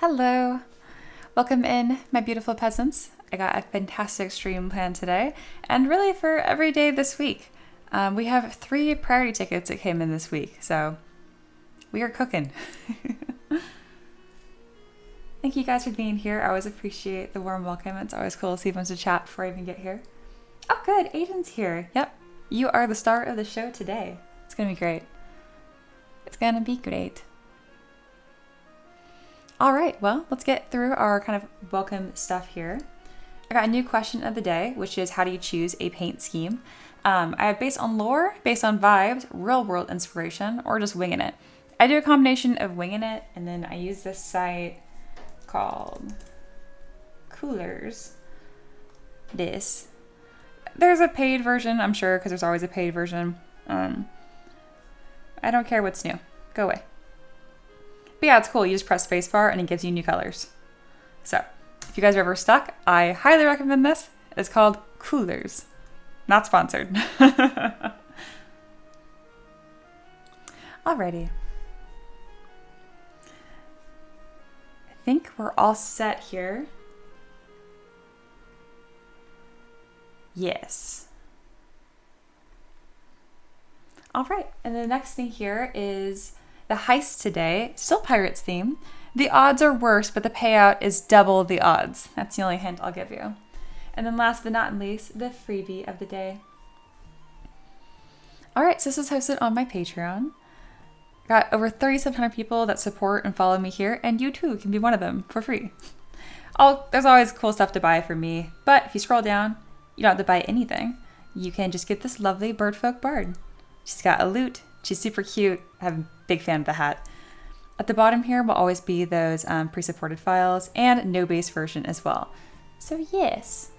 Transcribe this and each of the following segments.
Hello! Welcome in, my beautiful peasants. I got a fantastic stream planned today, and really for every day this week. We have 3 priority tickets that came in this week, so we are cooking. Thank you guys for being here. I always appreciate the warm welcome. It's always cool to see a bunch of chat before I even get here. Oh good, Aiden's here. Yep, you are the star of the show today. It's gonna be great. It's gonna be great. All right, well, let's get through our kind of welcome stuff here. I got a new question of the day, which is how do you choose a paint scheme? I have based on lore, based on vibes, real world inspiration, or just winging it. I do a combination of winging it, and then I use this site called Coolers. There's a paid version, I'm sure, because there's always a paid version. I don't care what's new. Go away. But yeah, it's cool. You just press spacebar and it gives you new colors. So if you guys are ever stuck, I highly recommend this. It's called Coolers. Not sponsored. Alrighty. I think we're all set here. Yes. All right, and the next thing here is the heist today, still Pirates theme. The odds are worse, but the payout is double the odds. That's the only hint I'll give you. And then last but not least, the freebie of the day. All right, so this is hosted on my Patreon. Got over 3,700 people that support and follow me here, and you too can be one of them for free. There's always cool stuff to buy for me, but if you scroll down, you don't have to buy anything. You can just get this lovely birdfolk bard. She's got a lute. She's super cute. I'm a big fan of the hat. At the bottom here will always be those pre-supported files and no base version as well. So yes.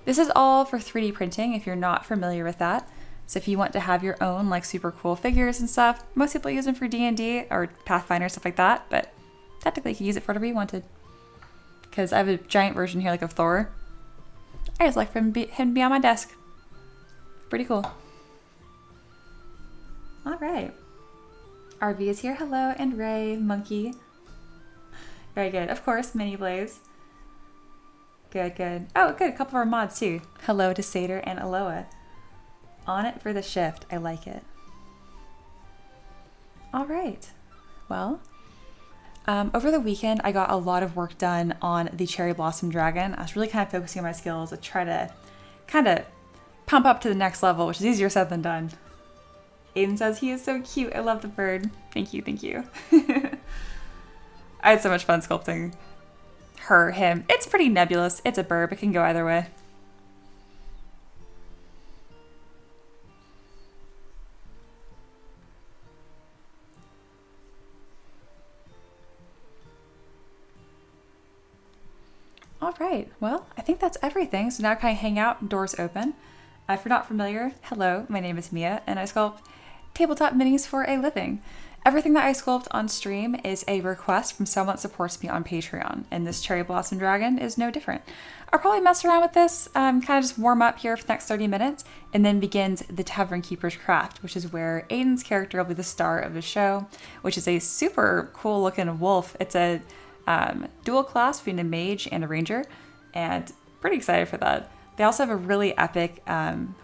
This is all for 3D printing if you're not familiar with that. So if you want to have your own like super cool figures and stuff, most people use them for D&D or Pathfinder, stuff like that, but technically you can use it for whatever you wanted. Because I have a giant version here like of Thor. I just like for him to be on my desk. Pretty cool. All right. RV is here. Hello. And Ray, Monkey. Very good. Of course, Mini Blaze. Good, good. Oh, good. A couple of our mods too. Hello to Satyr and Aloha. On it for the shift. I like it. All right. Well, over the weekend, I got a lot of work done on the Cherry Blossom Dragon. I was really kind of focusing on my skills to try to kind of pump up to the next level, which is easier said than done. Aiden says he is so cute. I love the bird. Thank you, thank you. I had so much fun sculpting her, him. It's pretty nebulous. It's a bird. It can go either way. All right, well, I think that's everything. So now can I hang out, doors open. If you're not familiar, hello, my name is Mia, and I sculpt tabletop minis for a living. Everything that I sculpt on stream is a request from someone that supports me on Patreon, and this Cherry Blossom Dragon is no different. I'll probably mess around with this, kind of just warm up here for the next 30 minutes, and then begins the Tavern Keeper's Craft, which is where Aiden's character will be the star of the show, which is a super cool looking wolf. It's a dual class between a mage and a ranger, and pretty excited for that. They also have a really epic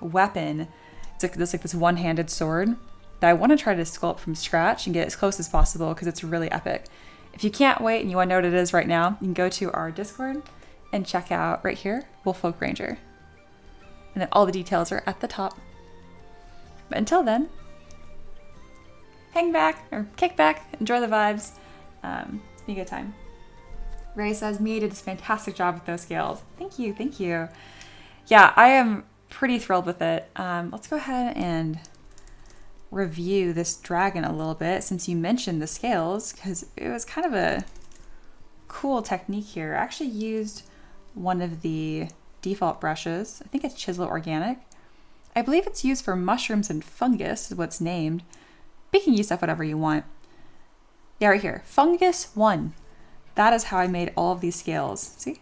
weapon. It's like this one-handed sword that I want to try to sculpt from scratch and get as close as possible because it's really epic. If you can't wait and you want to know what it is right now, you can go to our Discord and check out right here, Wolffolk Ranger. And then all the details are at the top. But until then, hang back or kick back, enjoy the vibes. It's been a good time. Ray says, Mia did this fantastic job with those scales. Thank you, thank you. Yeah, I am pretty thrilled with it. Let's go ahead and review this dragon a little bit since you mentioned the scales, because it was kind of a cool technique here. I actually used one of the default brushes. I think it's Chisel Organic. I believe it's used for mushrooms and fungus is what's named. But you can use stuff whatever you want. Yeah, right here, Fungus 1. That is how I made all of these scales. See?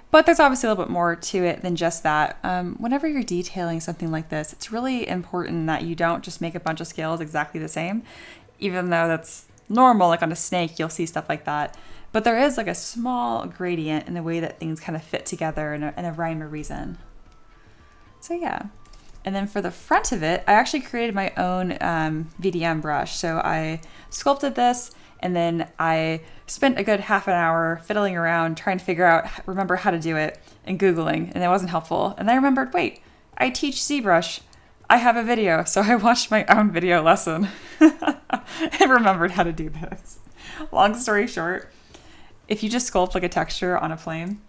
But there's obviously a little bit more to it than just that. Whenever you're detailing something like this, it's really important that you don't just make a bunch of scales exactly the same, even though that's normal, like on a snake, you'll see stuff like that. But there is like a small gradient in the way that things kind of fit together in a rhyme or reason. So yeah. And then for the front of it, I actually created my own VDM brush. So I sculpted this, and then I spent a good half an hour fiddling around trying to remember how to do it, and Googling, and it wasn't helpful. And then I remembered, wait, I teach ZBrush. I have a video, so I watched my own video lesson and remembered how to do this. Long story short, if you just sculpt like a texture on a plane,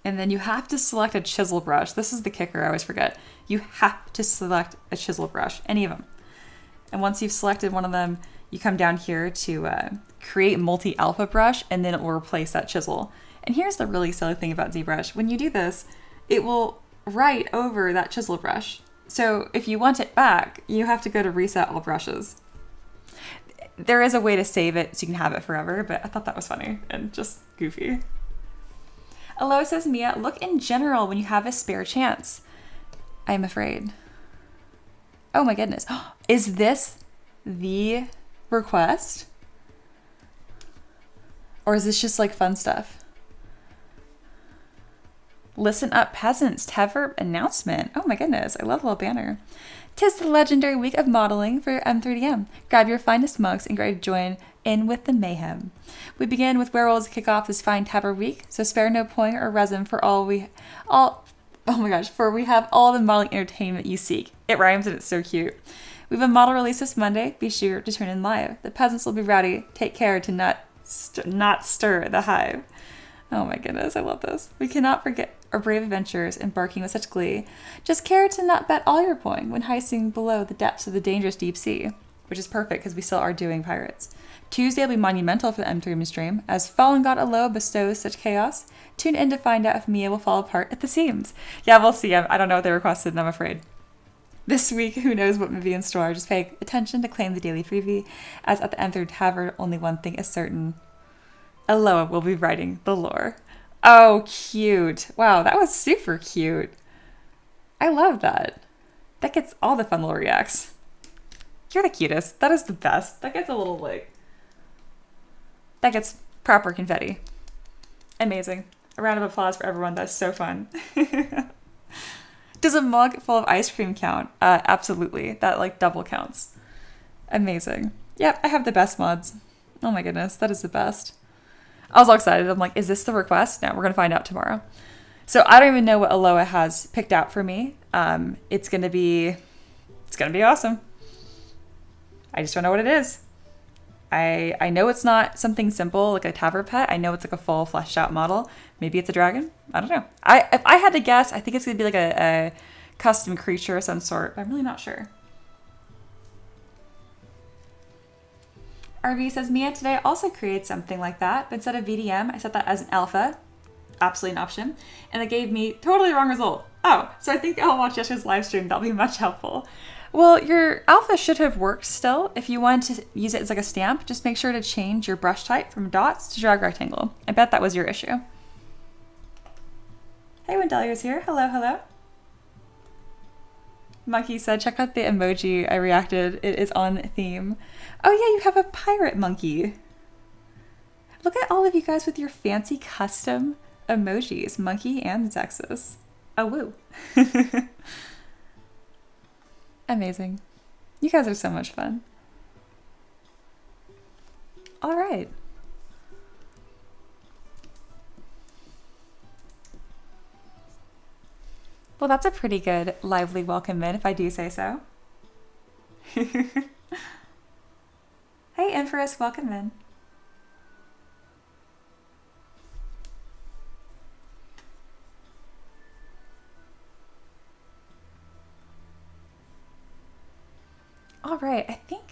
and then you have to select a chisel brush. This is the kicker, I always forget. You have to select a chisel brush, any of them. And once you've selected one of them, you come down here to create multi-alpha brush, and then it will replace that chisel. And here's the really silly thing about ZBrush. When you do this, it will write over that chisel brush. So if you want it back, you have to go to reset all brushes. There is a way to save it so you can have it forever, but I thought that was funny and just goofy. Aloha says, Mia, look in general when you have a spare chance. I am afraid. Oh my goodness. Is this the request? Or is this just like fun stuff? Listen up, peasants. Tavern announcement. Oh my goodness. I love the little banner. 'Tis the legendary week of modeling for M3DM. Grab your finest mugs and join in with the mayhem. We begin with werewolves to kick off this fine Tavern week, so spare no point or resin for for we have all the modeling entertainment you seek. It rhymes and it's so cute. We have a model release this Monday. Be sure to tune in live. The peasants will be rowdy. Take care to not stir the hive. Oh my goodness, I love this. We cannot forget our brave adventurers embarking with such glee. Just care to not bet all your coin when heisting below the depths of the dangerous deep sea, which is perfect because we still are doing pirates. Tuesday will be monumental for the M3DM stream, as Fallen God Aloha bestows such chaos. Tune in to find out if Mia will fall apart at the seams. Yeah, we'll see. I don't know what they requested, and I'm afraid. This week, who knows what may be in store? Just pay attention to claim the daily freebie, as at the M3 Tavern, only one thing is certain. Aloha will be writing the lore. Oh, cute. Wow, that was super cute. I love that. That gets all the fun little reacts. You're the cutest. That is the best. That gets a little like... That gets proper confetti. Amazing. A round of applause for everyone. That's so fun. Does a mug full of ice cream count? Absolutely. That like double counts. Amazing. Yep, I have the best mods. Oh my goodness, that is the best. I was all excited. I'm like, is this the request? No, we're going to find out tomorrow. So I don't even know what Aloha has picked out for me. It's going to be awesome. I just don't know what it is. I know it's not something simple like a Tavern pet. I know it's like a full fleshed out model. Maybe it's a dragon. I don't know. If I had to guess, I think it's going to be like a custom creature of some sort, but I'm really not sure. RV says, Mia today also created something like that, but instead of VDM, I set that as an alpha. Absolutely an option. And it gave me totally wrong result. Oh, so I think I'll watch yesterday's live stream. That'll be much helpful. Well, your alpha should have worked still. If you wanted to use it as like a stamp, just make sure to change your brush type from dots to drag rectangle. I bet that was your issue. Hey, Wendelia's here. Hello, hello. Monkey said, check out the emoji I reacted. It is on theme. Oh yeah, you have a pirate monkey. Look at all of you guys with your fancy custom emojis. Monkey and Zexus. Oh, woo. Amazing. You guys are so much fun. All right. Well, that's a pretty good lively welcome in, if I do say so. Hey, Empress, welcome in. All right, I think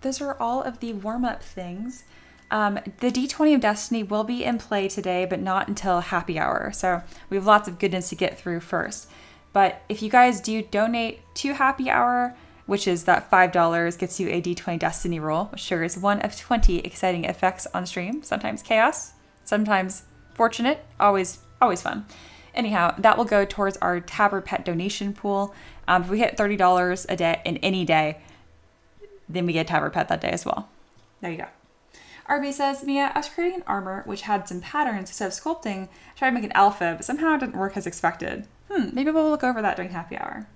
those are all of the warm-up things. The D20 of Destiny will be in play today, but not until happy hour. So we have lots of goodness to get through first. But if you guys do donate to happy hour, which is that $5 gets you a D20 Destiny roll, which triggers one of 20 exciting effects on stream. Sometimes chaos, sometimes fortunate, always fun. Anyhow, that will go towards our Tavern pet donation pool. If we hit $30 a day in any day, then we get a Tavern pet that day as well. There you go. RB says, Mia, I was creating an armor which had some patterns instead of sculpting. I tried to make an alpha, but somehow it didn't work as expected. Maybe we'll look over that during happy hour.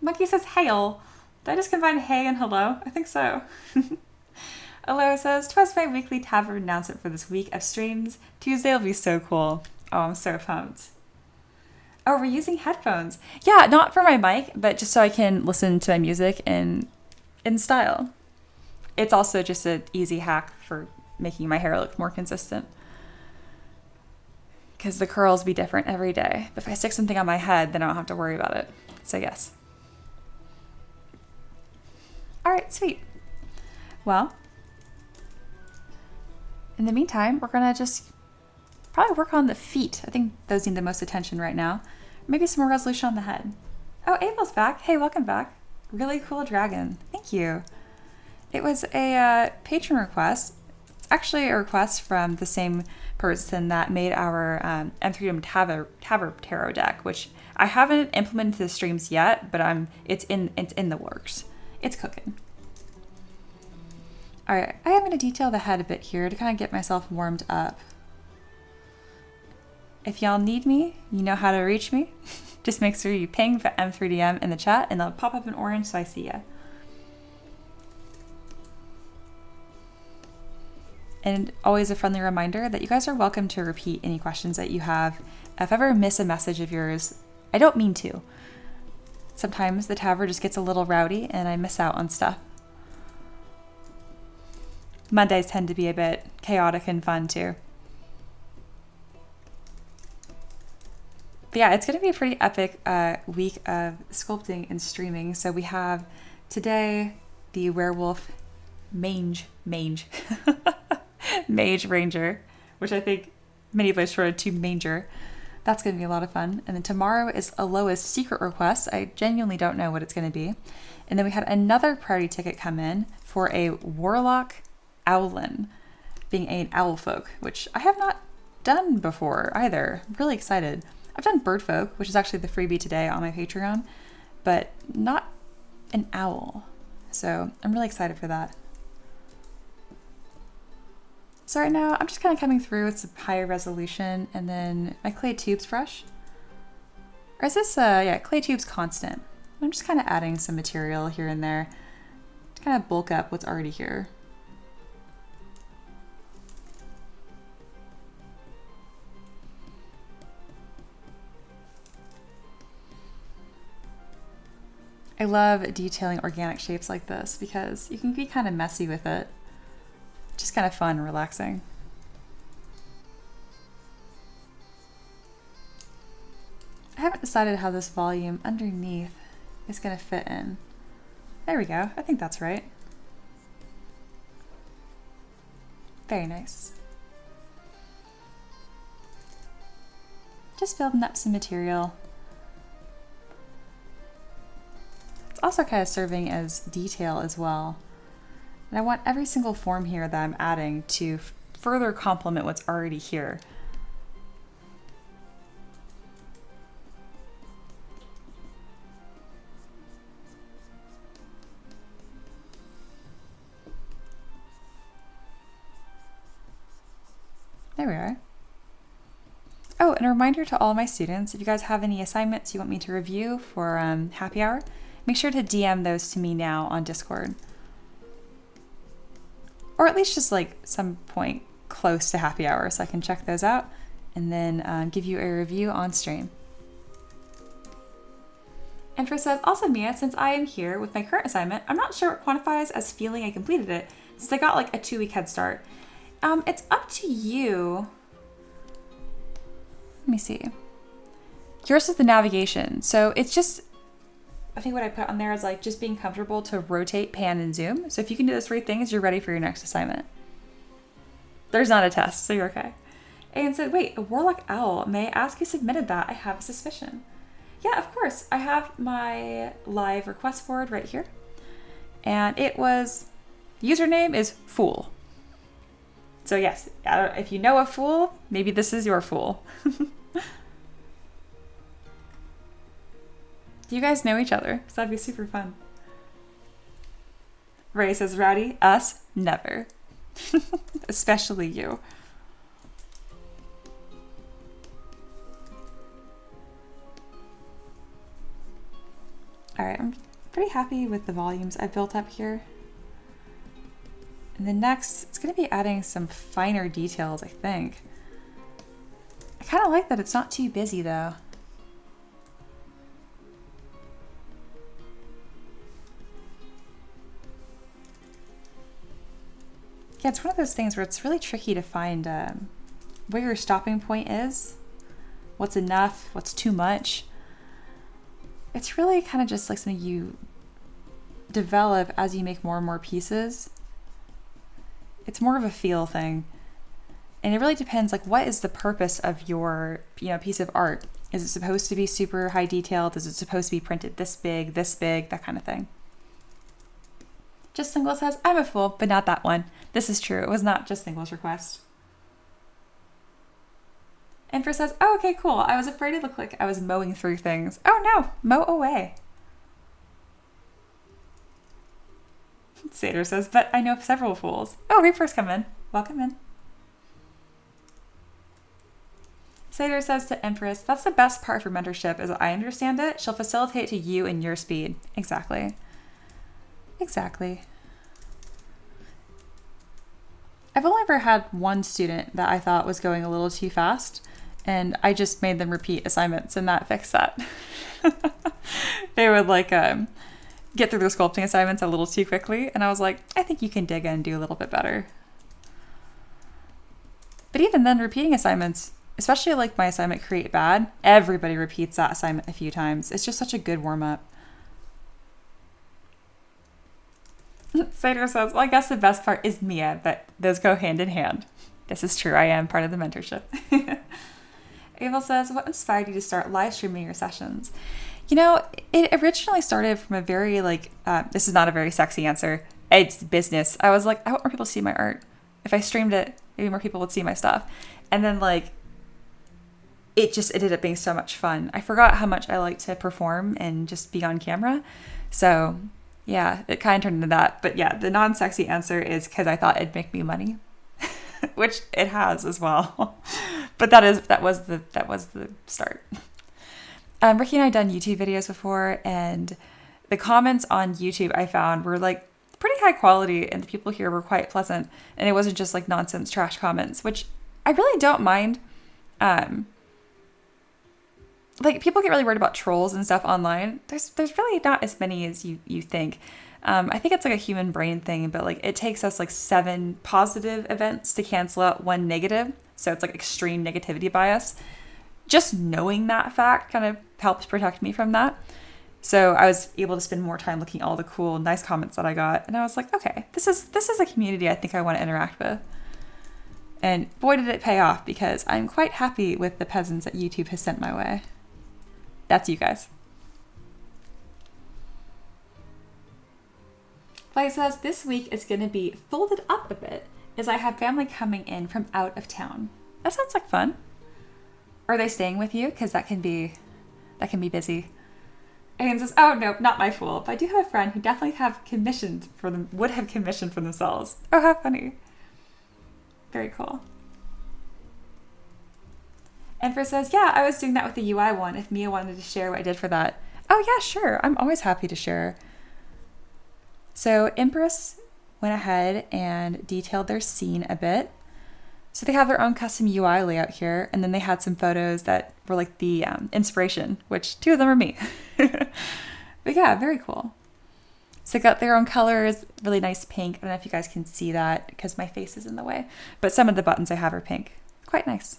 Monkey says, hail. Did I just combine hey and hello? I think so. Aloha says, "'Twas my weekly Tavern announcement for this week of streams. Tuesday will be so cool." Oh, I'm so pumped. Oh, we're using headphones. Yeah, not for my mic, but just so I can listen to my music in style. It's also just an easy hack for making my hair look more consistent. Because the curls be different every day. But if I stick something on my head, then I don't have to worry about it. So yes. All right, sweet. Well, in the meantime, we're gonna just probably work on the feet. I think those need the most attention right now. Maybe some more resolution on the head. Oh, Abel's back. Hey, welcome back. Really cool dragon. Thank you. It was a patron request. It's actually a request from the same person that made our M3DM Tavern tarot deck, which I haven't implemented to the streams yet, but it's in the works. It's cooking. All right, I am going to detail the head a bit here to kind of get myself warmed up. If y'all need me, you know how to reach me. Just make sure you ping for M3DM in the chat and they'll pop up in orange so I see ya. And always a friendly reminder that you guys are welcome to repeat any questions that you have. If I ever miss a message of yours, I don't mean to. Sometimes the tavern just gets a little rowdy and I miss out on stuff. Mondays tend to be a bit chaotic and fun too. But yeah, it's going to be a pretty epic week of sculpting and streaming. So we have today the werewolf mage ranger, which I think many of us shorted to manger. That's going to be a lot of fun. And then tomorrow is Aloha's secret request. I genuinely don't know what it's going to be. And then we had another priority ticket come in for a warlock owlin, being an Wolffolk, which I have not done before either. I'm really excited. I've done birdfolk, which is actually the freebie today on my Patreon, but not an owl. So I'm really excited for that. So right now I'm just kind of coming through with some higher resolution and then my clay tubes brush. Or is this, yeah, clay tubes constant. I'm just kind of adding some material here and there to kind of bulk up what's already here. I love detailing organic shapes like this because you can be kind of messy with it. Just kind of fun and relaxing. I haven't decided how this volume underneath is going to fit in. There we go. I think that's right. Very nice. Just building up some material. It's also kind of serving as detail as well. And I want every single form here that I'm adding to further complement what's already here. There we are. Oh, and a reminder to all my students, if you guys have any assignments you want me to review for happy hour, make sure to DM those to me now on Discord. Or at least just like some point close to happy hour so I can check those out and then give you a review on stream. And for says, also Mia, since I am here with my current assignment, I'm not sure what quantifies as feeling I completed it since I got like a 2-week head start. It's up to you. Let me see. Yours is the navigation. So it's just, I think what I put on there is like just being comfortable to rotate, pan, and zoom. So if you can do those 3 things, you're ready for your next assignment. There's not a test, so you're okay. And said, wait, a warlock owl. May I ask who submitted that? I have a suspicion. Yeah, of course. I have my live request board right here. And it was, username is Fool. So yes, if you know a fool, maybe this is your fool. Do you guys know each other? Because that'd be super fun. Ray says, rowdy, us, never. Especially you. All right, I'm pretty happy with the volumes I've built up here. And then next, it's going to be adding some finer details, I think. I kind of like that it's not too busy though. Yeah, it's one of those things where it's really tricky to find where your stopping point is, what's enough, what's too much. It's really kind of just like something you develop as you make more and more pieces. It's more of a feel thing. And it really depends, like, what is the purpose of your, piece of art? Is it supposed to be super high detailed? Is it supposed to be printed this big, that kind of thing? Just Single says, I'm a fool, but not that one. This is true. It was not just Single's request. Empress says, oh, okay, cool. I was afraid it looked like I was mowing through things. Oh no, mow away. Satyr says, but I know several fools. Oh, Reapers come in. Welcome in. Satyr says to Empress, that's the best part for mentorship, as I understand it. She'll facilitate to you and your speed. Exactly. Exactly. I've only ever had one student that I thought was going a little too fast, and I just made them repeat assignments, and that fixed that. They would get through their sculpting assignments a little too quickly, and I was like, I think you can dig in and do a little bit better. But even then, repeating assignments, especially like my assignment Create Bad, everybody repeats that assignment a few times. It's just such a good warm-up. Satyr says, well, I guess the best part is Mia, but those go hand in hand. This is true. I am part of the mentorship. Abel says, what inspired you to start live streaming your sessions? It originally started from a very this is not a very sexy answer. It's business. I was like, I want more people to see my art. If I streamed it, maybe more people would see my stuff. And then it ended up being so much fun. I forgot how much I like to perform and just be on camera. So yeah, it kind of turned into that. But yeah, the non-sexy answer is because I thought it'd make me money, which it has as well. But that was the start. Ricky and I done YouTube videos before, and the comments on YouTube I found were pretty high quality, and the people here were quite pleasant, and it wasn't just nonsense trash comments, which I really don't mind. People get really worried about trolls and stuff online. There's really not as many as you think. I think it's a human brain thing, but it takes us 7 positive events to cancel out 1 negative. So it's extreme negativity bias. Just knowing that fact kind of helps protect me from that. So I was able to spend more time looking at all the cool, nice comments that I got. And I was like, okay, this is a community I think I want to interact with. And boy, did it pay off, because I'm quite happy with the peasants that YouTube has sent my way. That's you guys. Clay says, this week is going to be folded up a bit, as I have family coming in from out of town. That sounds like fun. Are they staying with you? Because that can be busy. Ian says, oh no, not my fool, but I do have a friend who definitely would have commissioned for themselves. Oh, how funny. Very cool. Empress says, yeah, I was doing that with the UI one, if Mia wanted to share what I did for that. Oh yeah, sure. I'm always happy to share. So Empress went ahead and detailed their scene a bit. So they have their own custom UI layout here, and then they had some photos that were the inspiration, which 2 of them are me. But yeah, very cool. So they got their own colors, really nice pink. I don't know if you guys can see that because my face is in the way, but some of the buttons I have are pink. Quite nice.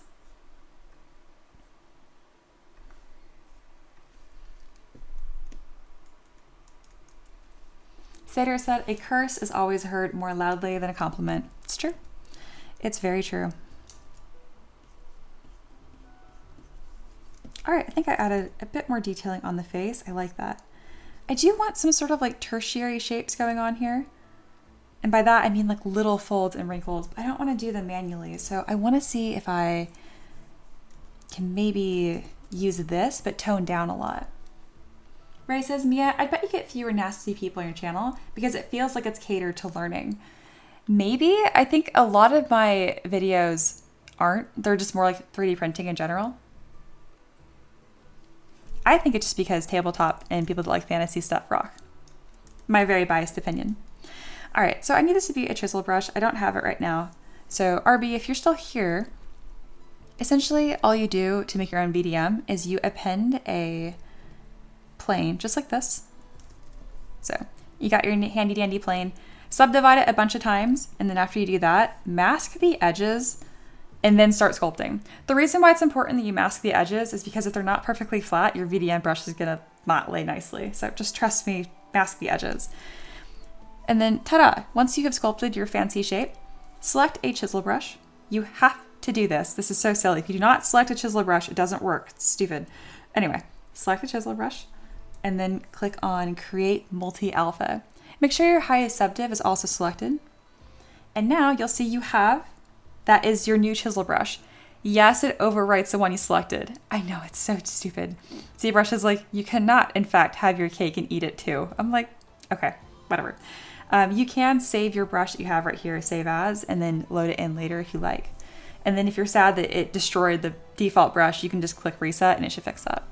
Satyr said, a curse is always heard more loudly than a compliment. It's true. It's very true. All right, I think I added a bit more detailing on the face. I like that. I do want some sort of tertiary shapes going on here. And by that, I mean little folds and wrinkles, but I don't want to do them manually. So I want to see if I can maybe use this, but tone down a lot. Ray says, Mia, I bet you get fewer nasty people on your channel because it feels like it's catered to learning. Maybe. I think a lot of my videos aren't. They're just more like 3D printing in general. I think it's just because tabletop and people that like fantasy stuff rock. My very biased opinion. All right, so I need this to be a chisel brush. I don't have it right now. So RB, if you're still here, essentially all you do to make your own VDM is you append a plane just like this. So you got your handy dandy plane, subdivide it a bunch of times, and then after you do that, mask the edges and then start sculpting. The reason why it's important that you mask the edges is because if they're not perfectly flat, your VDM brush is gonna not lay nicely. So just trust me, mask the edges. And then ta-da, once you have sculpted your fancy shape, select a chisel brush. You have to do this. This is so silly. If you do not select a chisel brush, it doesn't work. It's stupid. Anyway, select a chisel brush and then click on Create Multi-Alpha. Make sure your highest subdiv is also selected. And now you'll see you have, that is your new chisel brush. Yes, it overwrites the one you selected. I know, it's so stupid. ZBrush is like, you cannot, in fact, have your cake and eat it too. I'm like, okay, whatever. You can save your brush that you have right here, save as, and then load it in later if you like. And then if you're sad that it destroyed the default brush, you can just click reset and it should fix that.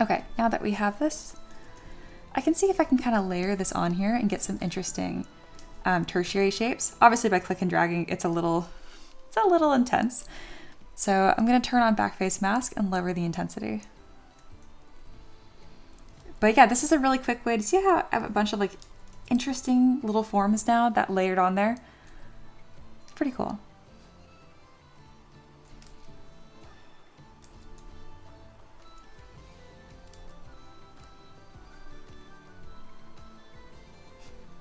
Okay, now that we have this, I can see if I can kind of layer this on here and get some interesting tertiary shapes. Obviously by click and dragging, it's a little intense. So I'm gonna turn on backface mask and lower the intensity. But yeah, this is a really quick way to see how I have a bunch of like interesting little forms now that layered on there. It's pretty cool.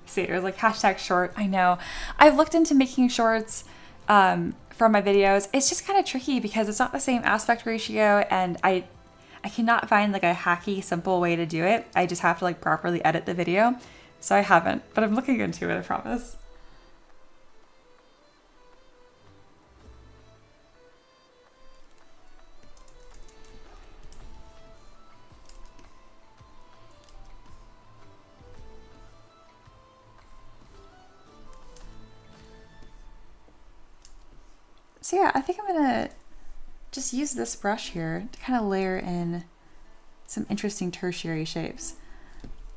Satyrs like hashtag short. I know. I've looked into making shorts from my videos. It's just kind of tricky because it's not the same aspect ratio, and I cannot find like a hacky simple way to do it. I just have to like properly edit the video. So I haven't, but I'm looking into it, I promise. So yeah, I think I'm gonna just use this brush here to kind of layer in some interesting tertiary shapes.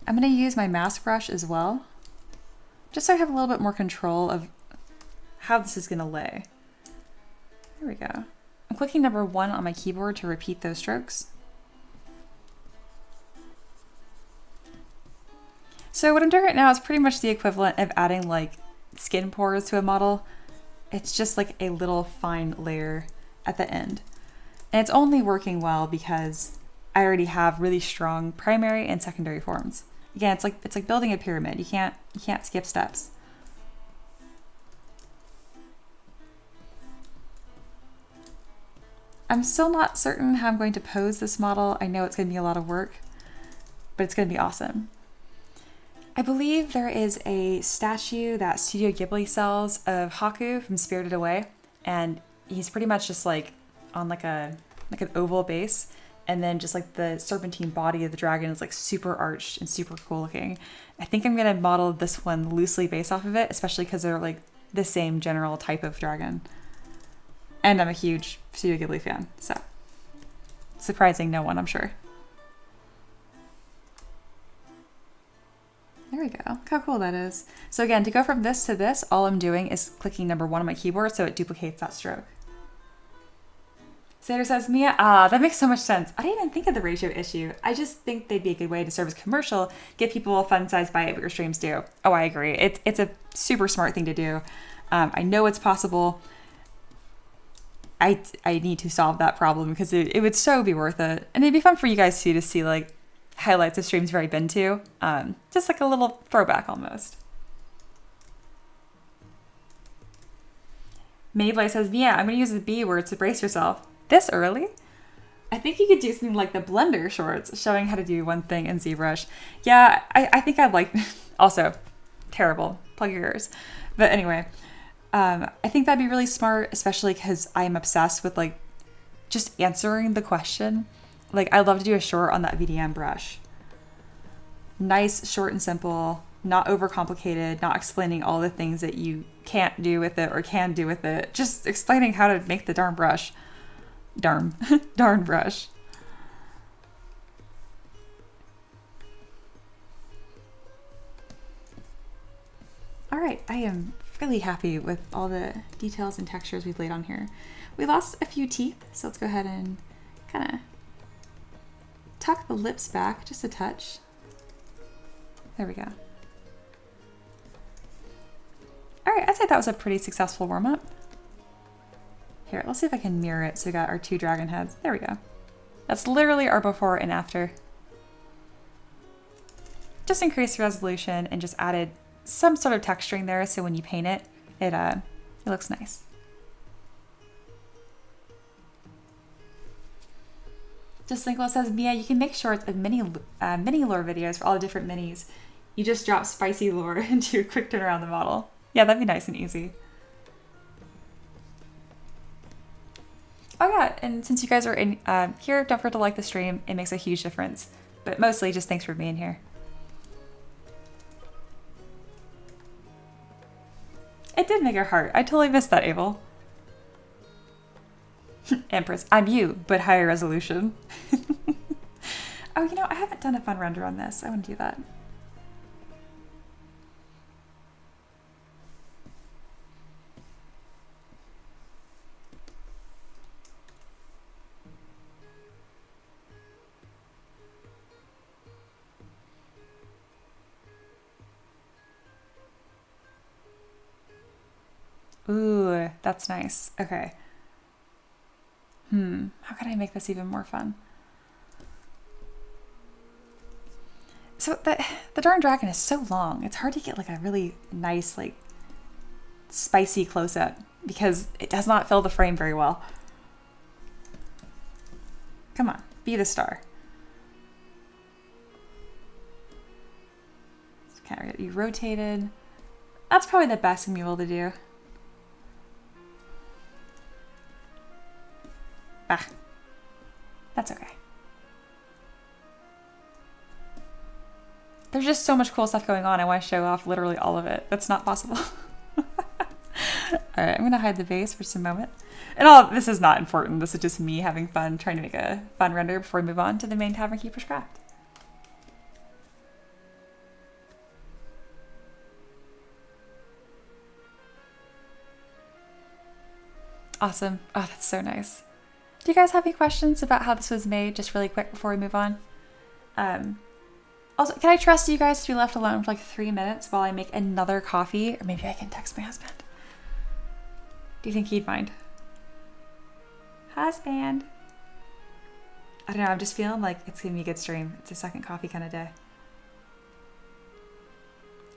I'm gonna use my mask brush as well, just so I have a little bit more control of how this is gonna lay. There we go. I'm clicking number 1 on my keyboard to repeat those strokes. So what I'm doing right now is pretty much the equivalent of adding like skin pores to a model. It's just like a little fine layer at the end. And it's only working well because I already have really strong primary and secondary forms. Again, it's like building a pyramid. You can't skip steps. I'm still not certain how I'm going to pose this model. I know it's going to be a lot of work, but it's going to be awesome. I believe there is a statue that Studio Ghibli sells of Haku from Spirited Away, and he's pretty much just like on like an oval base, and then just like the serpentine body of the dragon is like super arched and super cool looking. I think I'm gonna model this one loosely based off of it, especially because they're like the same general type of dragon. And I'm a huge Studio Ghibli fan, so surprising no one, I'm sure. There we go. Look how cool that is. So again, to go from this to this, all I'm doing is clicking number 1 on my keyboard so it duplicates that stroke. Satyr says, Mia, that makes so much sense. I didn't even think of the ratio issue. I just think they'd be a good way to serve as commercial, give people a fun size bite of what your streams do. Oh, I agree. It's a super smart thing to do. I know it's possible. I need to solve that problem because it would so be worth it. And it'd be fun for you guys too to see like highlights of streams you've already been to. Just like a little throwback almost. Mayblay says, Mia, I'm going to use the B word to brace yourself. This early? I think you could do something like the Blender shorts showing how to do one thing in ZBrush. Yeah, I think I'd like, also terrible, plug your ears. But anyway, I think that'd be really smart, especially because I'm obsessed with like just answering the question. Like I'd love to do a short on that VDM brush. Nice, short and simple, not overcomplicated, not explaining all the things that you can't do with it or can do with it. Just explaining how to make the darn brush. Darn brush. All right, I am really happy with all the details and textures we've laid on here. We lost a few teeth, so let's go ahead and kind of tuck the lips back just a touch. There we go. All right, I'd say that was a pretty successful warm-up. Here, let's see if I can mirror it so we got our 2 dragon heads. There we go. That's literally our before and after. Just increased the resolution and just added some sort of texturing there, so when you paint it, it looks nice. Just Linkle says, Mia, you can make shorts of mini lore videos for all the different minis. You just drop spicy lore into a quick turnaround the model. Yeah, that'd be nice and easy. Oh yeah, and since you guys are in here, don't forget to like the stream. It makes a huge difference. But mostly just thanks for being here. It did make a heart. I totally missed that, Abel. Empress, I'm you, but higher resolution. Oh, you know, I haven't done a fun render on this. I want to do that. Ooh, that's nice. Okay. How can I make this even more fun? So the darn dragon is so long. It's hard to get like a really nice, like spicy close-up because it does not fill the frame very well. Come on, be the star. Just kind of get you rotated. That's probably the best I'm able to do. Ah, that's okay. There's just so much cool stuff going on. I want to show off literally all of it. That's not possible. All right, I'm going to hide the base for just a moment. And all this is not important. This is just me having fun, trying to make a fun render before we move on to the main Tavern Keeper's craft. Awesome. Oh, that's so nice. Do you guys have any questions about how this was made, just really quick before we move on? Also, can I trust you guys to be left alone for like 3 minutes while I make another coffee? Or maybe I can text my husband. Do you think he'd mind? Husband. I don't know, I'm just feeling like it's gonna be a good stream. It's a second coffee kind of day.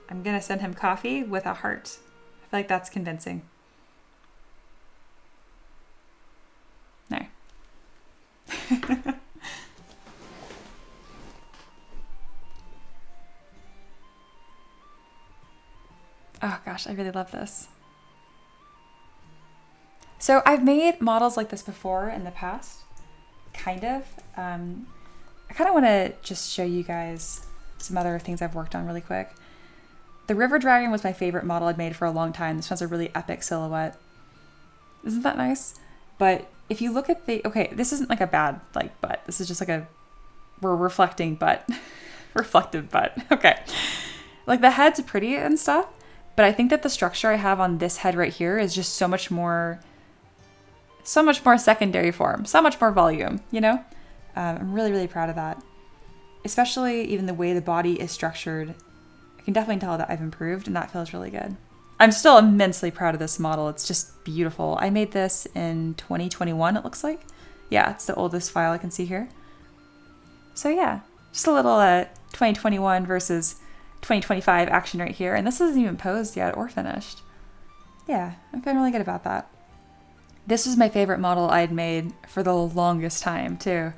I'm gonna send him coffee with a heart. I feel like that's convincing. No. Oh gosh, I really love this. So I've made models like this before in the past, kind of. I kind of want to just show you guys some other things I've worked on really quick. The River Dragon was my favorite model I'd made for a long time. This one's a really epic silhouette. Isn't that nice? But if you look at the, okay, this isn't like a bad like butt. This is just like we're reflecting butt. Reflective butt. Okay. Like the head's pretty and stuff, but I think that the structure I have on this head right here is just so much more secondary form, so much more volume, you know? I'm really, really proud of that. Especially even the way the body is structured. I can definitely tell that I've improved and that feels really good. I'm still immensely proud of this model. It's just beautiful. I made this in 2021, it looks like. Yeah, it's the oldest file I can see here. So yeah, just a little 2021 versus 2025 action right here. And this isn't even posed yet or finished. Yeah, I'm feeling really good about that. This was my favorite model I'd made for the longest time too.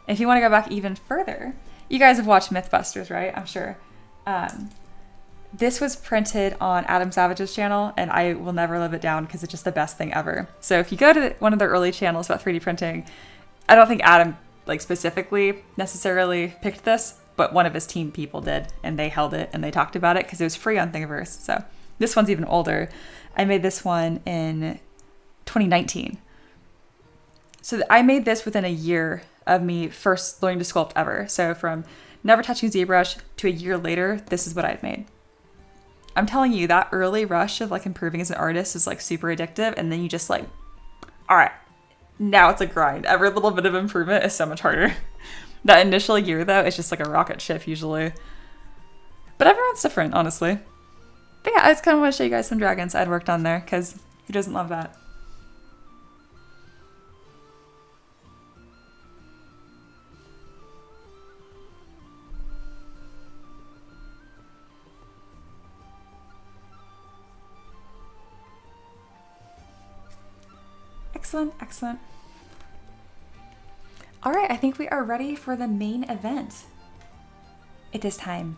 If you want to go back even further, you guys have watched Mythbusters, right? I'm sure. This was printed on Adam Savage's channel, and I will never live it down because it's just the best thing ever. So if you go to one of their early channels about 3D printing, I don't think Adam like specifically necessarily picked this, but one of his team people did, and they held it and they talked about it because it was free on Thingiverse. So this one's even older. I made this one in 2019. So I made this within a year of me first learning to sculpt ever. So from never touching ZBrush to a year later, this is what I've made. I'm telling you, that early rush of like improving as an artist is like super addictive. And then you just like, all right, now it's a grind. Every little bit of improvement is so much harder. That initial year though, it's just like a rocket ship usually. But everyone's different, honestly. But yeah, I just kind of want to show you guys some dragons I'd worked on there because who doesn't love that? Excellent, excellent. All right, I think we are ready for the main event. It is time.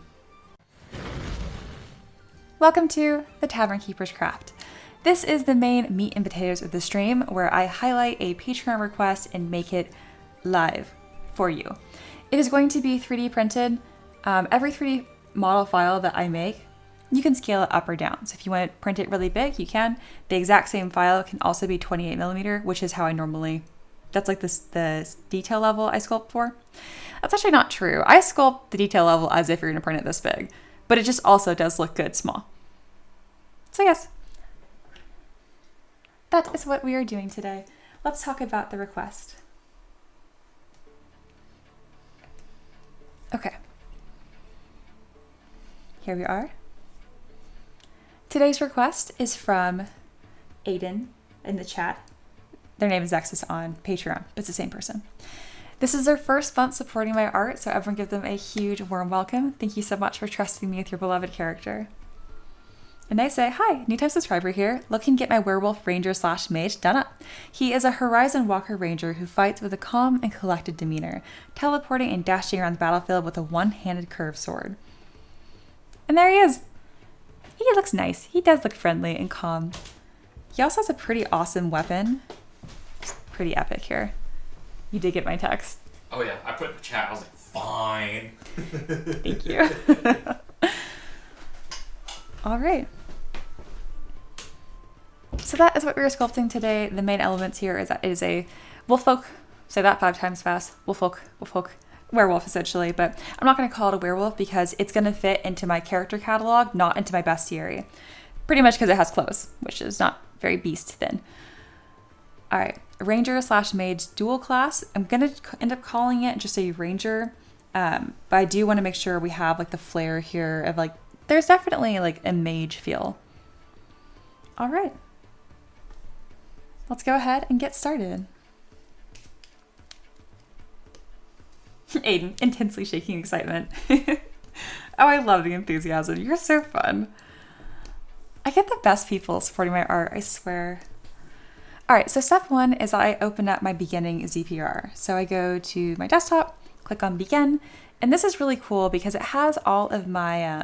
Welcome to the Tavern Keeper's Craft. This is the main meat and potatoes of the stream where I highlight a Patreon request and make it live for you. It is going to be 3D printed. Every 3D model file that I make, you can scale it up or down. So if you want to print it really big, you can. The exact same file can also be 28 millimeter, which is how I normally, that's like the detail level I sculpt for. That's actually not true. I sculpt the detail level as if you're going to print it this big, but it just also does look good small. So yes, that is what we are doing today. Let's talk about the request. Okay. Here we are. Today's request is from Aiden in the chat. Their name is X's on Patreon, but it's the same person. This is their first month supporting my art, so everyone give them a huge warm welcome. Thank you so much for trusting me with your beloved character. And they say, hi, new time subscriber here, looking to get my werewolf ranger / mage done up. He is a Horizon Walker ranger who fights with a calm and collected demeanor, teleporting and dashing around the battlefield with a one-handed curved sword. And there he is. He looks nice. He does look friendly and calm. He also has a pretty awesome weapon. It's pretty epic here. You did get my text. Oh yeah, I put it in the chat. I was like, fine. Thank you. All right. So that is what we are sculpting today. The main elements here is that it is a Wolffolk. Say that 5 times fast. Wolffolk. Werewolf essentially, but I'm not going to call it a werewolf because it's going to fit into my character catalog, not into my bestiary. Pretty much because it has clothes, which is not very beast thin. All right, ranger / mage dual class. I'm going to end up calling it just a ranger, but I do want to make sure we have like the flair here of like, there's definitely like a mage feel. All right, let's go ahead and get started. Aiden, intensely shaking excitement. Oh, I love the enthusiasm. You're so fun. I get the best people supporting my art, I swear. All right, so step 1 is I open up my beginning ZPR. So I go to my desktop, click on begin, and this is really cool because it has all of my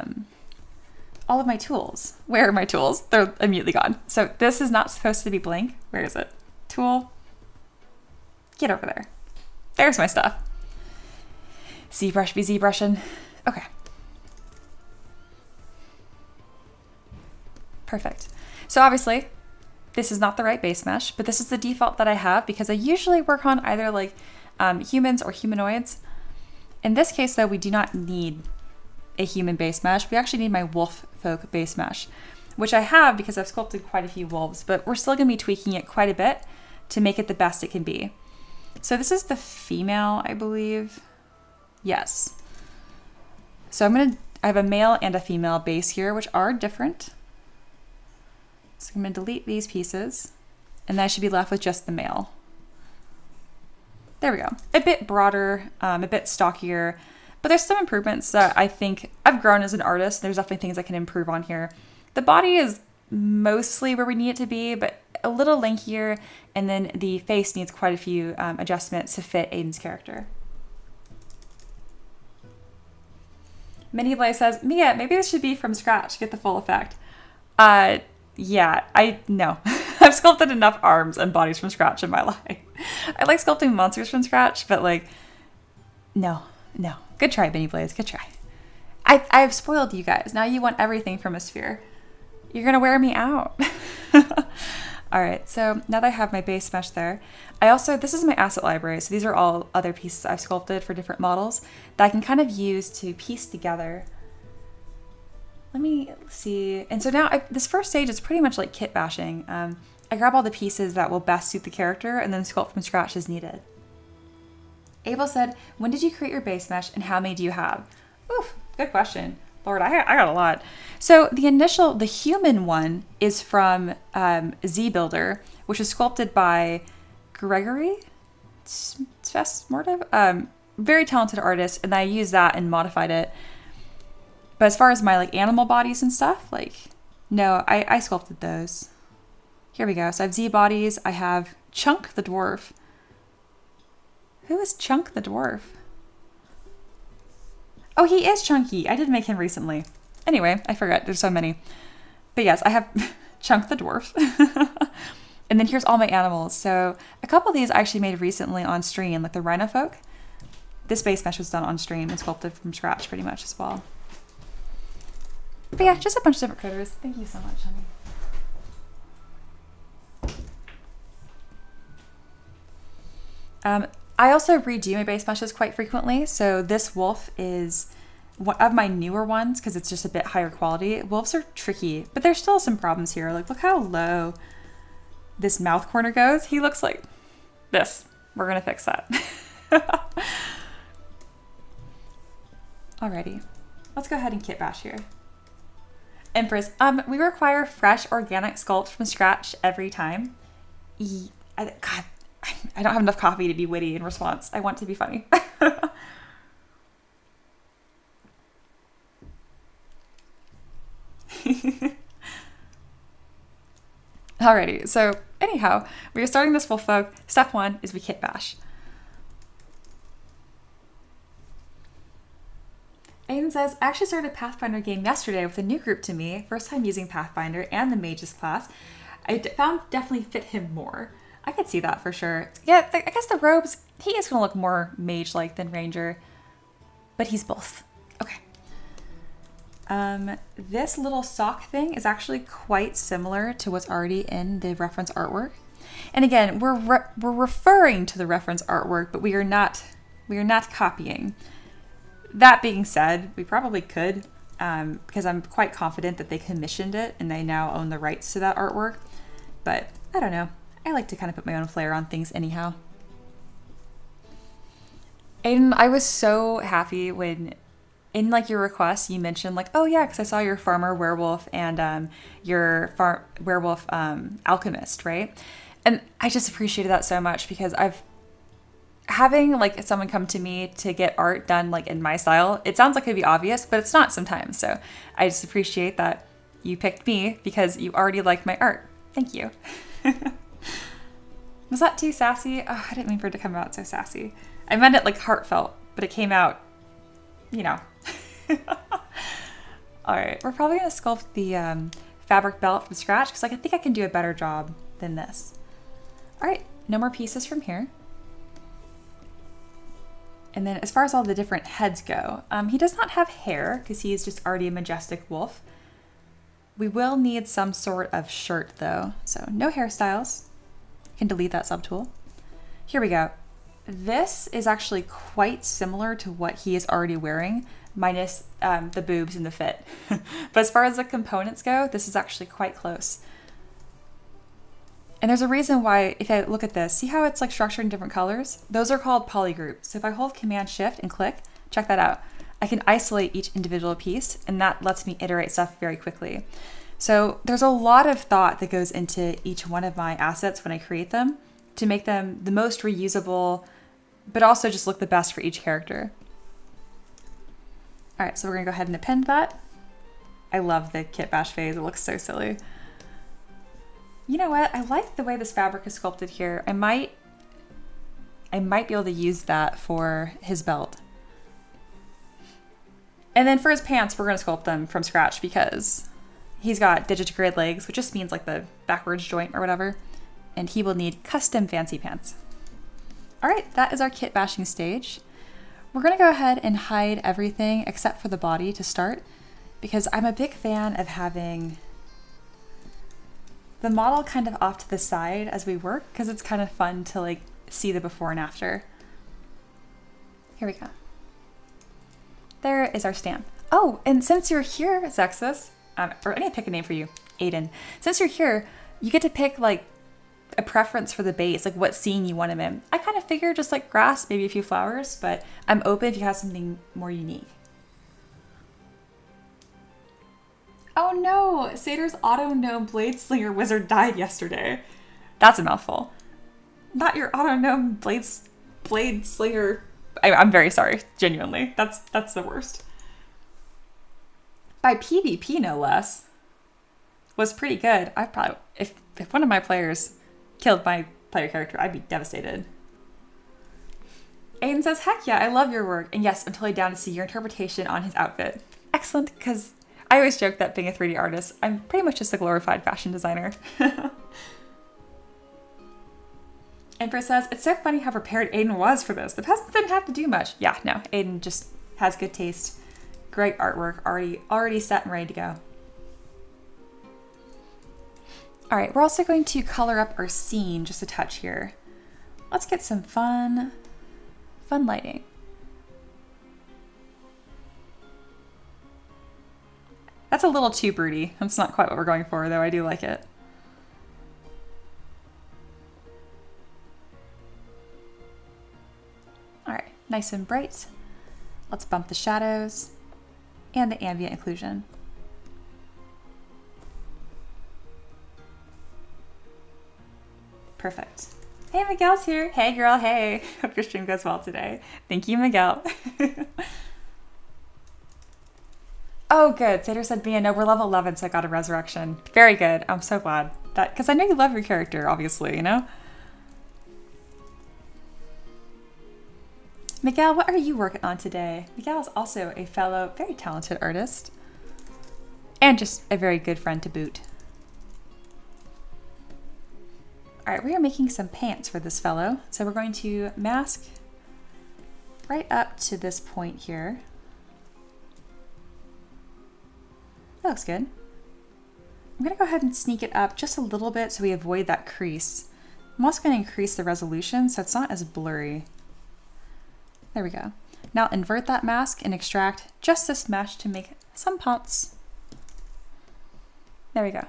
tools. Where are my tools? They're immediately gone. So this is not supposed to be blank. Where is it? Tool. Get over there. There's my stuff. ZBrush be ZBrushing. Okay. Perfect. So obviously, this is not the right base mesh, but this is the default that I have because I usually work on either like humans or humanoids. In this case though, we do not need a human base mesh. We actually need my Wolffolk base mesh, which I have because I've sculpted quite a few wolves, but we're still gonna be tweaking it quite a bit to make it the best it can be. So this is the female, I believe. Yes. So I have a male and a female base here, which are different. So I'm going to delete these pieces, and then I should be left with just the male. There we go. A bit broader, a bit stockier, but there's some improvements that I think I've grown as an artist. There's definitely things I can improve on here. The body is mostly where we need it to be, but a little lankier, and then the face needs quite a few adjustments to fit Aiden's character. Mini Blay says, Mia, maybe this should be from scratch to get the full effect. Yeah, no. I've sculpted enough arms and bodies from scratch in my life. I like sculpting monsters from scratch, but like, no. Good try, Benny Blaze. Good try. I've spoiled you guys. Now you want everything from a sphere. You're going to wear me out. All right, so now that I have my base mesh there, this is my asset library. So these are all other pieces I've sculpted for different models that I can kind of use to piece together. Let me see. And so now this first stage is pretty much like kit bashing. I grab all the pieces that will best suit the character and then sculpt from scratch as needed. Abel said, when did you create your base mesh and how many do you have? Oof, good question. Lord, I got a lot. So the human one is from ZBuilder, which was sculpted by Gregory Svesmordev, very talented artist, and I used that and modified it. But as far as my like animal bodies and stuff, like, no, I sculpted those. Here we go. So I have Z bodies. I have Chunk the dwarf. Who is Chunk the dwarf? Oh, he is chunky. I did make him recently. Anyway, I forgot. There's so many. But yes, I have Chunk the dwarf. And then here's all my animals. So a couple of these I actually made recently on stream, like the Wolffolk. This base mesh was done on stream and sculpted from scratch pretty much as well. But yeah, just a bunch of different critters. Thank you so much, honey. I also redo my base meshes quite frequently. So this wolf is one of my newer ones because it's just a bit higher quality. Wolves are tricky, but there's still some problems here. Like, look how low this mouth corner goes. He looks like this. We're going to fix that. Alrighty, let's go ahead and kit bash here. Empress, we require fresh organic sculpt from scratch every time. God, I don't have enough coffee to be witty in response. I want to be funny. Alrighty, so anyhow, we are starting this Wolffolk. Step 1 is we kit bash. Aiden says, I actually started a Pathfinder game yesterday with a new group to me. First time using Pathfinder and the Mages class. I found definitely fit him more. I could see that for sure. Yeah, I guess the robes, he is going to look more mage-like than ranger, but he's both. Okay. This little sock thing is actually quite similar to what's already in the reference artwork. And again, we're referring to the reference artwork, but we are not copying. That being said, we probably could, because I'm quite confident that they commissioned it and they now own the rights to that artwork. But I don't know. I like to kind of put my own flair on things anyhow. Aiden, I was so happy when in like your request you mentioned like, oh yeah, because I saw your farmer werewolf and your werewolf alchemist, right? And I just appreciated that so much because having like someone come to me to get art done like in my style, it sounds like it'd be obvious, but it's not sometimes. So I just appreciate that you picked me because you already like my art. Thank you. Was that too sassy? Oh, I didn't mean for it to come out so sassy. I meant it like heartfelt, but it came out, you know. All right, we're probably gonna sculpt the fabric belt from scratch because like, I think I can do a better job than this. All right, no more pieces from here. And then as far as all the different heads go, he does not have hair because he is just already a majestic wolf. We will need some sort of shirt though, so no hairstyles. You can delete that subtool. Here we go. This is actually quite similar to what he is already wearing, minus the boobs and the fit. But as far as the components go, this is actually quite close. And there's a reason why, if I look at this, see how it's like structured in different colors? Those are called polygroups. So if I hold Command Shift and click, check that out. I can isolate each individual piece and that lets me iterate stuff very quickly. So there's a lot of thought that goes into each one of my assets when I create them to make them the most reusable, but also just look the best for each character. All right, so we're gonna go ahead and append that. I love the kit bash phase, it looks so silly. You know what, I like the way this fabric is sculpted here. I might be able to use that for his belt. And then for his pants, we're gonna sculpt them from scratch because he's got digitigrade legs, which just means like the backwards joint or whatever. And he will need custom fancy pants. All right, that is our kit bashing stage. we're going to go ahead and hide everything except for the body to start, because I'm a big fan of having the model kind of off to the side as we work, because it's kind of fun to like see the before and after. Here we go. There is our stamp. Oh, and since you're here, Zexus, or I need to pick a name for you, Aiden. Since you're here, you get to pick like a preference for the base, like what scene you want him in. I kind of figure just like grass, maybe a few flowers, but I'm open if you have something more unique. Oh no, Sator's Auto Gnome Blade Slinger Wizard died yesterday. That's a mouthful. Not your Auto Gnome Blade Slinger. I'm very sorry, genuinely. That's the worst. By PvP, no less. Was pretty good. I probably, if one of my players killed my player character, I'd be devastated. Aiden says, heck yeah, I love your work. And yes, I'm totally down to see your interpretation on his outfit. Excellent, because I always joke that being a 3D artist, I'm pretty much just a glorified fashion designer. Empress says, it's so funny how prepared Aiden was for this. The peasants didn't have to do much. Yeah, no, Aiden just has good taste. Great artwork, already set and ready to go. All right, we're also going to color up our scene just a touch here. Let's get some fun lighting. That's a little too broody. That's not quite what we're going for, though I do like it. All right, nice and bright. Let's bump the shadows and the ambient occlusion. Perfect. Hey, Miguel's here. Hey, girl. Hey. Hope your stream goes well today. Thank you, Miguel. Oh, good. Sator said, Mia, no, we're level 11, so I got a resurrection. Very good. I'm so glad. That, because I know you love your character, obviously, you know? Miguel, what are you working on today? Miguel is also a fellow, very talented artist. And just a very good friend to boot. All right, we are making some pants for this fellow. So we're going to mask right up to this point here. That looks good. I'm gonna go ahead and sneak it up just a little bit so we avoid that crease. I'm also gonna increase the resolution so it's not as blurry. There we go. Now invert that mask and extract just this mesh to make some pumps. There we go.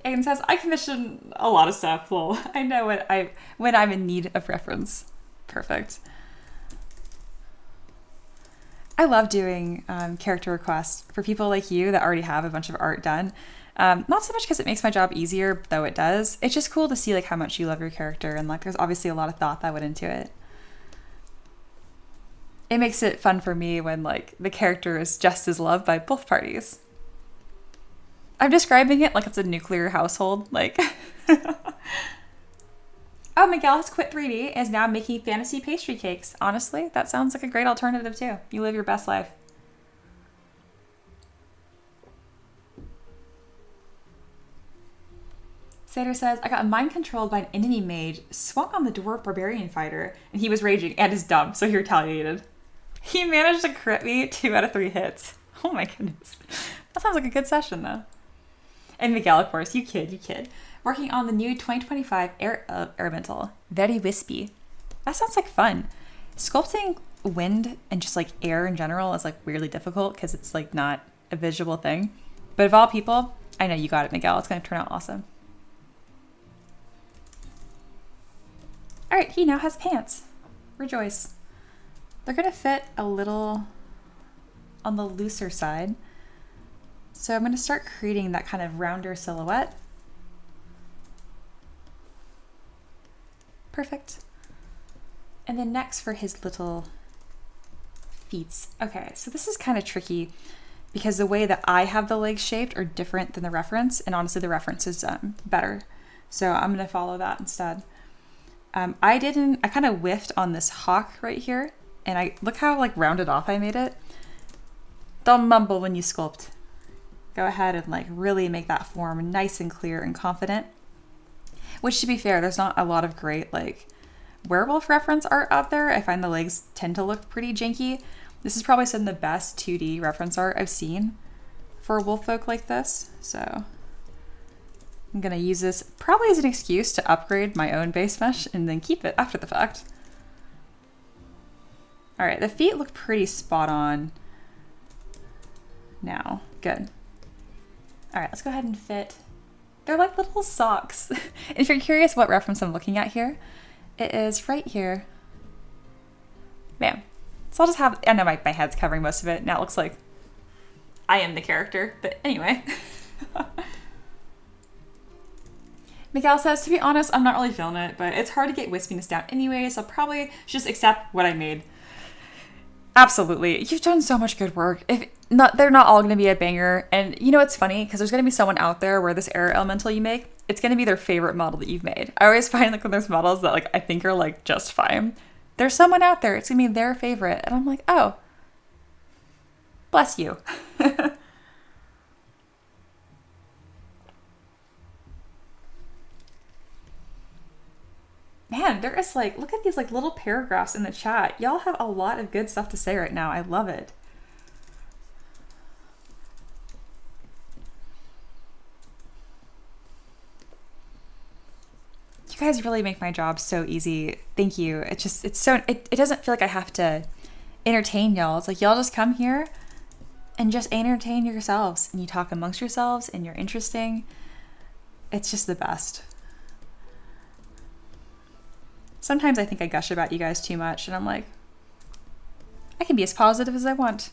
Aiden says, I commission a lot of stuff. Well, I know when I'm in need of reference. Perfect. I love doing character requests for people like you that already have a bunch of art done. Not so much because it makes my job easier, though it does. It's just cool to see like how much you love your character, and like there's obviously a lot of thought that went into it. It makes it fun for me when like the character is just as loved by both parties. I'm describing it like it's a nuclear household, like. Oh, Miguel has quit 3D and is now making fantasy pastry cakes. Honestly, that sounds like a great alternative too. You live your best life. Sator says, I got mind controlled by an enemy mage, swung on the dwarf barbarian fighter, and he was raging and is dumb, so he retaliated. He managed to crit me 2 out of 3 hits. Oh my goodness. That sounds like a good session though. And Miguel, of course, you kid. Working on the new 2025 Elemental. Very wispy. That sounds like fun. Sculpting wind and just like air in general is like weirdly difficult because it's like not a visual thing. But of all people, I know you got it, Miguel. It's going to turn out awesome. All right, he now has pants. Rejoice. They're going to fit a little on the looser side. So I'm going to start creating that kind of rounder silhouette. Perfect. And then next for his little feet. Okay, so this is kind of tricky because the way that I have the legs shaped are different than the reference, and honestly the reference is better. So I'm going to follow that instead. I kind of whiffed on this hawk right here, and look how like rounded off I made it. Don't mumble when you sculpt. Go ahead and like really make that form nice and clear and confident. Which, to be fair, there's not a lot of great like werewolf reference art out there. I find the legs tend to look pretty janky. This is probably some of the best 2D reference art I've seen for a Wolffolk like this. So I'm gonna use this probably as an excuse to upgrade my own base mesh and then keep it after the fact. All right, the feet look pretty spot on now. Good. All right, let's go ahead and fit. They're like little socks. If you're curious what reference I'm looking at here, it is right here. Bam. So I'll just have, I know my head's covering most of it. Now it looks like I am the character, but anyway. Miguel says, to be honest, I'm not really feeling it, but it's hard to get wispiness down anyway, so I'll probably just accept what I made. Absolutely. You've done so much good work. If not, they're not all going to be a banger. And you know, it's funny because there's going to be someone out there where this air elemental you make, it's going to be their favorite model that you've made. I always find like when there's models that like I think are like just fine, there's someone out there, it's going to be their favorite. And I'm like, oh, bless you. Man, there is like, look at these like little paragraphs in the chat. Y'all have a lot of good stuff to say right now. I love it. You guys really make my job so easy. Thank you. It doesn't feel like I have to entertain y'all. It's like y'all just come here and just entertain yourselves and you talk amongst yourselves and you're interesting. It's just the best. Sometimes I think I gush about you guys too much and I'm like, I can be as positive as I want.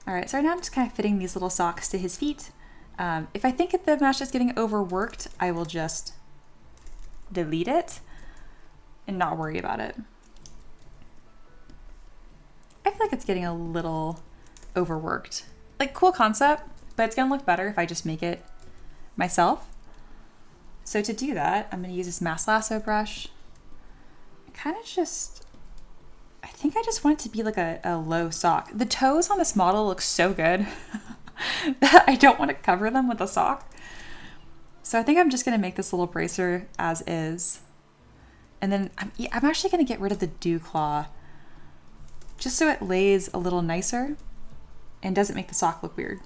All right, so now I'm just kind of fitting these little socks to his feet. If I think the mesh is getting overworked, I will just delete it and not worry about it. I feel like it's getting a little overworked. Like, cool concept, but it's gonna look better if I just make it myself. So to do that, I'm gonna use this mass lasso brush. I think I just want it to be like a low sock. The toes on this model look so good that I don't want to cover them with a sock. So I think I'm just gonna make this little bracer as is. And then I'm actually gonna get rid of the dew claw just so it lays a little nicer and doesn't make the sock look weird.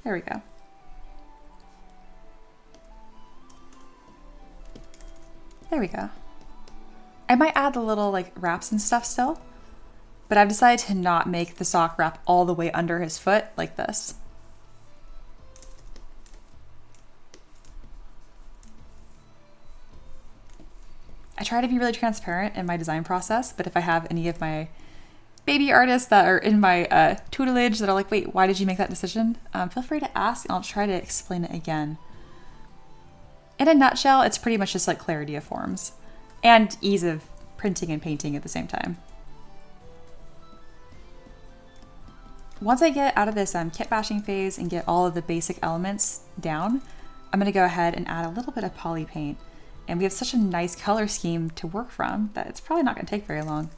There we go. There we go. I might add the little like wraps and stuff still, but I've decided to not make the sock wrap all the way under his foot like this. I try to be really transparent in my design process, but if I have any of my baby artists that are in my tutelage that are like, wait, why did you make that decision? Feel free to ask and I'll try to explain it again. In a nutshell, it's pretty much just like clarity of forms and ease of printing and painting at the same time. Once I get out of this kit bashing phase and get all of the basic elements down, I'm gonna go ahead and add a little bit of poly paint. And we have such a nice color scheme to work from that it's probably not gonna take very long.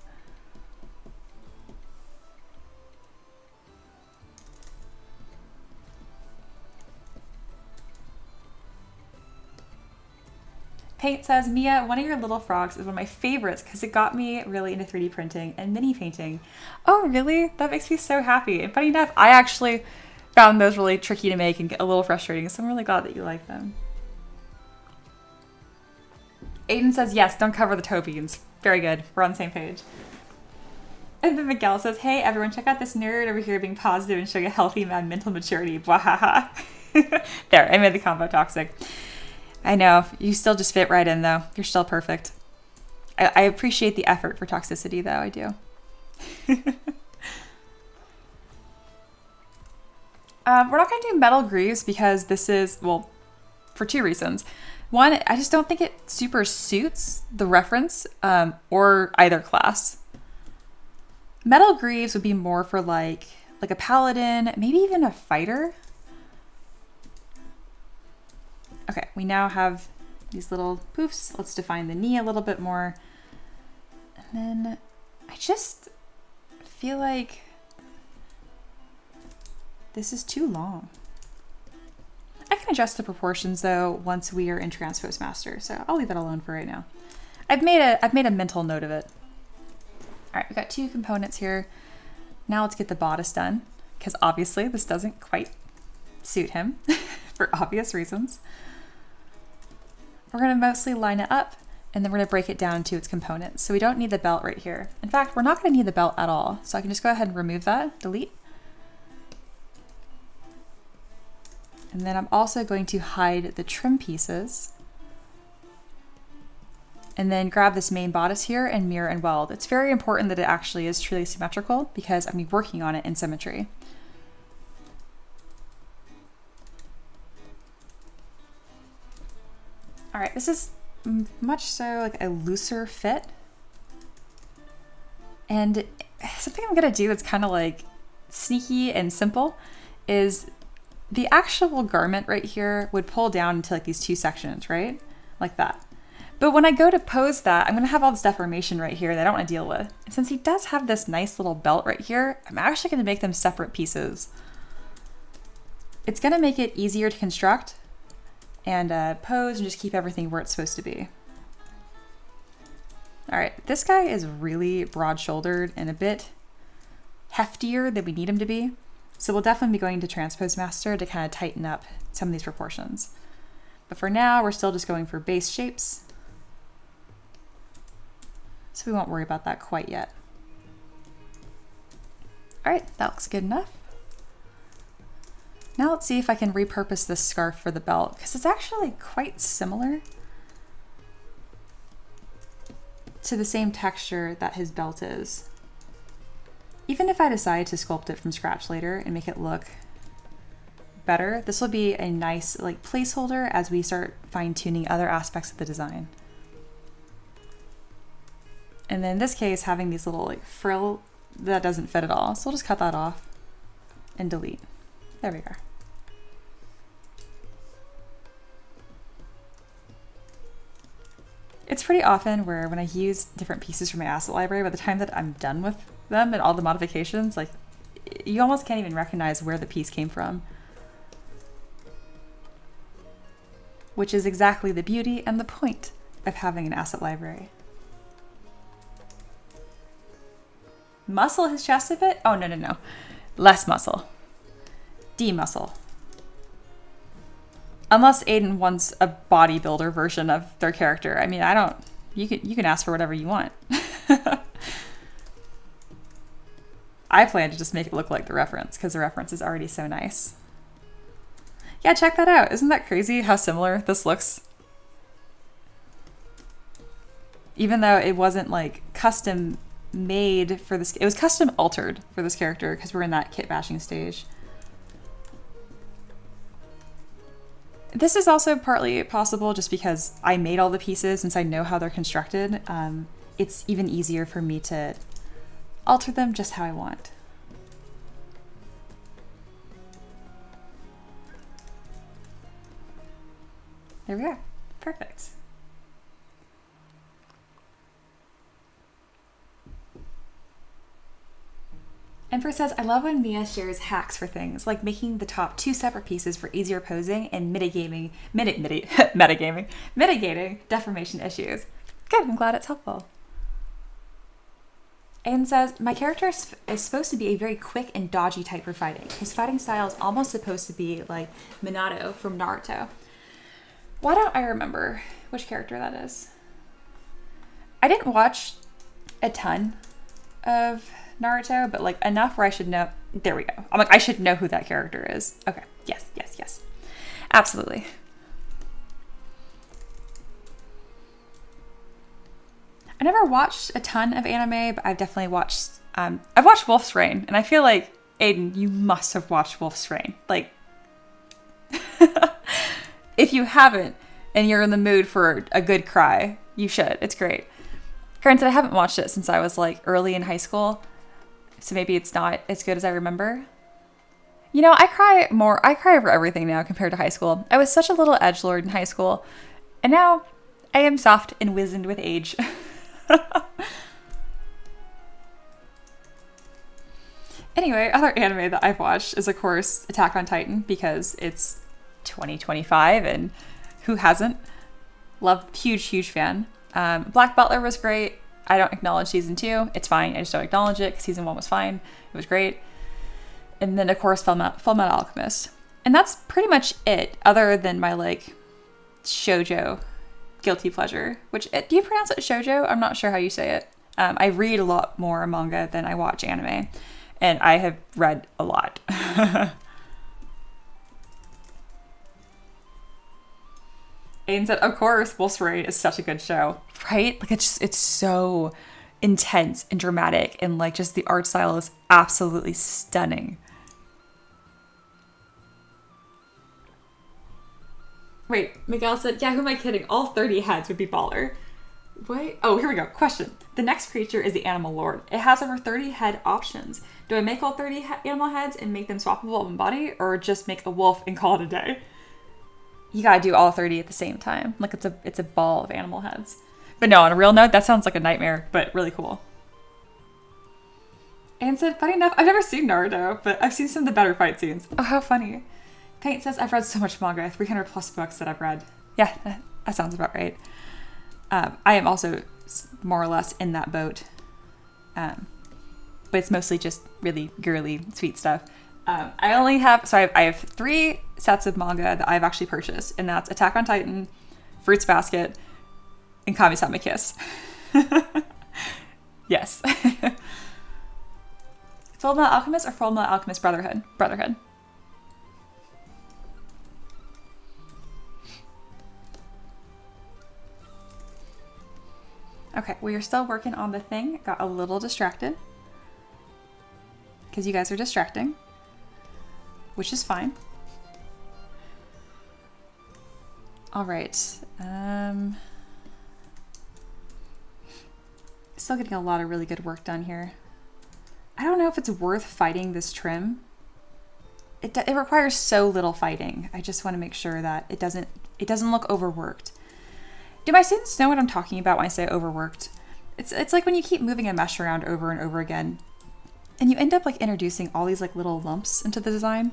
Paint says, Mia, one of your little frogs is one of my favorites because it got me really into 3D printing and mini painting. Oh, really? That makes me so happy. And funny enough, I actually found those really tricky to make and get a little frustrating, so I'm really glad that you like them. Aiden says, yes, don't cover the toe beans. Very good. We're on the same page. And then Miguel says, hey, everyone, check out this nerd over here being positive and showing a healthy mad mental maturity. Bwahaha. There, I made the combo toxic. I know, you still just fit right in though. You're still perfect. I appreciate the effort for toxicity though, I do. We're not gonna do metal grooves because this is, well, for two reasons. One, I just don't think it super suits the reference or either class. Metal greaves would be more for like a paladin, maybe even a fighter. Okay, we now have these little poofs. Let's define the knee a little bit more. And then I just feel like this is too long. I can adjust the proportions though once we are in Transpose Master, so I'll leave that alone for right now. I've made a mental note of it. All right, we've got 2 components here. Now let's get the bodice done, because obviously this doesn't quite suit him for obvious reasons. We're gonna mostly line it up, and then we're gonna break it down to its components. So we don't need the belt right here. In fact, we're not gonna need the belt at all. So I can just go ahead and remove that, delete. And then I'm also going to hide the trim pieces. And then grab this main bodice here and mirror and weld. It's very important that it actually is truly symmetrical because I'm working on it in symmetry. All right, this is much so like a looser fit. And something I'm gonna do that's kind of like sneaky and simple is the actual garment right here would pull down into like these 2 sections, right? Like that. But when I go to pose that, I'm gonna have all this deformation right here that I don't wanna deal with. And since he does have this nice little belt right here, I'm actually gonna make them separate pieces. It's gonna make it easier to construct and pose and just keep everything where it's supposed to be. All right, this guy is really broad-shouldered and a bit heftier than we need him to be. So we'll definitely be going to Transpose Master to kind of tighten up some of these proportions. But for now, we're still just going for base shapes. So we won't worry about that quite yet. All right, that looks good enough. Now let's see if I can repurpose this scarf for the belt, because it's actually quite similar to the same texture that his belt is. Even if I decide to sculpt it from scratch later and make it look better, this will be a nice like placeholder as we start fine-tuning other aspects of the design. And then in this case, having these little like frill, that doesn't fit at all. So we'll just cut that off and delete. There we go. It's pretty often where when I use different pieces from my asset library, by the time that I'm done with them and all the modifications, like you almost can't even recognize where the piece came from. Which is exactly the beauty and the point of having an asset library. Muscle his chest a bit? Oh, no. Less muscle. De-muscle. Unless Aiden wants a bodybuilder version of their character. I mean, you can ask for whatever you want. I plan to just make it look like the reference because the reference is already so nice. Yeah, check that out. Isn't that crazy how similar this looks? Even though it wasn't like custom made for this, it was custom altered for this character because we're in that kit bashing stage. This is also partly possible just because I made all the pieces since I know how they're constructed. It's even easier for me to alter them just how I want. There we are. Perfect. Emperor says, I love when Mia shares hacks for things, like making the top 2 separate pieces for easier posing and mitigating deformation issues. Good, I'm glad it's helpful. Aiden says, my character is supposed to be a very quick and dodgy type for fighting. His fighting style is almost supposed to be like Minato from Naruto. Why don't I remember which character that is? I didn't watch a ton of Naruto, but like enough where I should know. There we go. I'm like, I should know who that character is. Okay. Yes. Absolutely. I never watched a ton of anime, but I've definitely watched, I've watched Wolf's Rain, and I feel like, Aiden, you must have watched Wolf's Rain. Like, if you haven't, and you're in the mood for a good cry, you should. It's great. Granted, I haven't watched it since I was like early in high school, so maybe it's not as good as I remember. You know, I cry over everything now compared to high school. I was such a little edgelord in high school, and now I am soft and wizened with age. Anyway, other anime that I've watched is, of course, Attack on Titan, because it's 2025, and who hasn't? Huge fan. Black Butler was great. I don't acknowledge season 2. It's fine. I just don't acknowledge it because season 1 was fine. It was great. And then, of course, Full Metal Alchemist. And that's pretty much it, other than my, like, shoujo guilty pleasure. Do you pronounce it shoujo? I'm not sure how you say it. I read a lot more manga than I watch anime. And I have read a lot. Aiden said, of course, Wolf's Raid is such a good show. Right? Like, it's so intense and dramatic. And, like, just the art style is absolutely stunning. Wait, Miguel said, yeah, who am I kidding? All 30 heads would be baller. Wait. Oh, here we go. Question. The next creature is the Animal Lord. It has over 30 head options. Do I make all 30 animal heads and make them swappable in body, or just make a wolf and call it a day? You gotta do all 30 at the same time. Like, it's a ball of animal heads. But no, on a real note, that sounds like a nightmare, but really cool. And said, funny enough, I've never seen Naruto, but I've seen some of the better fight scenes. Oh, how funny. Paint says, I've read so much manga, 300 plus books that I've read. Yeah, that sounds about right. I am also more or less in that boat. But it's mostly just really girly, sweet stuff. I have 3 sets of manga that I've actually purchased, and that's Attack on Titan, Fruits Basket, and Kami-sama Kiss. Yes. Full Metal Alchemist or Full Metal Alchemist Brotherhood? Brotherhood. Okay, we are still working on the thing. Got a little distracted because you guys are distracting, which is fine. All right. Still getting a lot of really good work done here. I don't know if it's worth fighting this trim. It requires so little fighting. I just want to make sure that it doesn't look overworked. Do my students know what I'm talking about when I say overworked? It's like when you keep moving a mesh around over and over again, and you end up like introducing all these like little lumps into the design.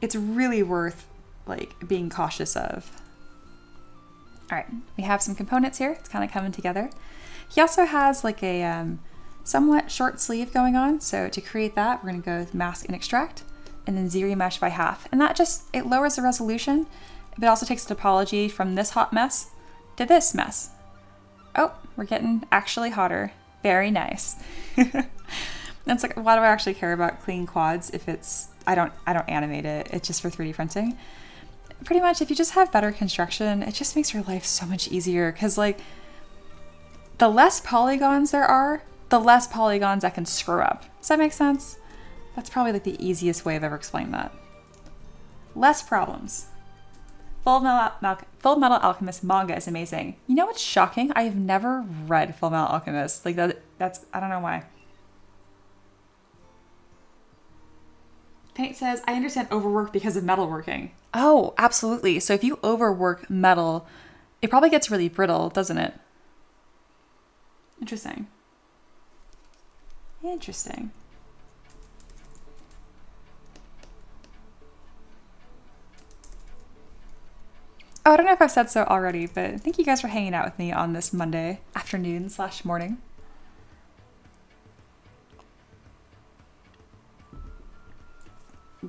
It's really worth like being cautious of. All right, we have some components here. It's kind of coming together. He also has like a somewhat short sleeve going on. So to create that, we're gonna go with mask and extract, and then Z-remesh by half. And that it lowers the resolution, but it also takes the topology from this hot mess to this mess. Oh, we're getting actually hotter. Very nice. That's like, why do I actually care about clean quads if I don't animate it. It's just for 3D printing. Pretty much, if you just have better construction, it just makes your life so much easier. Because like, the less polygons there are, the less polygons I can screw up. Does that make sense? That's probably like the easiest way I've ever explained that. Less problems. Full Metal Alchemist manga is amazing. You know what's shocking? I have never read Full Metal Alchemist. Like that's I don't know why. Paint says, I understand overwork because of metalworking. Oh, absolutely. So if you overwork metal, it probably gets really brittle, doesn't it? Interesting. Interesting. Oh, I don't know if I've said so already, but thank you guys for hanging out with me on this Monday afternoon / morning.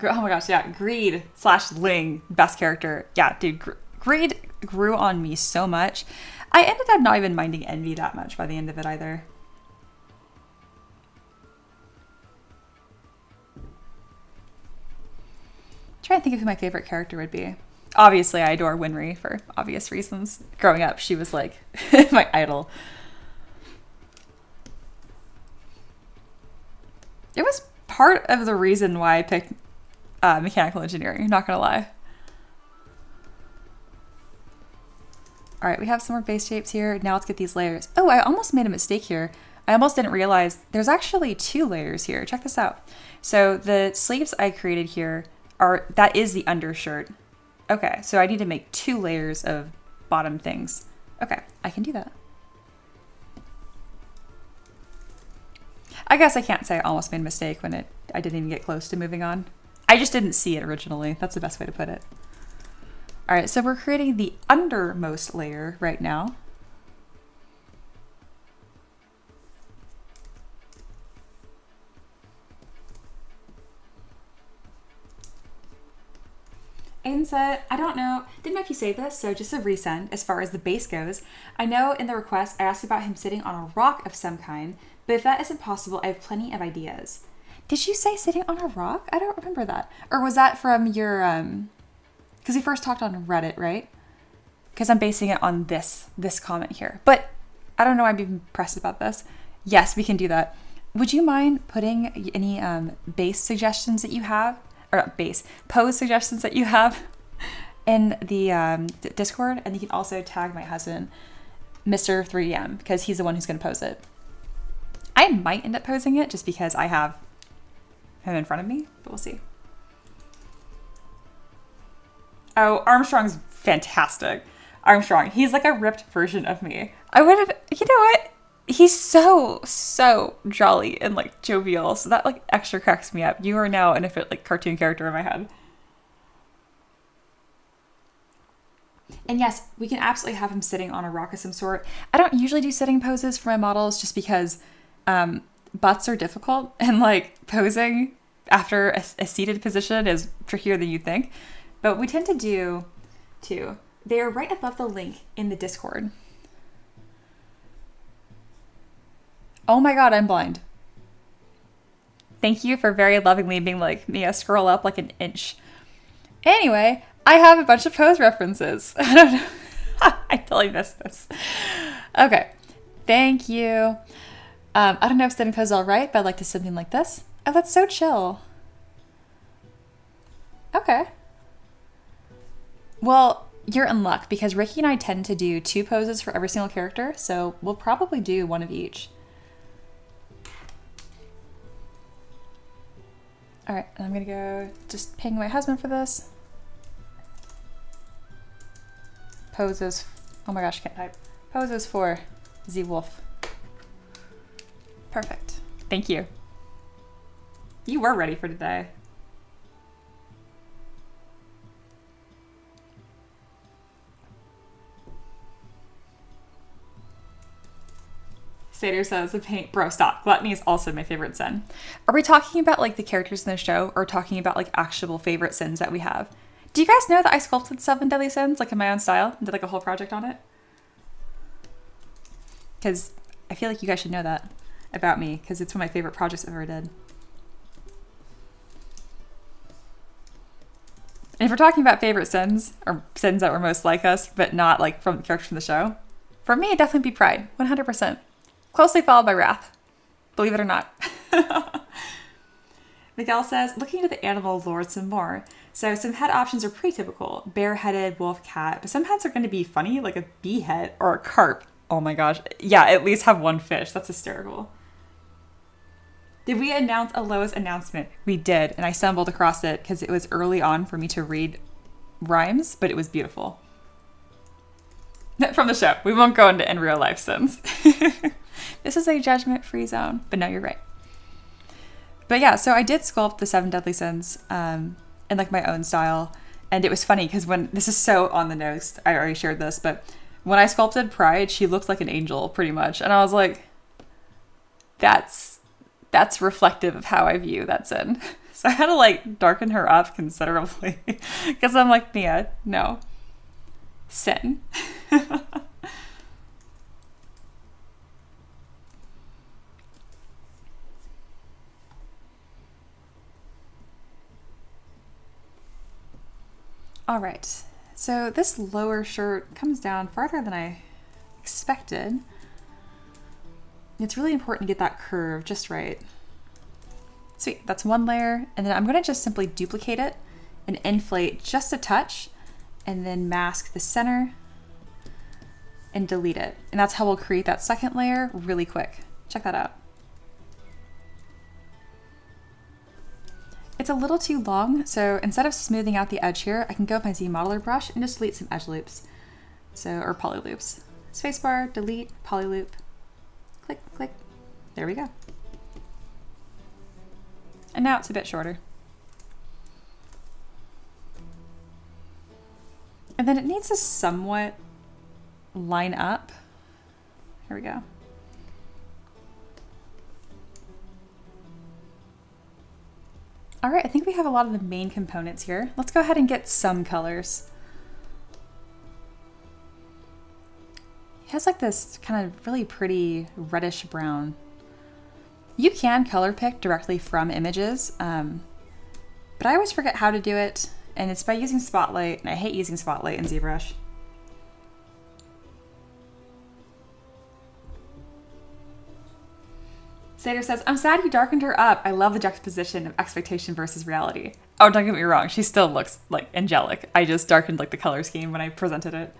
Oh my gosh, yeah, Greed / Ling, best character. Yeah, dude, Greed grew on me so much. I ended up not even minding Envy that much by the end of it either. Trying to think of who my favorite character would be. Obviously, I adore Winry for obvious reasons. Growing up, she was like my idol. It was part of the reason why I picked mechanical engineering, not gonna lie. All right, we have some more base shapes here. Now let's get these layers. Oh, I almost made a mistake here. I almost didn't realize there's actually 2 layers here. Check this out. So the sleeves I created here that is the undershirt. Okay, so I need to make 2 layers of bottom things. Okay, I can do that. I guess I can't say I almost made a mistake when I didn't even get close to moving on. I just didn't see it originally. That's the best way to put it. All right, so we're creating the undermost layer right now. Aiden said, I don't know, didn't know if you say this, so just a resend as far as the base goes. I know in the request I asked about him sitting on a rock of some kind, but if that isn't possible, I have plenty of ideas. Did you say sitting on a rock? I don't remember that. Or was that from your, because we first talked on Reddit, right? Because I'm basing it on this comment here. But I don't know why I'm even pressed about this. Yes, we can do that. Would you mind putting any base suggestions that you have? Or pose suggestions that you have in the Discord, and you can also tag my husband, Mr. 3DM, because he's the one who's going to pose it. I might end up posing it just because I have him in front of me, but we'll see. Oh, Armstrong's fantastic. Armstrong, he's like a ripped version of me. I would have, you know what? He's so jolly and like jovial, so that like extra cracks me up. You are now an like cartoon character in my head. And yes, we can absolutely have him sitting on a rock of some sort. I don't usually do sitting poses for my models just because butts are difficult, and like posing after a seated position is trickier than you think. But we tend to do two. They're right above the link in the Discord. Oh my God, I'm blind. Thank you for very lovingly being like, Mia, scroll up like an inch. Anyway, I have a bunch of pose references. I don't know. I totally missed this. Okay, thank you. I don't know if sitting pose is all right, but I'd like to something like this. Oh, that's so chill. Okay. Well, you're in luck because Ricky and I tend to do 2 poses for every single character, so we'll probably do one of each. All right, I'm gonna go just ping my husband for this. Poses, oh my gosh, I can't type. Poses for Z Wolf. Perfect, thank you. You were ready for today. Satyr says the paint, bro, stop. Gluttony is also my favorite sin. Are we talking about like the characters in the show or talking about like actual favorite sins that we have? Do you guys know that I sculpted 7 deadly sins like in my own style and did like a whole project on it? Because I feel like you guys should know that about me because it's one of my favorite projects I've ever did. And if we're talking about favorite sins or sins that were most like us, but not like from characters from the show, for me, it'd definitely be pride, 100%. Closely followed by wrath, believe it or not. Miguel says, looking into the animal lore some more. So some head options are pretty typical. Bear-headed, wolf, cat, but some heads are going to be funny, like a bee head or a carp. Oh my gosh. Yeah, at least have one fish. That's hysterical. Did we announce a Lois announcement? We did, and I stumbled across it because it was early on for me to read rhymes, but it was beautiful. From the show. We won't go into in real life sins. This is a judgment-free zone, but no, you're right. But yeah, so I did sculpt the 7 deadly sins in like my own style, and it was funny because when this is so on the nose, I already shared this, but when I sculpted Pride, she looked like an angel pretty much, and I was like, that's reflective of how I view that sin. So I had to like darken her up considerably because I'm like, Mia, no, sin. All right, so this lower shirt comes down farther than I expected. It's really important to get that curve just right. Sweet, that's one layer, and then I'm gonna just simply duplicate it and inflate just a touch, and then mask the center and delete it. And that's how we'll create that second layer really quick. Check that out. It's a little too long, so instead of smoothing out the edge here, I can go with my Z modeler brush and just delete some edge loops. Or poly loops. Spacebar, delete, poly loop. Click, click. There we go. And now it's a bit shorter. And then it needs to somewhat line up. Here we go. All right, I think we have a lot of the main components here. Let's go ahead and get some colors. It has like this kind of really pretty reddish brown. You can color pick directly from images, but I always forget how to do it, and it's by using Spotlight, and I hate using Spotlight in ZBrush. Sater says, I'm sad you darkened her up. I love the juxtaposition of expectation versus reality. Oh, don't get me wrong. She still looks like angelic. I just darkened like the color scheme when I presented it.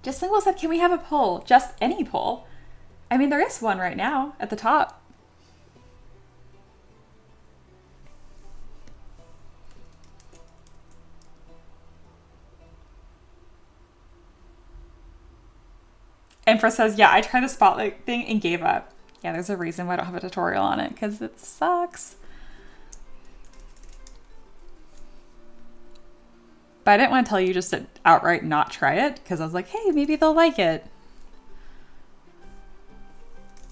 Just Lingual said, can we have a poll? Just any poll. I mean, there is one right now at the top. Empress says, yeah, I tried the Spotlight thing and gave up. Yeah, there's a reason why I don't have a tutorial on it, because it sucks. But I didn't want to tell you just to outright not try it, because I was like, hey, maybe they'll like it.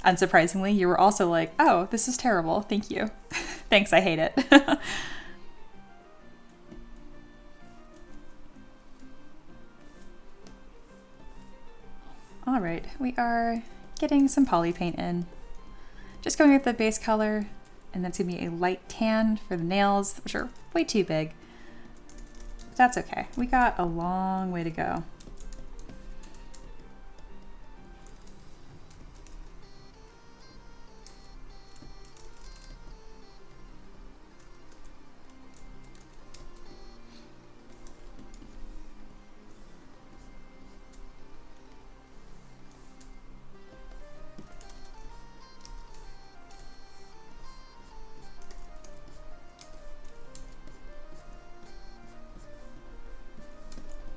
Unsurprisingly, you were also like, oh, this is terrible. Thank you. Thanks, I hate it. All right, we are getting some poly paint in. Just going with the base color, and that's gonna be a light tan for the nails, which are way too big. But that's okay. We got a long way to go.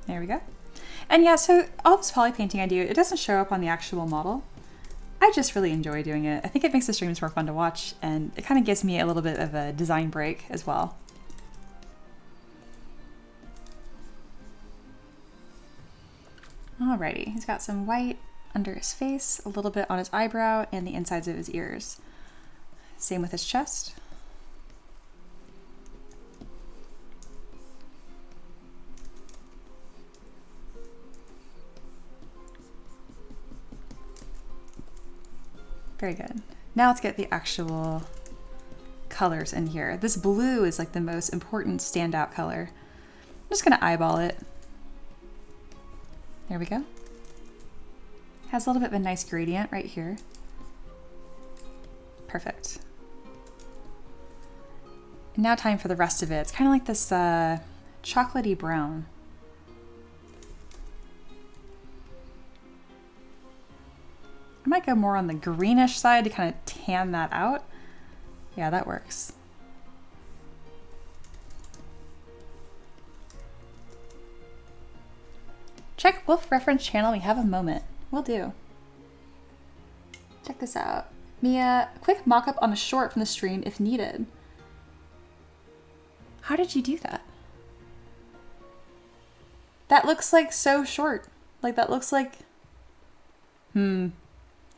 There we go. And yeah, so all this poly painting I do, it doesn't show up on the actual model. I just really enjoy doing it. I think it makes the streams more fun to watch, and it kind of gives me a little bit of a design break as well. Alrighty, he's got some white under his face, a little bit on his eyebrow and the insides of his ears. Same with his chest. Very good. Now let's get the actual colors in here. This blue is like the most important standout color. I'm just gonna eyeball it. There we go. Has a little bit of a nice gradient right here. Perfect. And now time for the rest of it. It's kind of like this chocolatey brown. I might go more on the greenish side to kind of tan that out. Yeah, that works. Check Wolf reference channel. We have a moment. Will do. Check this out. Mia, quick mock-up on a short from the stream if needed. How did you do that? That looks like so short. Like that looks like...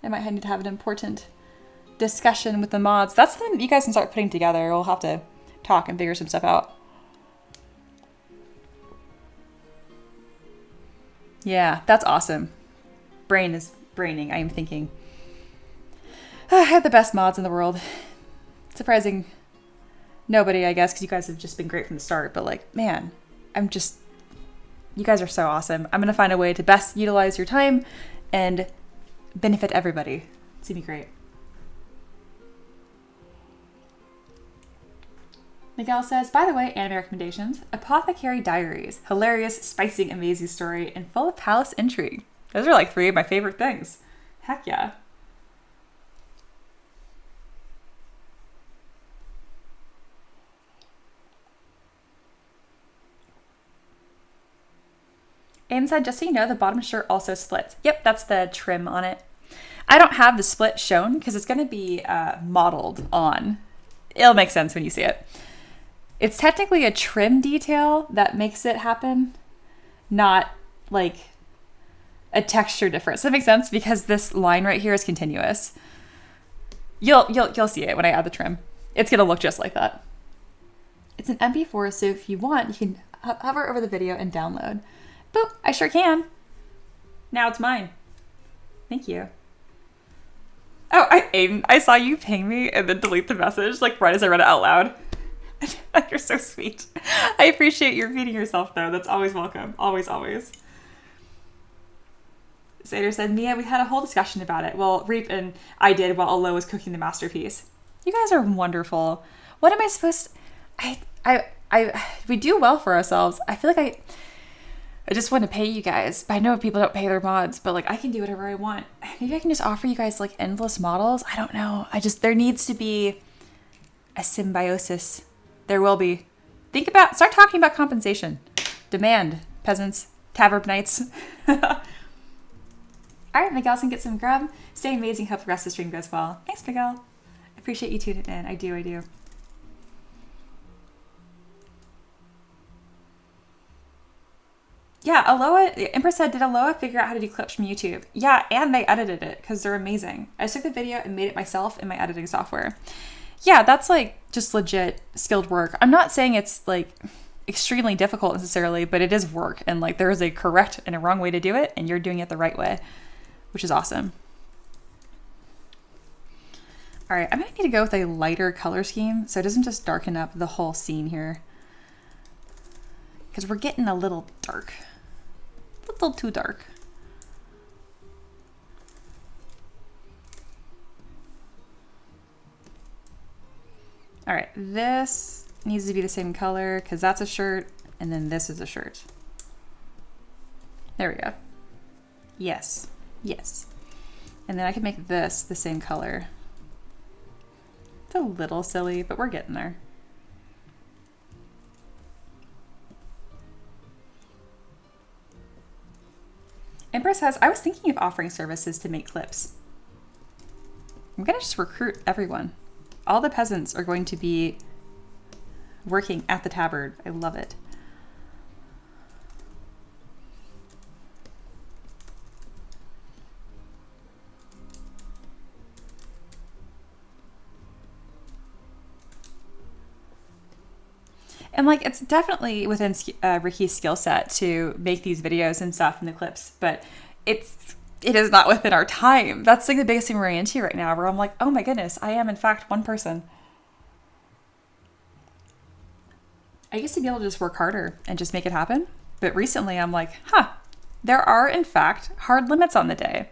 I might need to have an important discussion with the mods. That's something you guys can start putting together. We'll have to talk and figure some stuff out. Yeah, that's awesome. Brain is braining, I am thinking. I have the best mods in the world. Surprising nobody, I guess, because you guys have just been great from the start. But like, man, you guys are so awesome. I'm going to find a way to best utilize your time and benefit everybody. It's gonna be great. Miguel says, by the way, anime recommendations. Apothecary Diaries. Hilarious, spicy, amazing story, and full of palace intrigue. Those are like 3 of my favorite things. Heck yeah. Aiden said, just so you know, the bottom shirt also splits. Yep, that's the trim on it. I don't have the split shown because it's going to be modeled on. It'll make sense when you see it. It's technically a trim detail that makes it happen, not like a texture difference. Does that make sense? Because this line right here is continuous. You'll see it when I add the trim. It's going to look just like that. It's an MP4, so if you want, you can hover over the video and download. Boop, I sure can. Now it's mine. Thank you. Oh, Aiden, I saw you ping me and then delete the message, like right as I read it out loud. You're so sweet. I appreciate you repeating yourself, though. That's always welcome. Always, always. Sater said, Mia, we had a whole discussion about it. Well, Reap and I did while Alo was cooking the masterpiece. You guys are wonderful. What am I supposed to... we do well for ourselves. I feel like I just want to pay you guys. I know people don't pay their mods, but like I can do whatever I want. Maybe I can just offer you guys like endless models. I don't know. There needs to be a symbiosis. There will be. Start talking about compensation. Demand, peasants, Tavern knights. All right, Miguel's gonna get some grub. Stay amazing. Hope the rest of the stream goes well. Thanks, Miguel. I appreciate you tuning in. I do. Yeah, Empress said, did Aloha figure out how to do clips from YouTube? Yeah, and they edited it because they're amazing. I just took the video and made it myself in my editing software. Yeah, that's like just legit skilled work. I'm not saying it's like extremely difficult necessarily, but it is work. And like there is a correct and a wrong way to do it, and you're doing it the right way, which is awesome. All right, I'm gonna need to go with a lighter color scheme so it doesn't just darken up the whole scene here. Because we're getting a little dark. A little too dark. All right, this needs to be the same color because that's a shirt and then this is a shirt. There we go. Yes. And then I can make this the same color. It's a little silly, but we're getting there. Empress says, I was thinking of offering services to make clips. I'm gonna just recruit everyone. All the peasants are going to be working at the Tavern. I love it. And like, it's definitely within Ricky's skill set to make these videos and stuff and the clips, but it is not within our time. That's like the biggest thing we're running into right now, where I'm like, oh my goodness, I am in fact one person. I used to be able to just work harder and just make it happen. But recently I'm like, there are in fact hard limits on the day.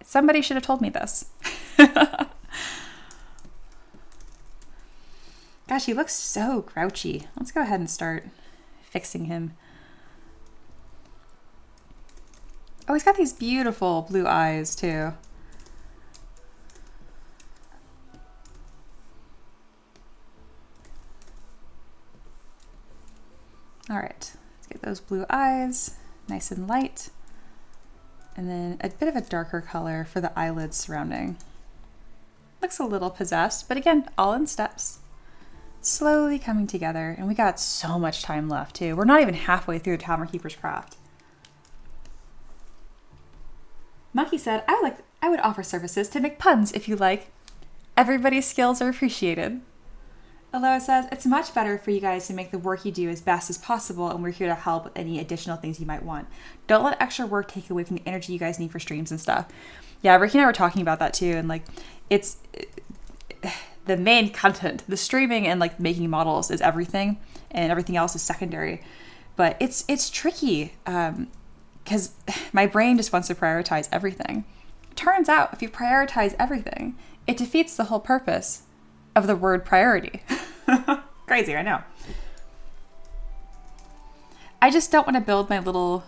Somebody should have told me this. Gosh, he looks so grouchy. Let's go ahead and start fixing him. Oh, he's got these beautiful blue eyes too. All right, let's get those blue eyes nice and light. And then a bit of a darker color for the eyelids surrounding. Looks a little possessed, but again, all in steps. Slowly coming together, and we got so much time left too. We're not even halfway through Tavern Keeper's Craft. Monkey said, I would offer services to make puns if you like. Everybody's skills are appreciated. Aloha says, it's much better for you guys to make the work you do as best as possible, and we're here to help with any additional things you might want. Don't let extra work take away from the energy you guys need for streams and stuff. Yeah, Ricky and I were talking about that too, and like, it's the main content, the streaming and like making models is everything, and everything else is secondary. But it's tricky because my brain just wants to prioritize everything. Turns out if you prioritize everything, it defeats the whole purpose of the word priority. Crazy, I know. I just don't want to build my little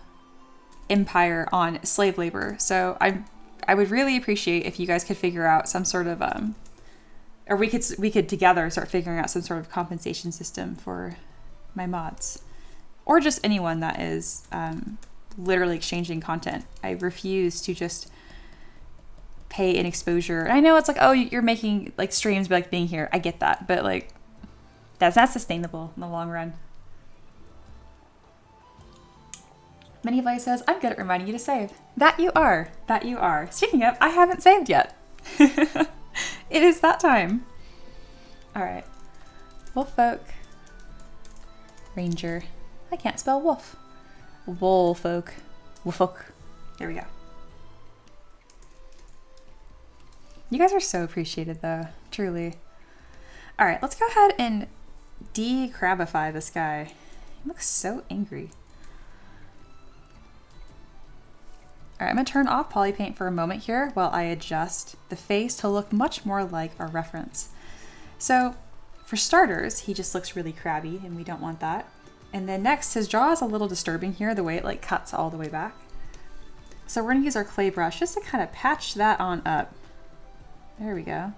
empire on slave labor. So I would really appreciate if you guys could figure out some sort of or we could together start figuring out some sort of compensation system for my mods, or just anyone that is literally exchanging content. I refuse to just pay in exposure. And I know it's like, oh, you're making like streams by like being here. I get that, but like that's not sustainable in the long run. Many Vice says, I'm good at reminding you to save. That you are. That you are. Speaking of, I haven't saved yet. It is that time. All right. Wolffolk. Ranger. I can't spell wolf. Wolffolk. Wolffolk. There we go. You guys are so appreciated though. Truly. All right, let's go ahead and de-crabify this guy. He looks so angry. All right, I'm gonna turn off Polypaint for a moment here while I adjust the face to look much more like our reference. So for starters, he just looks really crabby and we don't want that. And then next, his jaw is a little disturbing here, the way it like cuts all the way back. So we're gonna use our clay brush just to kind of patch that on up. There we go.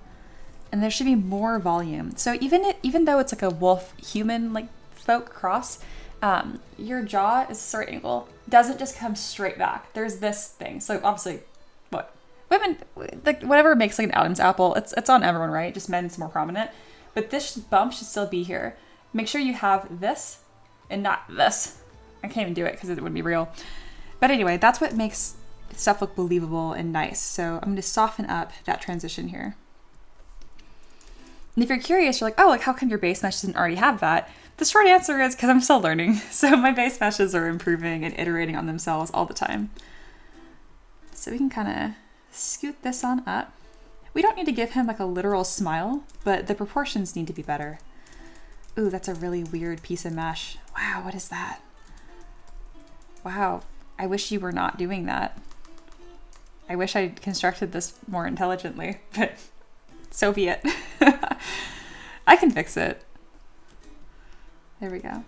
And there should be more volume. So even though it's like a wolf human like folk cross, your jaw is a certain angle. Doesn't just come straight back. There's this thing. So obviously, what women like whatever makes like an Adam's apple, it's on everyone, right? Just men's more prominent. But this bump should still be here. Make sure you have this and not this. I can't even do it because it wouldn't be real. But anyway, that's what makes stuff look believable and nice. So I'm going to soften up that transition here. And if you're curious, you're like, oh, like how come your base mesh doesn't already have that? The short answer is because I'm still learning. So my base meshes are improving and iterating on themselves all the time. So we can kind of scoot this on up. We don't need to give him like a literal smile, but the proportions need to be better. Ooh, that's a really weird piece of mesh. Wow, what is that? Wow, I wish you were not doing that. I wish I constructed this more intelligently, but so be it. I can fix it. There we go.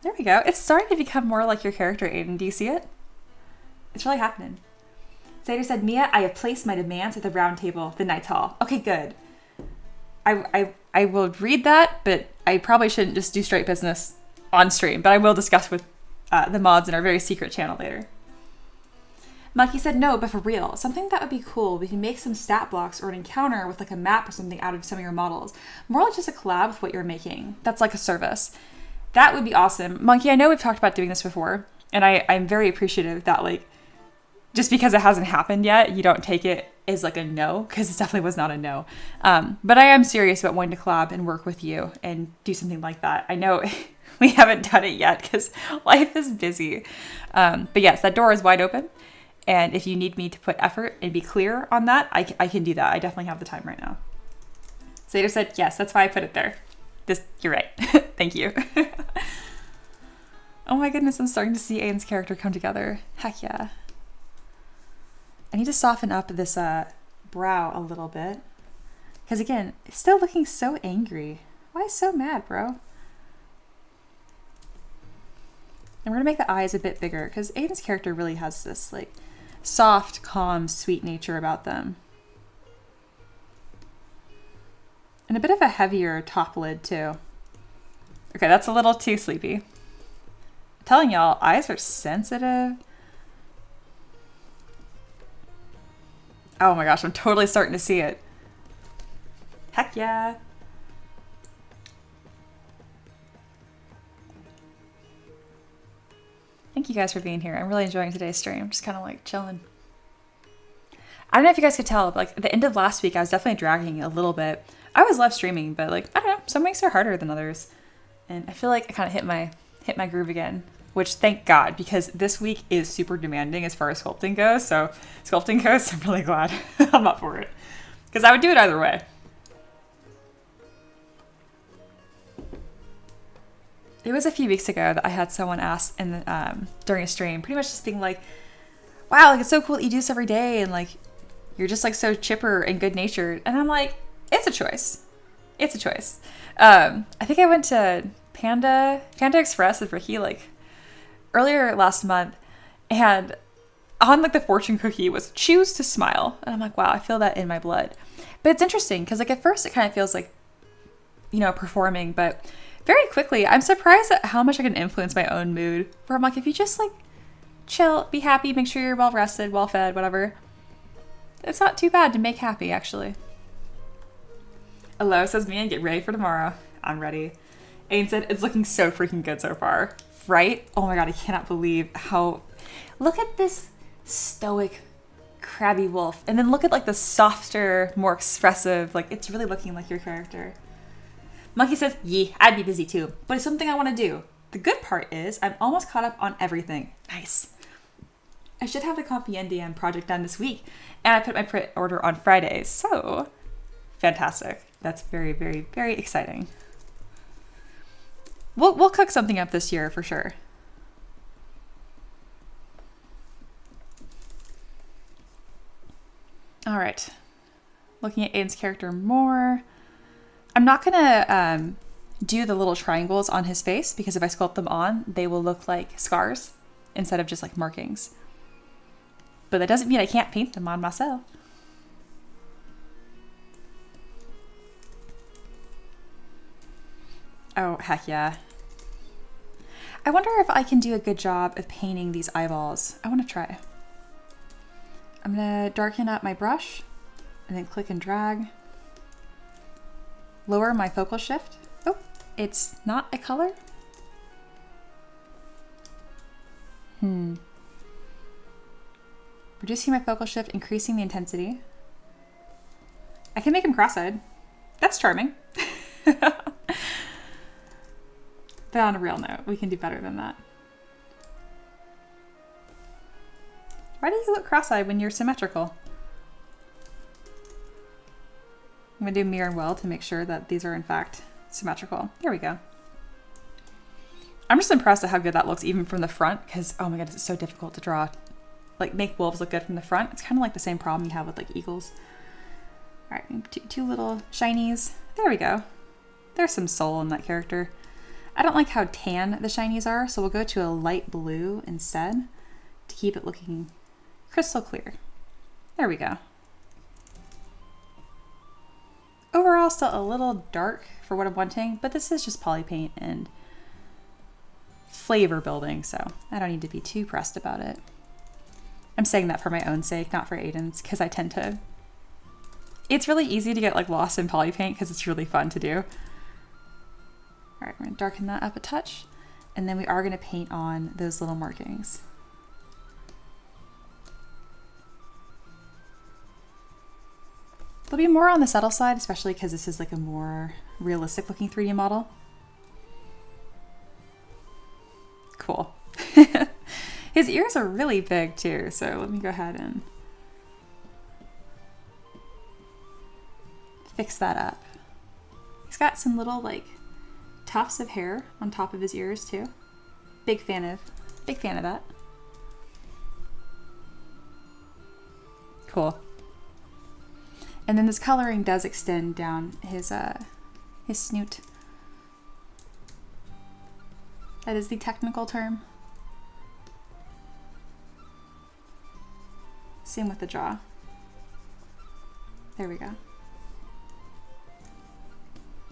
There we go. It's starting to become more like your character, Aiden. Do you see it? It's really happening. Sader said, Mia, I have placed my demands at the round table, the Knight's Hall. Okay, good. I will read that, but I probably shouldn't just do straight business on stream, but I will discuss with the mods in our very secret channel later. Monkey said, no, but for real, something that would be cool, we can make some stat blocks or an encounter with like a map or something out of some of your models. More like just a collab with what you're making. That's like a service. That would be awesome. Monkey, I know we've talked about doing this before, and I'm very appreciative that like, just because it hasn't happened yet, you don't take it as like a no, because it definitely was not a no. But I am serious about wanting to collab and work with you and do something like that. I know we haven't done it yet because life is busy. But yes, that door is wide open. And if you need me to put effort and be clear on that, I can do that. I definitely have the time right now. Zeta said, yes, that's why I put it there. You're right. Thank you. Oh my goodness, I'm starting to see Aiden's character come together. Heck yeah. I need to soften up this brow a little bit. Because again, it's still looking so angry. Why so mad, bro? And we're gonna make the eyes a bit bigger because Aiden's character really has this like soft, calm, sweet nature about them. And a bit of a heavier top lid too. Okay, that's a little too sleepy. I'm telling y'all, eyes are sensitive. Oh my gosh, I'm totally starting to see it. Heck yeah. Thank you guys for being here. I'm really enjoying today's stream. Just kind of like chilling. I don't know if you guys could tell, but like at the end of last week, I was definitely dragging a little bit. I always love streaming, but like, I don't know, some weeks are harder than others. And I feel like I kind of hit my groove again, which thank God, because this week is super demanding as far as sculpting goes. So sculpting goes, I'm really glad I'm up for it because I would do it either way. It was a few weeks ago that I had someone ask during a stream, pretty much just being like, wow, like it's so cool that you do this every day. And like, you're just like so chipper and good natured. And I'm like, it's a choice. It's a choice. I think I went to Panda Express with Ricky like earlier last month, and on like the fortune cookie was choose to smile. And I'm like, wow, I feel that in my blood. But it's interesting because like at first it kind of feels like, you know, performing, but very quickly. I'm surprised at how much I can influence my own mood. Where I'm like, if you just like chill, be happy, make sure you're well rested, well fed, whatever. It's not too bad to make happy, actually. Hello, says Mia, get ready for tomorrow. I'm ready. Aiden said, it's looking so freaking good so far. Right? Oh my god, I cannot believe how... Look at this stoic, crabby wolf. And then look at like the softer, more expressive, like it's really looking like your character. Monkey says, yeah, I'd be busy too, but it's something I want to do. The good part is I'm almost caught up on everything. Nice. I should have the Compendium project done this week, and I put my print order on Fridays, so fantastic. That's very, very, very exciting. We'll cook something up this year for sure. All right, looking at Aiden's character more. I'm not gonna do the little triangles on his face because if I sculpt them on, they will look like scars instead of just like markings. But that doesn't mean I can't paint them on myself. Oh, heck yeah. I wonder if I can do a good job of painting these eyeballs. I want to try. I'm going to darken up my brush and then click and drag. Lower my focal shift. Oh, it's not a color. Reducing my focal shift, increasing the intensity. I can make him cross-eyed. That's charming. But on a real note, we can do better than that. Why do you look cross-eyed when you're symmetrical? I'm gonna do mirror and weld to make sure that these are in fact symmetrical. There we go. I'm just impressed at how good that looks even from the front because, oh my god, it's so difficult to draw. Like make wolves look good from the front. It's kind of like the same problem you have with like eagles. All right, two little shinies. There we go. There's some soul in that character. I don't like how tan the shinies are, so we'll go to a light blue instead to keep it looking crystal clear. There we go. Overall, still a little dark for what I'm wanting, but this is just Polypaint and flavor building, so I don't need to be too pressed about it. I'm saying that for my own sake, not for Aiden's, because I tend to... It's really easy to get like lost in Polypaint because it's really fun to do. All right, we're gonna darken that up a touch, and then we are gonna paint on those little markings. There'll be more on the subtle side, especially because this is like a more realistic looking 3D model. Cool. His ears are really big too, so let me go ahead and fix that up. He's got some little like tufts of hair on top of his ears too. Big fan of that. Cool. And then this coloring does extend down his snoot. That is the technical term. Same with the jaw. There we go.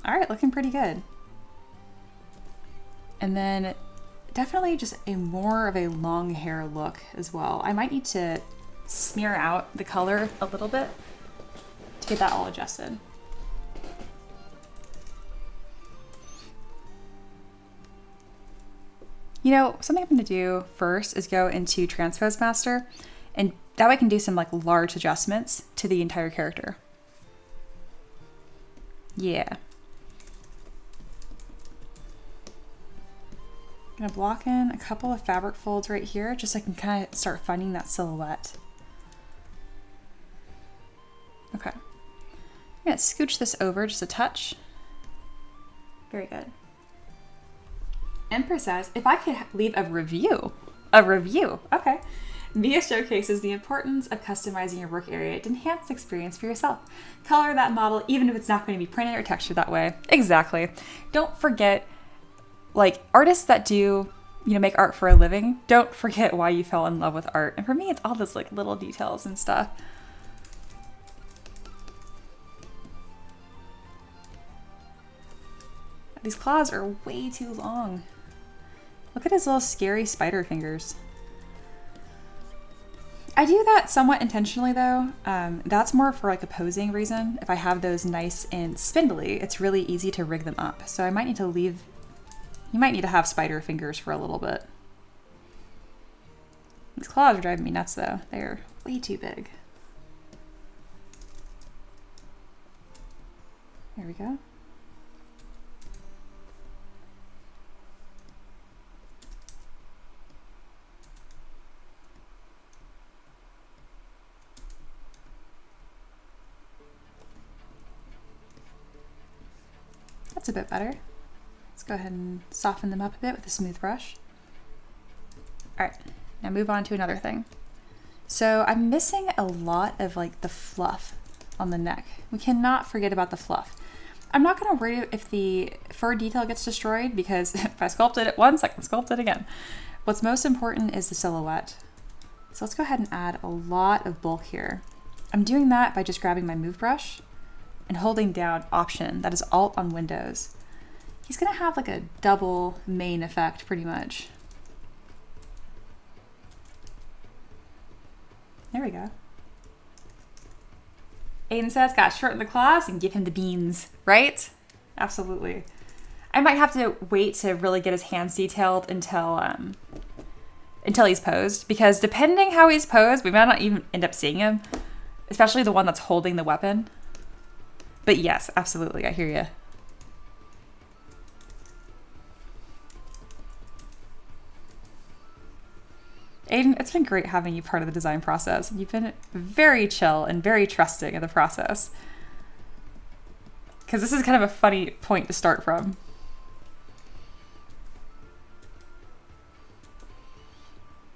All right, looking pretty good. And then definitely just more of a long hair look as well. I might need to smear out the color a little bit to get that all adjusted. You know, something I'm gonna do first is go into Transpose Master, and that way I can do some like large adjustments to the entire character. Yeah. I'm gonna block in a couple of fabric folds right here, just so I can kind of start finding that silhouette. Okay. I'm gonna scooch this over just a touch. Very good. Empress says, if I could leave a review. Okay. Mia showcases the importance of customizing your work area to enhance the experience for yourself. Color that model even if it's not going to be printed or textured that way. Exactly. Don't forget, like, artists that do, you know, make art for a living, don't forget why you fell in love with art. And for me, it's all those like little details and stuff. These claws are way too long. Look at his little scary spider fingers. I do that somewhat intentionally though. That's more for like a posing reason. If I have those nice and spindly, it's really easy to rig them up. So I might need to leave, you might need to have spider fingers for a little bit. These claws are driving me nuts though. They're way too big. There we go. That's a bit better. Let's go ahead and soften them up a bit with a smooth brush. All right, now move on to another thing. So I'm missing a lot of like the fluff on the neck. We cannot forget about the fluff. I'm not gonna worry if the fur detail gets destroyed because if I sculpted it once, I can sculpt it again. What's most important is the silhouette. So let's go ahead and add a lot of bulk here. I'm doing that by just grabbing my move brush and holding down Option, that is Alt on Windows. He's gonna have like a double mane effect pretty much. There we go. Aiden says, gotta shorten the claws and give him the beans, right? Absolutely. I might have to wait to really get his hands detailed until he's posed, because depending how he's posed, we might not even end up seeing him, especially the one that's holding the weapon. But yes, absolutely, I hear you. Aiden, it's been great having you part of the design process. You've been very chill and very trusting of the process. Because this is kind of a funny point to start from.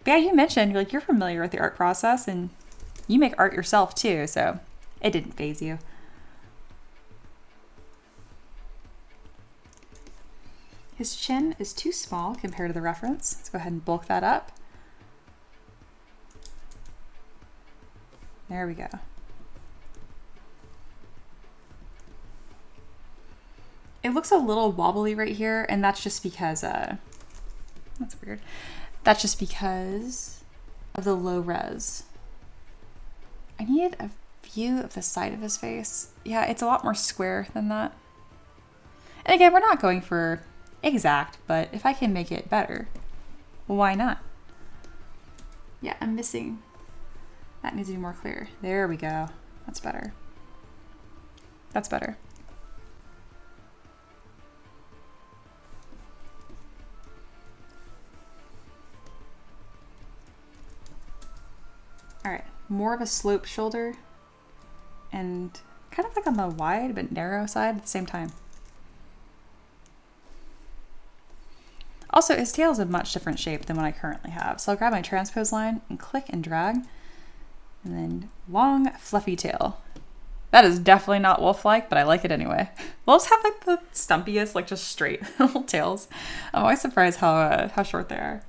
But yeah, you mentioned you're familiar with the art process and you make art yourself too, so it didn't faze you. His chin is too small compared to the reference. Let's go ahead and bulk that up. There we go. It looks a little wobbly right here, and that's just because, that's weird. That's just because of the low res. I need a view of the side of his face. Yeah, it's a lot more square than that. And again, we're not going for exact, but if I can make it better, why not? Yeah, I'm missing. That needs to be more clear. There we go. That's better. That's better. All right, more of a slope shoulder and kind of like on the wide but narrow side at the same time. Also, his tail is a much different shape than what I currently have. So I'll grab my transpose line and click and drag, and then long, fluffy tail. That is definitely not wolf-like, but I like it anyway. Wolves have like the stumpiest, like just straight little tails. I'm always surprised how short they are.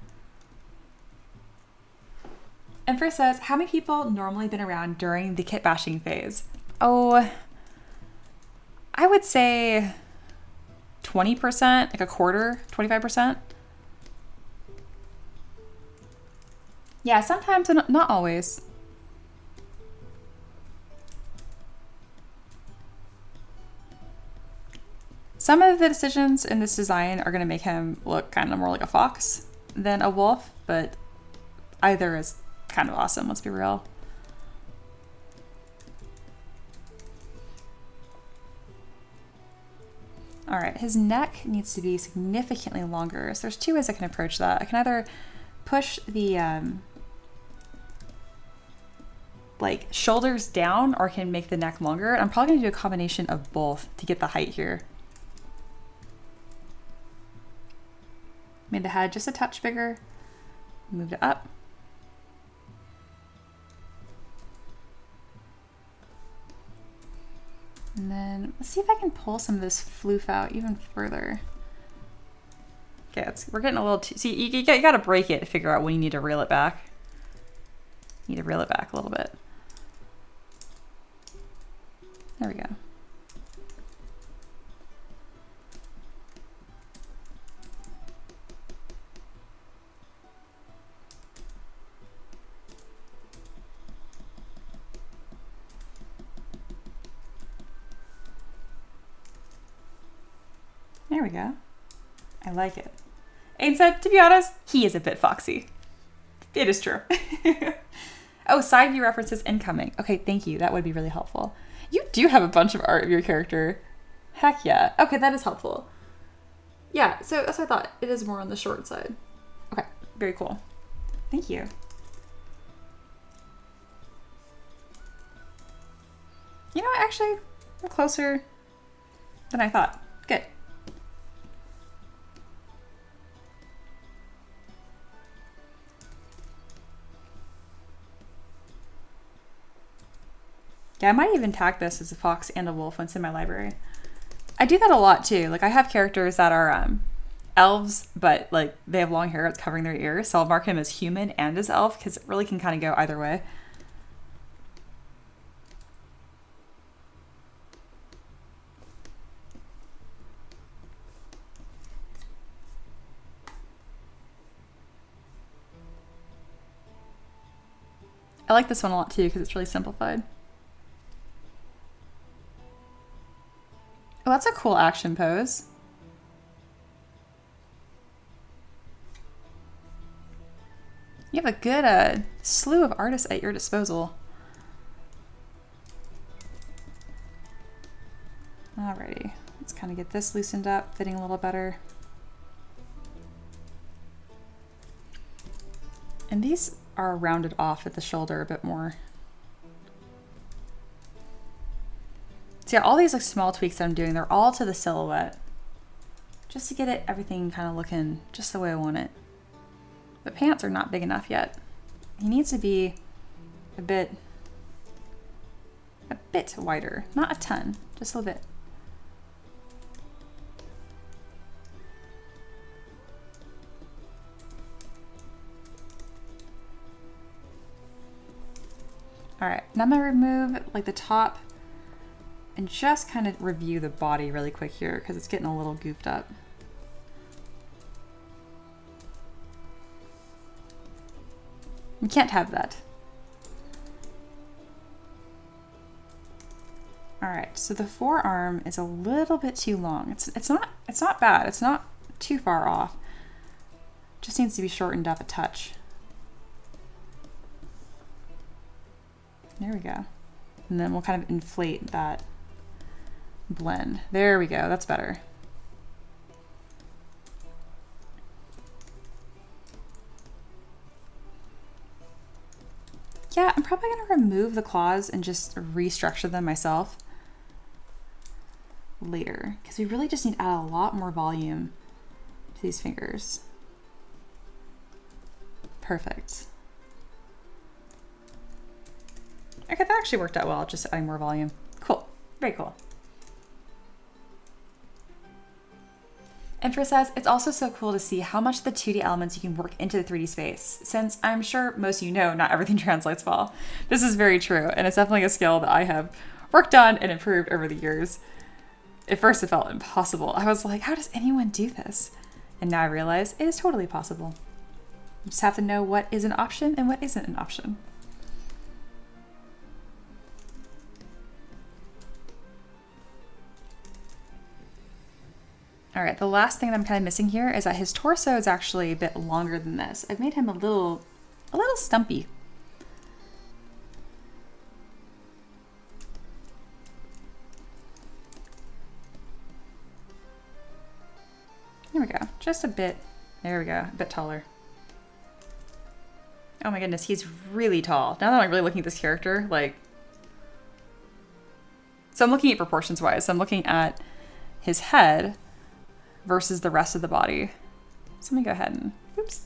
And first says, how many people normally been around during the kit bashing phase? Oh, I would say 20%, like a quarter, 25%. Yeah, sometimes, but not always. Some of the decisions in this design are going to make him look kind of more like a fox than a wolf, but either is kind of awesome, let's be real. All right, his neck needs to be significantly longer. So there's two ways I can approach that. I can either push the like shoulders down, or I can make the neck longer. And I'm probably gonna do a combination of both to get the height here. Made the head just a touch bigger, moved it up. And then let's see if I can pull some of this floof out even further. Okay, we're getting a little too, see, you gotta break it to figure out when you need to reel it back. You need to reel it back a little bit. There we go. There we go. I like it. Aiden said, to be honest, he is a bit foxy. It is true. Oh, side view references incoming. Okay, thank you. That would be really helpful. You do have a bunch of art of your character. Heck yeah. Okay, that is helpful. Yeah, so that's what I thought. It is more on the short side. Okay, very cool. Thank you. You know what, actually, I'm closer than I thought. Good. Yeah, I might even tag this as a fox and a wolf once in my library. I do that a lot too. Like I have characters that are elves, but like they have long hair that's covering their ears. So I'll mark him as human and as elf because it really can kind of go either way. I like this one a lot too because it's really simplified. Oh, that's a cool action pose. You have a good slew of artists at your disposal. Alrighty, let's kind of get this loosened up, fitting a little better. And these are rounded off at the shoulder a bit more. So yeah, all these like small tweaks that I'm doing, they're all to the silhouette. Just to get it, everything kind of looking just the way I want it. The pants are not big enough yet. He needs to be a bit wider. Not a ton, just a little bit. All right, now I'm gonna remove like the top and just kind of review the body really quick here because it's getting a little goofed up. You can't have that. All right, so the forearm is a little bit too long. It's not bad. It's not too far off. Just needs to be shortened up a touch. There we go. And then we'll kind of inflate that blend. There we go, that's better. Yeah, I'm probably gonna remove the claws and just restructure them myself later, because we really just need to add a lot more volume to these fingers. Perfect. Okay, that actually worked out well, just adding more volume. Cool, very cool. Infra says, it's also so cool to see how much of the 2D elements you can work into the 3D space, since I'm sure most of you know not everything translates well. This is very true, and it's definitely a skill that I have worked on and improved over the years. At first it felt impossible. I was like, how does anyone do this? And now I realize it is totally possible. You just have to know what is an option and what isn't an option. All right, the last thing that I'm kind of missing here is that his torso is actually a bit longer than this. I've made him a little stumpy. There we go, just a bit, there we go, a bit taller. Oh my goodness, he's really tall. Now that I'm really looking at this character, like, so I'm looking at proportions wise. So I'm looking at his head versus the rest of the body. So let me go ahead and, oops,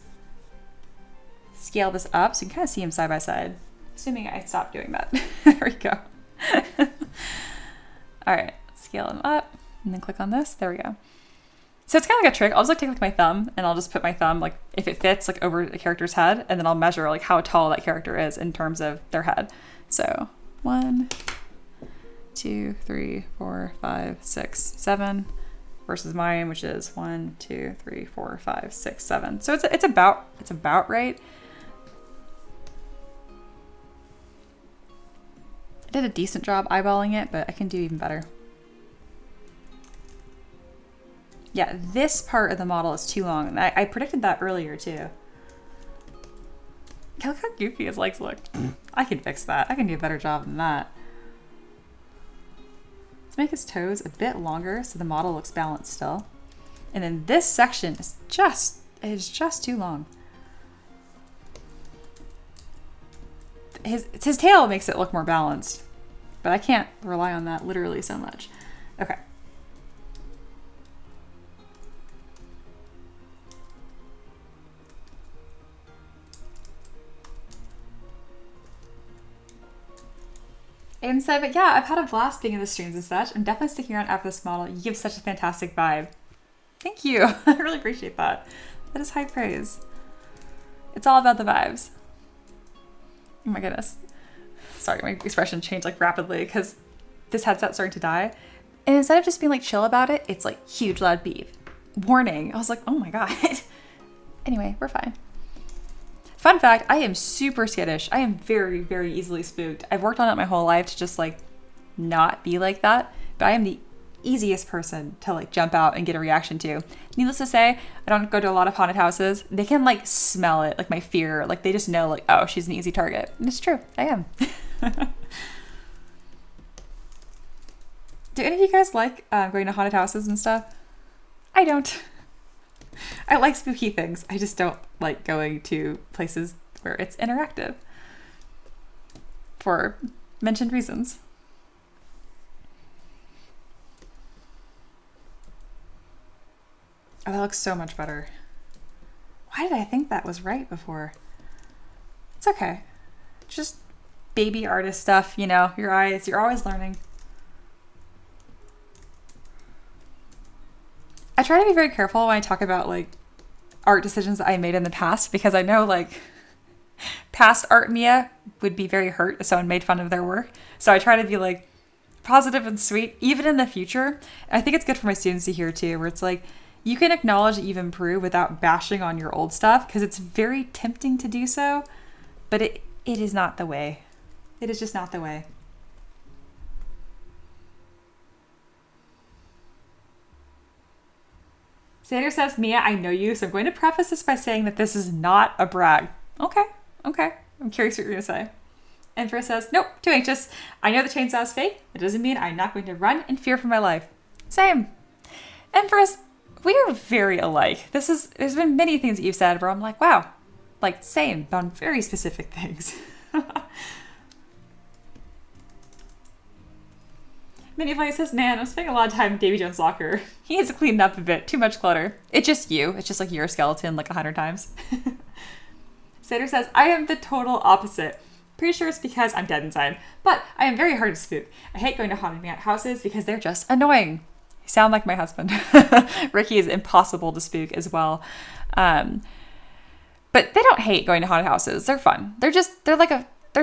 scale this up so you can kind of see him side by side. Assuming I stopped doing that. There we go. All right, scale him up and then click on this. There we go. So it's kind of like a trick. I'll just like take like my thumb and I'll just put my thumb, like if it fits, like over the character's head, and then I'll measure like how tall that character is in terms of their head. So 1, 2, 3, 4, 5, 6, 7 versus mine, which is 1, 2, 3, 4, 5, 6, 7. So it's about right. I did a decent job eyeballing it, but I can do even better. Yeah, this part of the model is too long. And I predicted that earlier too. Look how goofy his legs look. I can fix that. I can do a better job than that. Let's make his toes a bit longer so the model looks balanced still. And then this section is just too long. His tail makes it look more balanced, but I can't rely on that literally so much. Okay. And so, but yeah, I've had a blast being in the streams and such. I'm definitely sticking around after this model. You give such a fantastic vibe. Thank you. I really appreciate that. That is high praise. It's all about the vibes. Oh my goodness. Sorry, my expression changed like rapidly because this headset's starting to die. And instead of just being like chill about it, it's like huge loud beep. Warning. I was like, oh my God. Anyway, we're fine. Fun fact, I am super skittish. I am very, very easily spooked. I've worked on it my whole life to just like not be like that, but I am the easiest person to like jump out and get a reaction to. Needless to say, I don't go to a lot of haunted houses. They can like smell it, like my fear. Like they just know like, oh, she's an easy target. And it's true, I am. Do any of you guys like going to haunted houses and stuff? I don't. I like spooky things. I just don't like going to places where it's interactive for mentioned reasons. Oh, that looks so much better. Why did I think that was right before? It's okay. Just baby artist stuff, you know, your eyes, you're always learning. I try to be very careful when I talk about like art decisions that I made in the past, because I know like past art Mia would be very hurt if someone made fun of their work. So I try to be like positive and sweet, even in the future. And I think it's good for my students to hear too, where it's like, you can acknowledge that you've improved without bashing on your old stuff, because it's very tempting to do so, but it is not the way. It is just not the way. Sanders says, Mia, I know you, so I'm going to preface this by saying that this is not a brag. Okay. I'm curious what you're going to say. Empress says, nope, too anxious. I know the chainsaw is fake. It doesn't mean I'm not going to run in fear for my life. Same. Empress, we are very alike. There's been many things that you've said where I'm like, wow, like same, but on very specific things. Minifly says, man, I'm spending a lot of time in Davy Jones' locker. He needs to clean up a bit. Too much clutter. It's just you. It's just like your skeleton like 100 times. Sater says, I am the total opposite. Pretty sure it's because I'm dead inside, but I am very hard to spook. I hate going to haunted houses because they're just annoying. You sound like my husband. Ricky is impossible to spook as well. But they don't hate going to haunted houses. They're fun. They're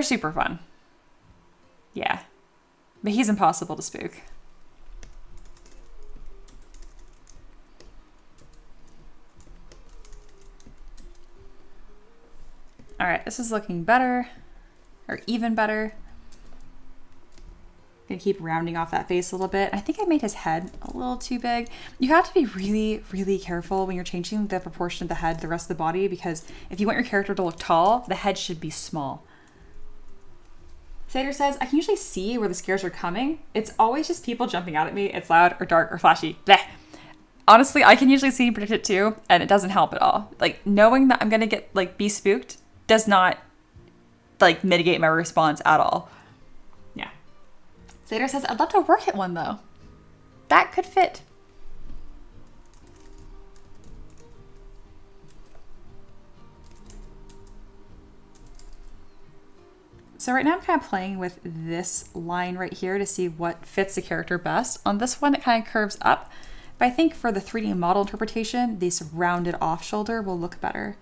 super fun. Yeah. But he's impossible to spook. All right, this is looking better, or even better. Gonna keep rounding off that face a little bit. I think I made his head a little too big. You have to be really, really careful when you're changing the proportion of the head to the rest of the body, because if you want your character to look tall, the head should be small. Sater says, I can usually see where the scares are coming. It's always just people jumping out at me. It's loud or dark or flashy. Blech. Honestly, I can usually see and predict it too, and it doesn't help at all. Like, knowing that I'm gonna get be spooked does not mitigate my response at all. Yeah. Sater says, I'd love to work at one though. That could fit. So right now I'm kind of playing with this line right here to see what fits the character best. On this one, it kind of curves up, but I think for the 3D model interpretation, this rounded off shoulder will look better.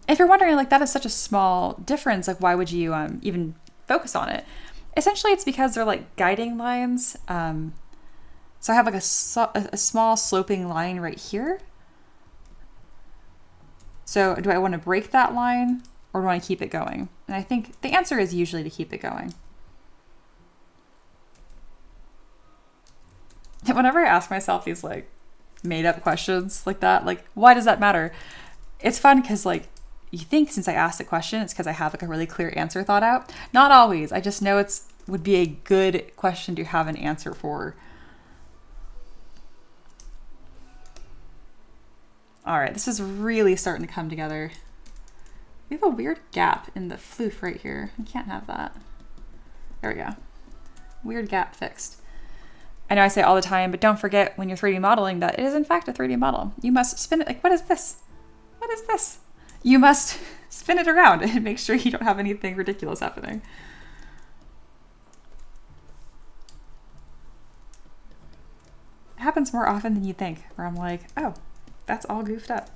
If you're wondering, that is such a small difference, why would you even focus on it? Essentially, it's because they're guiding lines. So I have a small sloping line right here. So do I want to break that line, or do I want to keep it going? And I think the answer is usually to keep it going. Whenever I ask myself these like made up questions like that, like why does that matter? It's fun because like you think since I asked a question, it's because I have like a really clear answer thought out. Not always. I just know it's would be a good question to have an answer for. All right, this is really starting to come together. We have a weird gap in the floof right here. We can't have that. There we go. Weird gap fixed. I know I say it all the time, but don't forget when you're 3D modeling that it is in fact a 3D model. You must spin it. Like, what is this? What is this? You must spin it around and make sure you don't have anything ridiculous happening. It happens more often than you think, where I'm like, oh, that's all goofed up.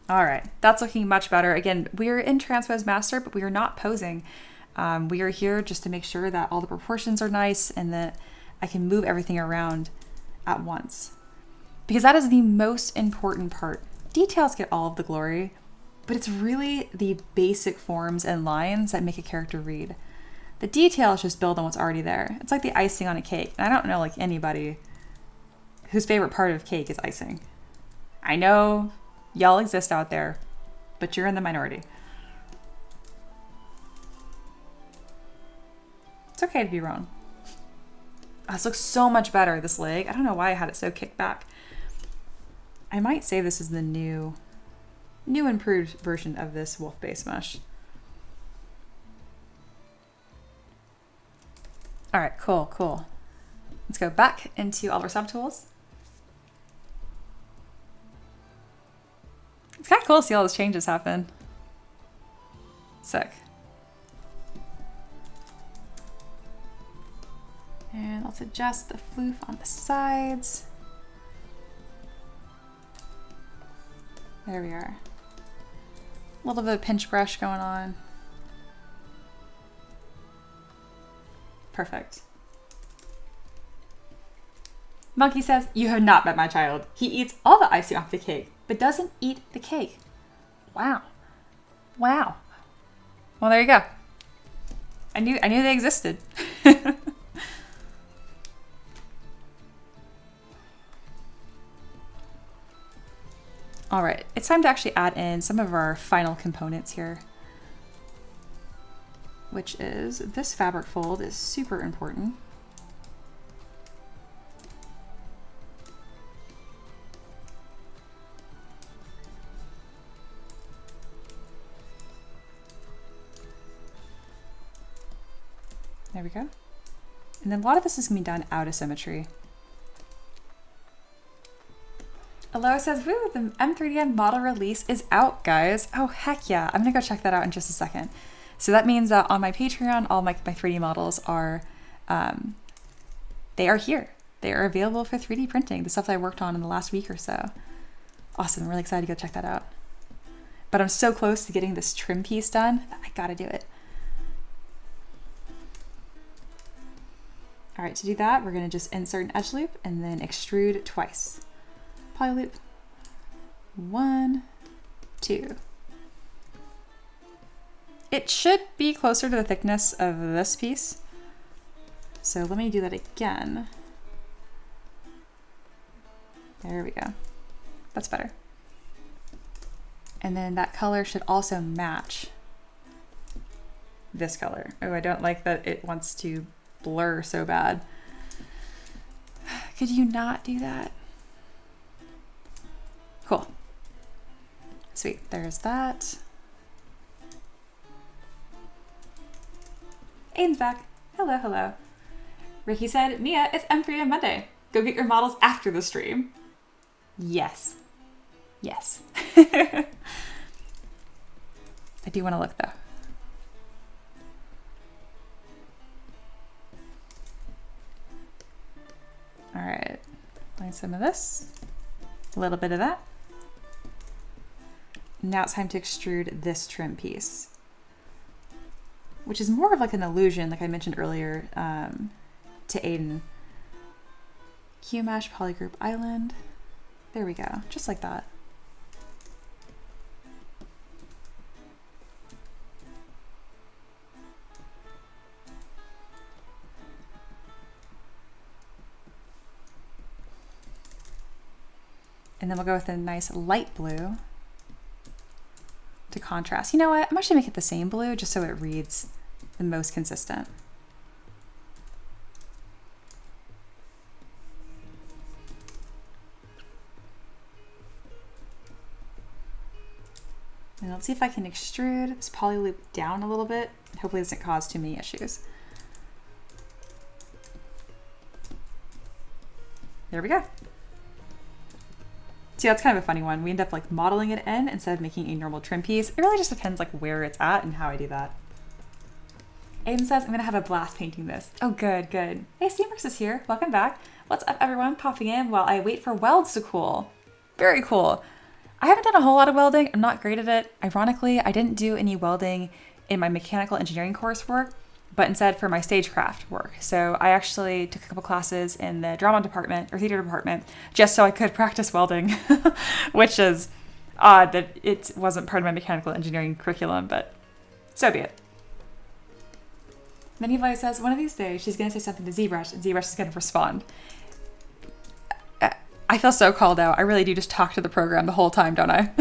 All right, that's looking much better. Again, we're in Transpose Master, but we are not posing. We are here just to make sure that all the proportions are nice and that I can move everything around at once. Because that is the most important part. Details get all of the glory, but it's really the basic forms and lines that make a character read. The details just build on what's already there. It's like the icing on a cake. And I don't know like anybody whose favorite part of cake is icing. I know y'all exist out there, but you're in the minority. It's okay to be wrong. Oh, this looks so much better, this leg. I don't know why I had it so kicked back. I might say this is the new improved version of this wolf base mesh. All right, cool. Let's go back into all of our subtools. It's kind of cool to see all those changes happen. Sick. And let's adjust the floof on the sides. There we are. A little bit of pinch brush going on. Perfect. Monkey says, you have not met my child. He eats all the icing off the cake, but doesn't eat the cake. Wow. Wow. Well, there you go. I knew they existed. All right, it's time to actually add in some of our final components here, which is this fabric fold is super important. There we go. And then a lot of this is gonna be done out of symmetry. Aloha says, woo, the M3DM model release is out, guys. Oh, heck yeah. I'm gonna go check that out in just a second. So that means that on my Patreon, all my 3D models are, they are here. They are available for 3D printing, the stuff that I worked on in the last week or so. Awesome, I'm really excited to go check that out. But I'm so close to getting this trim piece done that I gotta do it. All right, to do that, we're gonna just insert an edge loop and then extrude twice. Poly loop, 1, 2. It should be closer to the thickness of this piece. So let me do that again. There we go. That's better. And then that color should also match this color. Oh, I don't like that it wants to blur so bad. Could you not do that? Cool. Sweet, there's that. Aiden's back. Hello, hello. Ricky said, Mia, it's M3DM Monday. Go get your models after the stream. Yes. Yes. I do want to look though. All right, find some of this, a little bit of that. Now it's time to extrude this trim piece, which is more of like an illusion, like I mentioned earlier, to Aiden. QMesh Polygroup Island. There we go, just like that. And then we'll go with a nice light blue to contrast. You know what? I'm actually make it the same blue just so it reads the most consistent. And let's see if I can extrude this poly loop down a little bit. Hopefully it doesn't cause too many issues. There we go. See, that's kind of a funny one. We end up like modeling it in instead of making a normal trim piece. It really just depends like where it's at and how I do that. Aiden says, I'm gonna have a blast painting this. Oh, good, good. Hey, ZBrush is here. Welcome back. What's up, everyone? Popping in while I wait for welds to cool. Very cool. I haven't done a whole lot of welding. I'm not great at it. Ironically, I didn't do any welding in my mechanical engineering coursework, but instead for my stagecraft work. So I actually took a couple classes in the drama department or theater department just so I could practice welding, which is odd that it wasn't part of my mechanical engineering curriculum, but so be it. Minivly says, one of these days she's going to say something to ZBrush and ZBrush is going to respond. I feel so called out. I really do just talk to the program the whole time, don't I?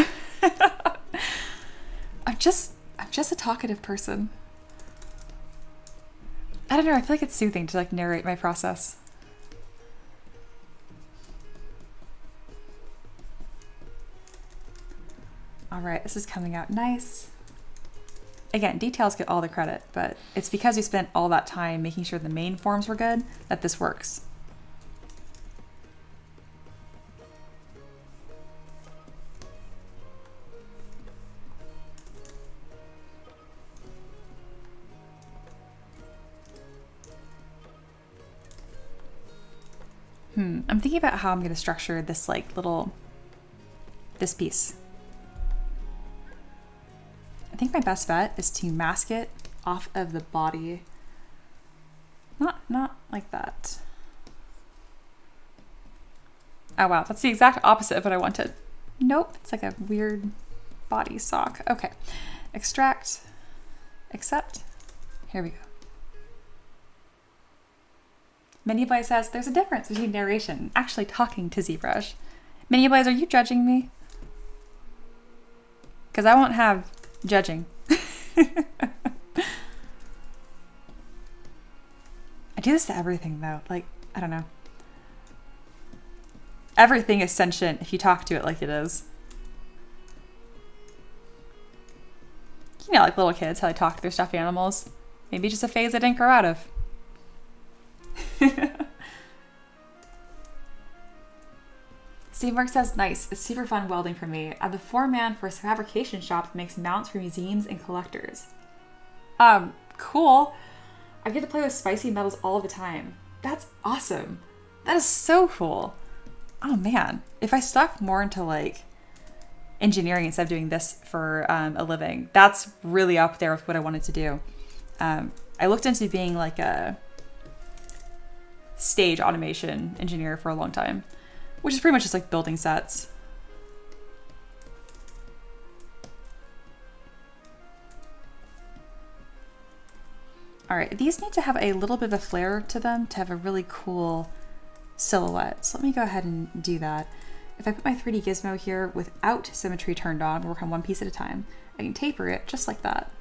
I'm just a talkative person. I don't know, I feel like it's soothing to like narrate my process. All right, this is coming out nice. Again, details get all the credit, but it's because we spent all that time making sure the main forms were good that this works. I'm thinking about how I'm going to structure this like this piece. I think my best bet is to mask it off of the body. Not like that. Oh wow, that's the exact opposite of what I wanted. Nope, it's like a weird body sock. Okay, extract, accept, here we go. Minibly says, there's a difference between narration and actually talking to ZBrush. Minibly, are you judging me? Because I won't have judging. I do this to everything though. Like, I don't know. Everything is sentient if you talk to it like it is. You know, like little kids, how they talk to their stuffed animals. Maybe just a phase I didn't grow out of. ZBrush says, nice, it's super fun welding for me. I'm the foreman for a fabrication shop that makes mounts for museums and collectors. Cool. I get to play with spicy metals all the time. That's awesome. That is so cool. Oh man, if I stuck more into like engineering instead of doing this for a living, that's really up there with what I wanted to do. I looked into being like a stage automation engineer for a long time, which is pretty much just like building sets. All right, these need to have a little bit of a flare to them to have a really cool silhouette. So let me go ahead and do that. If I put my 3D gizmo here without symmetry turned on, work on one piece at a time, I can taper it just like that.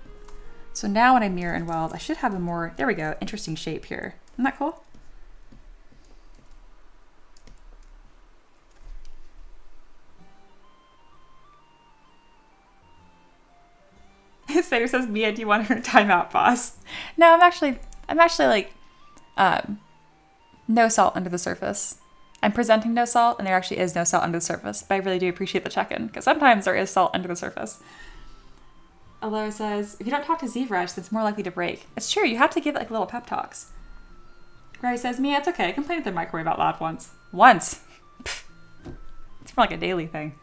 So now when I mirror and weld, I should have a more, there we go, interesting shape here. Isn't that cool? Sayer says, Mia, do you want her timeout, boss? No, I'm actually like, no salt under the surface. I'm presenting no salt, and there actually is no salt under the surface, but I really do appreciate the check-in, because sometimes there is salt under the surface. Alora says, if you don't talk to ZBrush, then it's more likely to break. It's true, you have to give it like little pep talks. Ray says, Mia, it's okay, I complained at the microwave out loud once. Once? Pfft. It's more like a daily thing.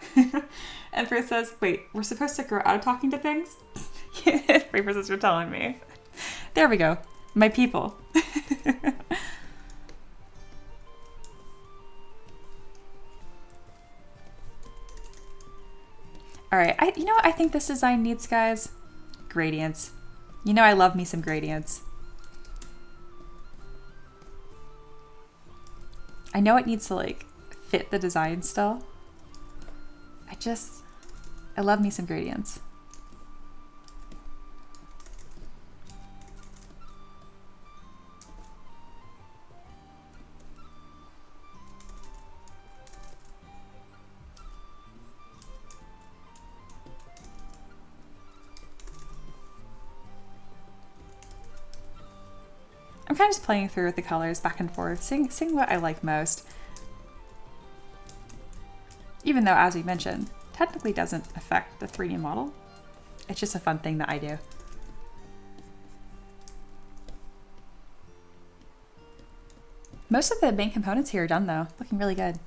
And Chris says, wait, we're supposed to grow out of talking to things? Reaper says, you're telling me. There we go. My people. All right, you know what I think this design needs, guys? Gradients. You know I love me some gradients. I know it needs to like fit the design still. I love me some gradients. I'm kind of just playing through with the colors back and forth, seeing what I like most. Even though, as we mentioned, technically doesn't affect the 3D model. It's just a fun thing that I do. Most of the main components here are done though, looking really good.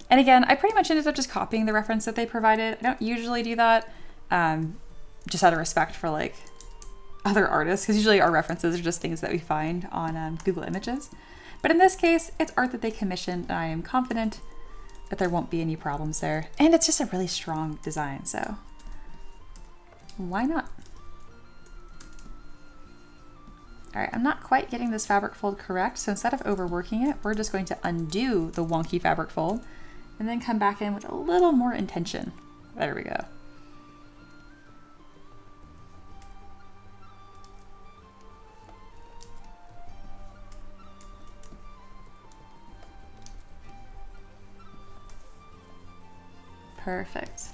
And again, I pretty much ended up just copying the reference that they provided. I don't usually do that, just out of respect for like other artists, because usually our references are just things that we find on Google Images. But in this case, it's art that they commissioned, and I am confident that there won't be any problems there. And it's just a really strong design, so why not? All right, I'm not quite getting this fabric fold correct, so instead of overworking it, we're just going to undo the wonky fabric fold and then come back in with a little more intention. There we go. Perfect.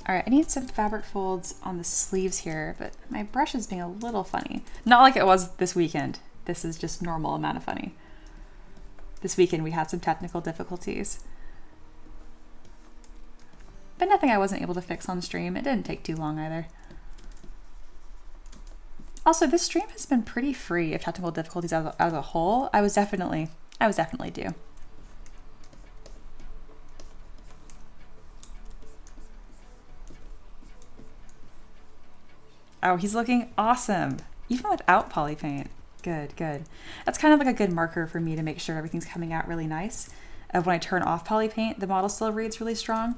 All right, I need some fabric folds on the sleeves here, but my brush is being a little funny. Not like it was this weekend. This is just normal amount of funny. This weekend we had some technical difficulties, but nothing I wasn't able to fix on stream. It didn't take too long either. Also, this stream has been pretty free of technical difficulties as a whole. I was definitely due. Oh, he's looking awesome, even without Polypaint. Good, good. That's kind of like a good marker for me to make sure everything's coming out really nice. When I turn off Polypaint, the model still reads really strong.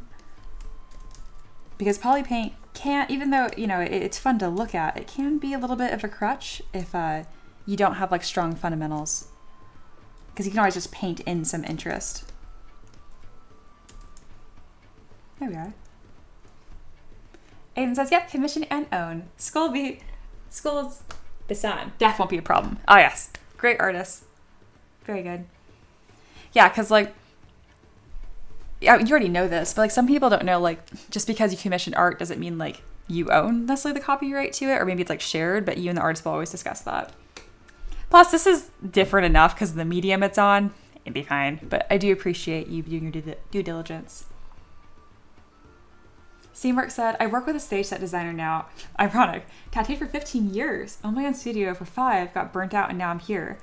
Because Polypaint can't, even though, you know, it's fun to look at, it can be a little bit of a crutch if you don't have like strong fundamentals. Because you can always just paint in some interest. There we are. Aiden says, yep, commission and own. Skull's Basan. Def won't be a problem. Oh yes, great artist. Very good. Yeah, because like, yeah, you already know this, but like some people don't know, like just because you commission art doesn't mean like you own necessarily the copyright to it, or maybe it's like shared, but you and the artist will always discuss that. Plus, this is different enough because of the medium it's on. It'd be fine, but I do appreciate you doing your due diligence. Steamwork said, I work with a stage set designer now. Ironic. Tattooed for 15 years. Only on studio for 5. Got burnt out and now I'm here.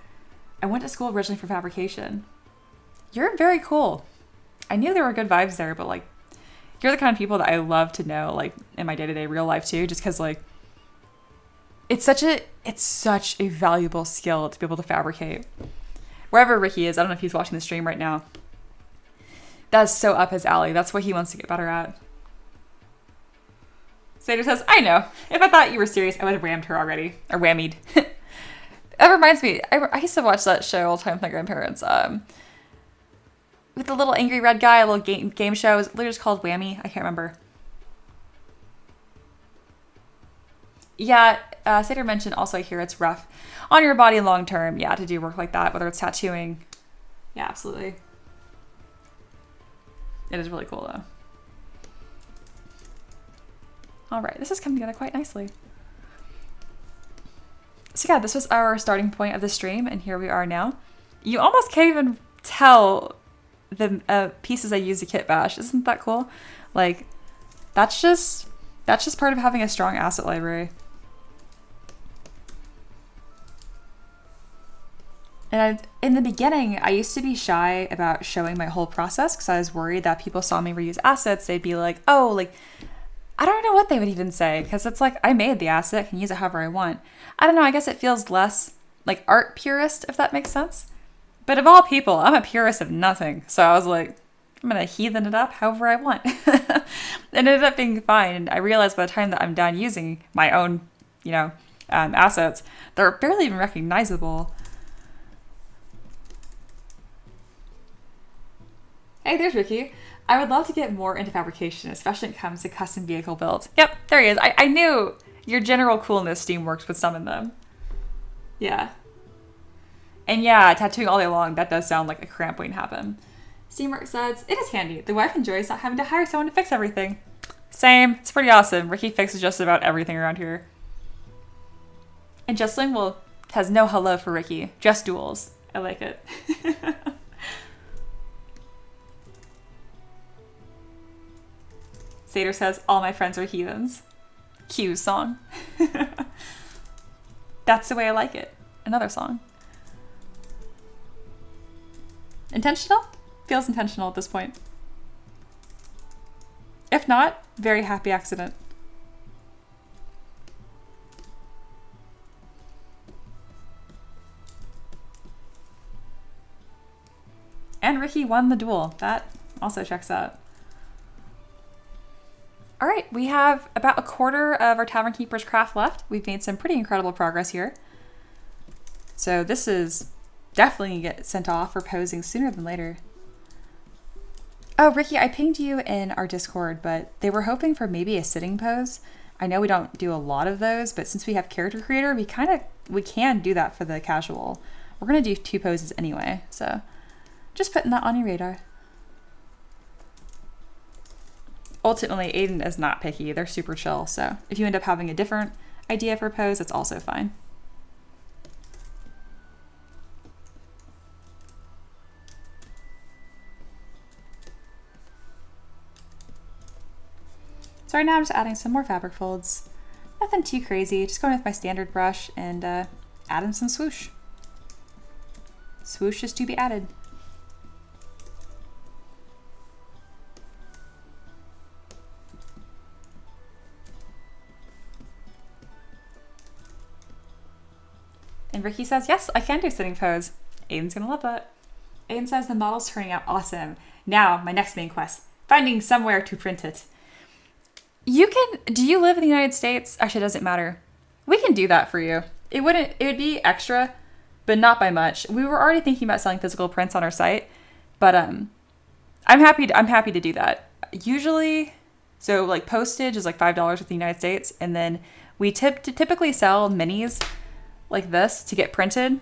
I went to school originally for fabrication. You're very cool. I knew there were good vibes there, but like, you're the kind of people that I love to know, like in my day-to-day real life too, just because like, it's such a valuable skill to be able to fabricate. Wherever Ricky is, I don't know if he's watching the stream right now. That's so up his alley. That's what he wants to get better at. Sater says, I know. If I thought you were serious, I would have rammed her already. Or whammied. That reminds me, I used to watch that show all the time with my grandparents. With the little angry red guy, a little game show. It was literally just called Whammy. I can't remember. Yeah, Sater mentioned also here it's rough on your body long term. Yeah, to do work like that, whether it's tattooing. Yeah, absolutely. It is really cool though. All right, this is coming together quite nicely. So yeah, this was our starting point of the stream, and here we are now. You almost can't even tell the pieces I use to kit bash. Isn't that cool? Like, that's just part of having a strong asset library. And in the beginning, I used to be shy about showing my whole process because I was worried that people saw me reuse assets. They'd be like, oh, like, I don't know what they would even say, because it's like, I made the asset, can use it however I want. I don't know, I guess it feels less like art purist, if that makes sense. But of all people, I'm a purist of nothing. So I was like, I'm going to heathen it up however I want. It ended up being fine. And I realized by the time that I'm done using my own, assets, they're barely even recognizable. Hey, there's Ricky. I would love to get more into fabrication, especially when it comes to custom vehicle builds. Yep, there he is. I knew your general coolness Steamworks would summon them. Yeah. And yeah, tattooing all day long, that does sound like a cramp waiting to happen. Steamworks says, it is handy. The wife enjoys not having to hire someone to fix everything. Same. It's pretty awesome. Ricky fixes just about everything around here. And Jocelyn has no hello for Ricky. Just duels. I like it. Sater says, all my friends are heathens. Q's song. That's the way I like it. Another song. Intentional? Feels intentional at this point. If not, very happy accident. And Ricky won the duel. That also checks out. All right, we have about a quarter of our Tavern Keeper's craft left. We've made some pretty incredible progress here. So this is definitely going to get sent off for posing sooner than later. Oh, Ricky, I pinged you in our Discord, but they were hoping for maybe a sitting pose. I know we don't do a lot of those, but since we have Character Creator, we can do that for the casual. We're going to do 2 poses anyway, so just putting that on your radar. Ultimately, Aiden is not picky. They're super chill, so if you end up having a different idea for a pose, it's also fine. So right now I'm just adding some more fabric folds. Nothing too crazy, just going with my standard brush and adding some swoosh. Swoosh is to be added. And Ricky says, yes, I can do sitting pose. Aiden's gonna love that. Aiden says the model's turning out awesome. Now, my next main quest, finding somewhere to print it. Do you live in the United States? Actually, it doesn't matter. We can do that for you. It would be extra, but not by much. We were already thinking about selling physical prints on our site, but I'm happy to do that. Usually, so like postage is like $5 with the United States, and then we typically sell minis like this to get printed,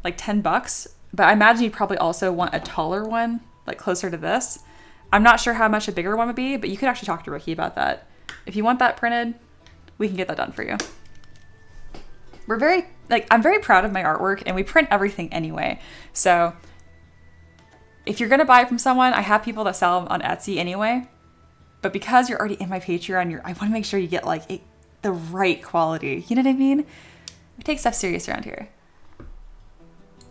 like $10. But I imagine you'd probably also want a taller one, like closer to this. I'm not sure how much a bigger one would be, but you could actually talk to Ricky about that. If you want that printed, we can get that done for you. I'm very proud of my artwork, and we print everything anyway. So if you're gonna buy from someone, I have people that sell them on Etsy anyway. But because you're already in my Patreon, I want to make sure you get the right quality. You know what I mean? We take stuff serious around here.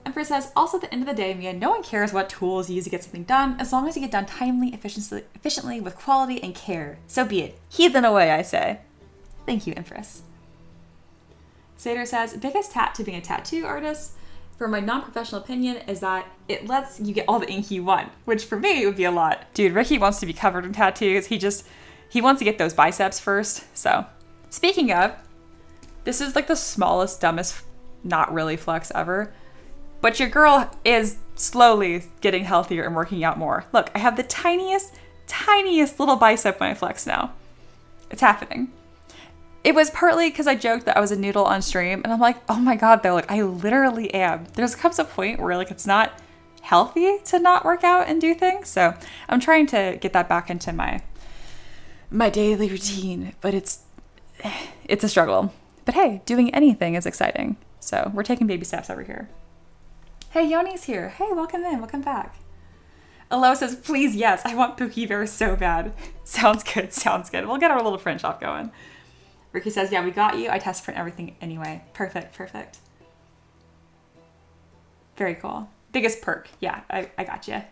Empress says, also at the end of the day, Mia, no one cares what tools you use to get something done, as long as you get done timely, efficiently, with quality and care. So be it. Heathen away, I say. Thank you, Empress. Sater says, biggest tat to being a tattoo artist, from my non-professional opinion, is that it lets you get all the ink you want, which for me would be a lot. Dude, Ricky wants to be covered in tattoos. He wants to get those biceps first. So, speaking of, this is like the smallest, dumbest, not really flex ever. But your girl is slowly getting healthier and working out more. Look, I have the tiniest little bicep when I flex now. It's happening. It was partly because I joked that I was a noodle on stream, and I'm like, oh my god, though, I literally am. There comes a point where it's not healthy to not work out and do things, so I'm trying to get that back into my daily routine, but it's a struggle. But hey, doing anything is exciting, so we're taking baby steps over here. Hey, Yoni's here. Hey, welcome in. Welcome back. Aloha says, please, yes, I want Pookie Bear so bad. Sounds good. Sounds good. We'll get our little print shop going. Ricky says, yeah, we got you. I test print everything anyway. Perfect. Perfect. Very cool. Biggest perk. Yeah, I got you.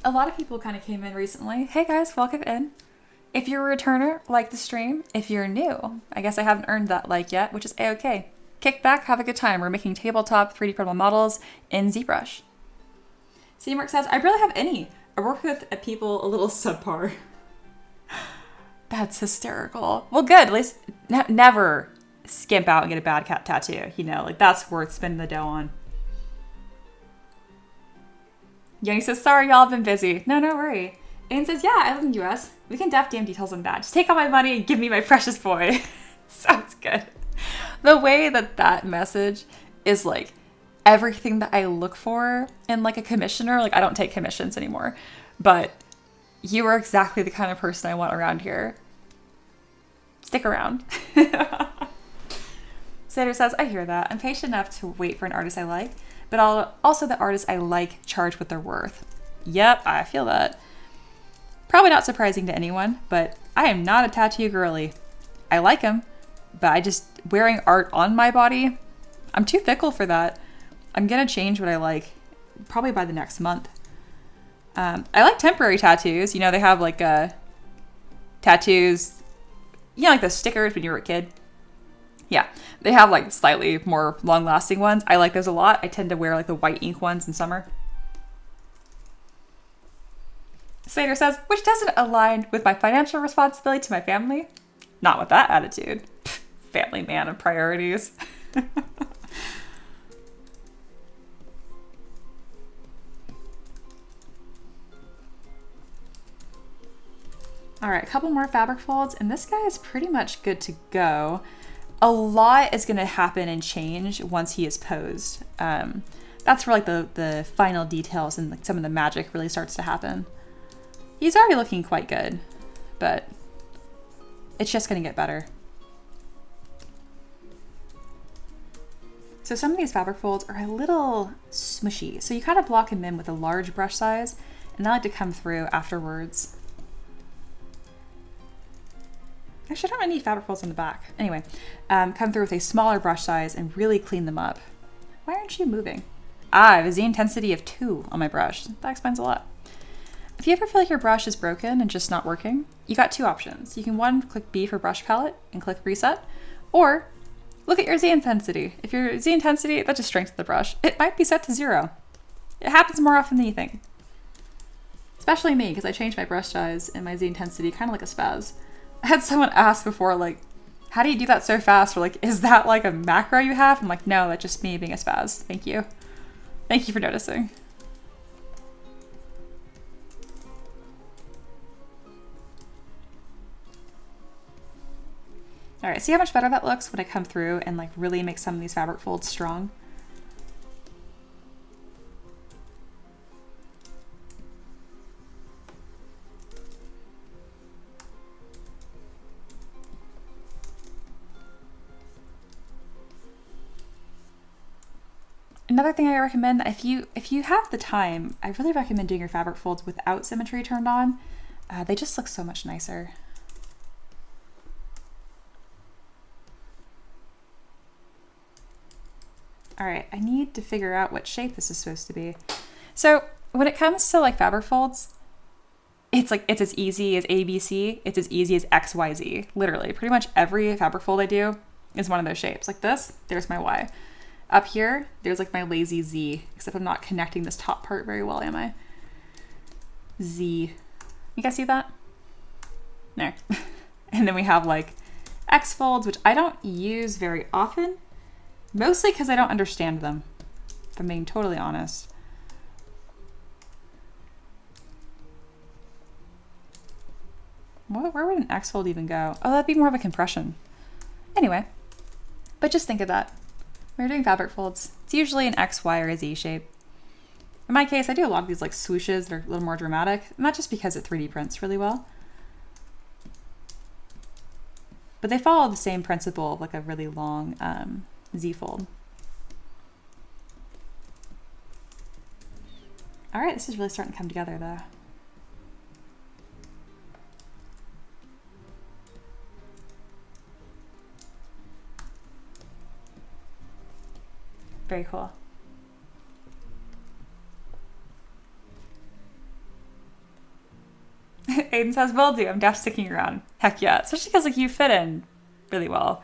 A lot of people kind of came in recently. Hey, guys, welcome in. If you're a returner, like the stream. If you're new, I guess I haven't earned that like yet, which is A-okay. Kick back, have a good time. We're making tabletop 3D printable models in ZBrush. CMark says, I barely have any. I work with people a little subpar. That's hysterical. Well, good. At least never skimp out and get a bad cat tattoo. You know, like that's worth spending the dough on. Young says, sorry, y'all have been busy. No worry. Aiden says, yeah, I live in the US. We can def damn details on that. Just take all my money and give me my precious boy. Sounds good. The way that message is like everything that I look for in like a commissioner. Like I don't take commissions anymore, but you are exactly the kind of person I want around here. Stick around. Sater says, I hear that. I'm patient enough to wait for an artist I like, but also the artists I like charge what they're worth. Yep, I feel that. Probably not surprising to anyone, but I am not a tattoo girly. I like them, but I just, wearing art on my body, I'm too fickle for that. I'm gonna change what I like probably by the next month. I like temporary tattoos. You know, they have like tattoos, you know, like the stickers when you were a kid. Yeah, they have like slightly more long-lasting ones. I like those a lot. I tend to wear like the white ink ones in summer. Slater says, which doesn't align with my financial responsibility to my family. Not with that attitude. Family man and priorities. All right, a couple more fabric folds, and this guy is pretty much good to go. A lot is going to happen and change once he is posed. That's where like the final details and like some of the magic really starts to happen. He's already looking quite good, but it's just going to get better. So some of these fabric folds are a little smushy, so you kind of block him in with a large brush size, and I like to come through afterwards. Actually, I don't have any fabric folds on the back. Anyway, come through with a smaller brush size and really clean them up. Why aren't you moving? I have a Z intensity of 2 on my brush. That explains a lot. If you ever feel like your brush is broken and just not working, you got 2 options. You can click B for brush palette and click reset, or look at your Z intensity. If your Z intensity, that just strengthens the brush. It might be set to 0. It happens more often than you think. Especially me, because I change my brush size and my Z intensity kind of like a spaz. I had someone ask before, like, how do you do that so fast? Or like, is that like a macro you have? I'm like, no, that's just me being a spaz. Thank you. Thank you for noticing. All right, see how much better that looks when I come through and like really make some of these fabric folds strong? Another thing I recommend, if you have the time, I really recommend doing your fabric folds without symmetry turned on. They just look so much nicer. All right, I need to figure out what shape this is supposed to be. So when it comes to like fabric folds, it's as easy as ABC. It's as easy as XYZ. Literally, pretty much every fabric fold I do is one of those shapes. Like this, there's my Y. Up here, there's like my lazy Z, except I'm not connecting this top part very well, am I? Z. You guys see that? There. And then we have like X folds, which I don't use very often, mostly because I don't understand them, if I'm being totally honest. Where would an X fold even go? Oh, that'd be more of a compression. Anyway, but just think of that. When you're doing fabric folds, it's usually an X, Y, or a Z shape. In my case, I do a lot of these like swooshes that are a little more dramatic, not just because it 3D prints really well, but they follow the same principle of like a really long Z fold. All right, this is really starting to come together though. Very cool. Aiden says, will do. I'm deaf sticking around. Heck yeah. Especially because like you fit in really well.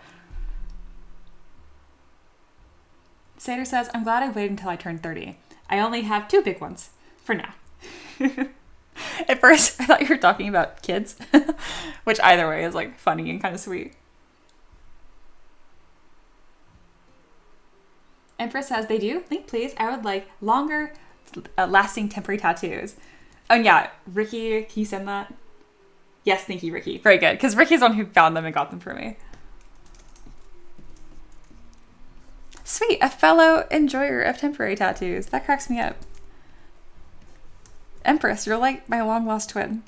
Sater says, I'm glad I waited until I turned 30. I only have 2 big ones for now. At first, I thought you were talking about kids, which either way is like funny and kind of sweet. Empress says, they do? Link, please. I would like longer lasting temporary tattoos. Oh, yeah. Ricky, can you send that? Yes, thank you, Ricky. Very good, because Ricky's the one who found them and got them for me. Sweet, a fellow enjoyer of temporary tattoos. That cracks me up. Empress, you're like my long-lost twin.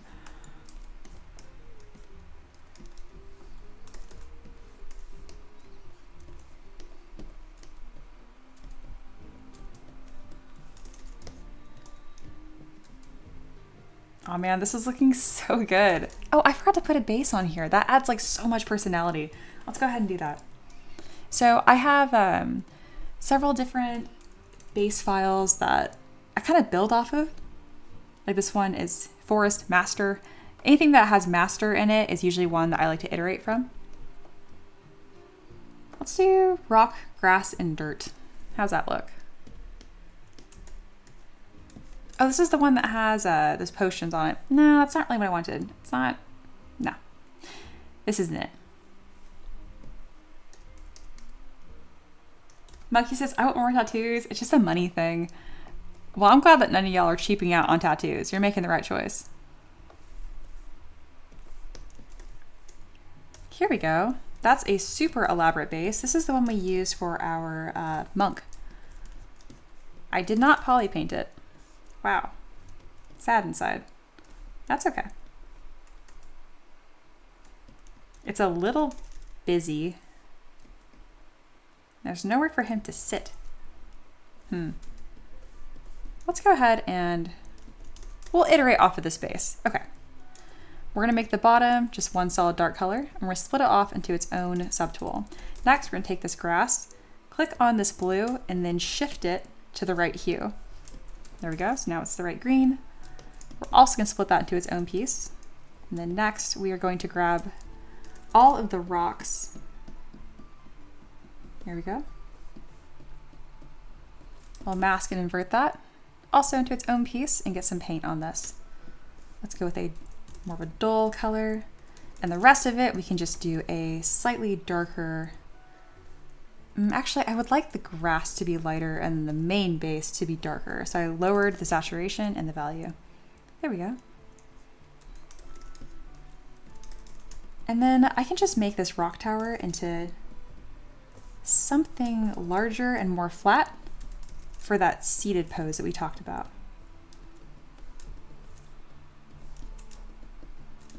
Oh man, this is looking so good. Oh, I forgot to put a base on here. That adds like so much personality. Let's go ahead and do that. So I have several different base files that I kind of build off of. Like this one is Forest Master. Anything that has master in it is usually one that I like to iterate from. Let's do rock, grass, and dirt. How's that look? Oh, this is the one that has those potions on it. No, that's not really what I wanted. It's not. No. This isn't it. Monkey says, I want more tattoos. It's just a money thing. Well, I'm glad that none of y'all are cheaping out on tattoos. You're making the right choice. Here we go. That's a super elaborate base. This is the one we use for our monk. I did not polypaint it. Wow. Sad inside. That's okay. It's a little busy. There's nowhere for him to sit. Let's go ahead and we'll iterate off of this base. Okay. We're gonna make the bottom just one solid dark color and we're gonna split it off into its own subtool. Next, we're gonna take this grass, click on this blue, and then shift it to the right hue. There we go, so now it's the right green. We're also gonna split that into its own piece. And then next, we are going to grab all of the rocks. There we go. We'll mask and invert that also into its own piece and get some paint on this. Let's go with a more of a dull color. And the rest of it, we can just do a slightly darker. Actually, I would like the grass to be lighter and the main base to be darker. So I lowered the saturation and the value. There we go. And then I can just make this rock tower into something larger and more flat for that seated pose that we talked about.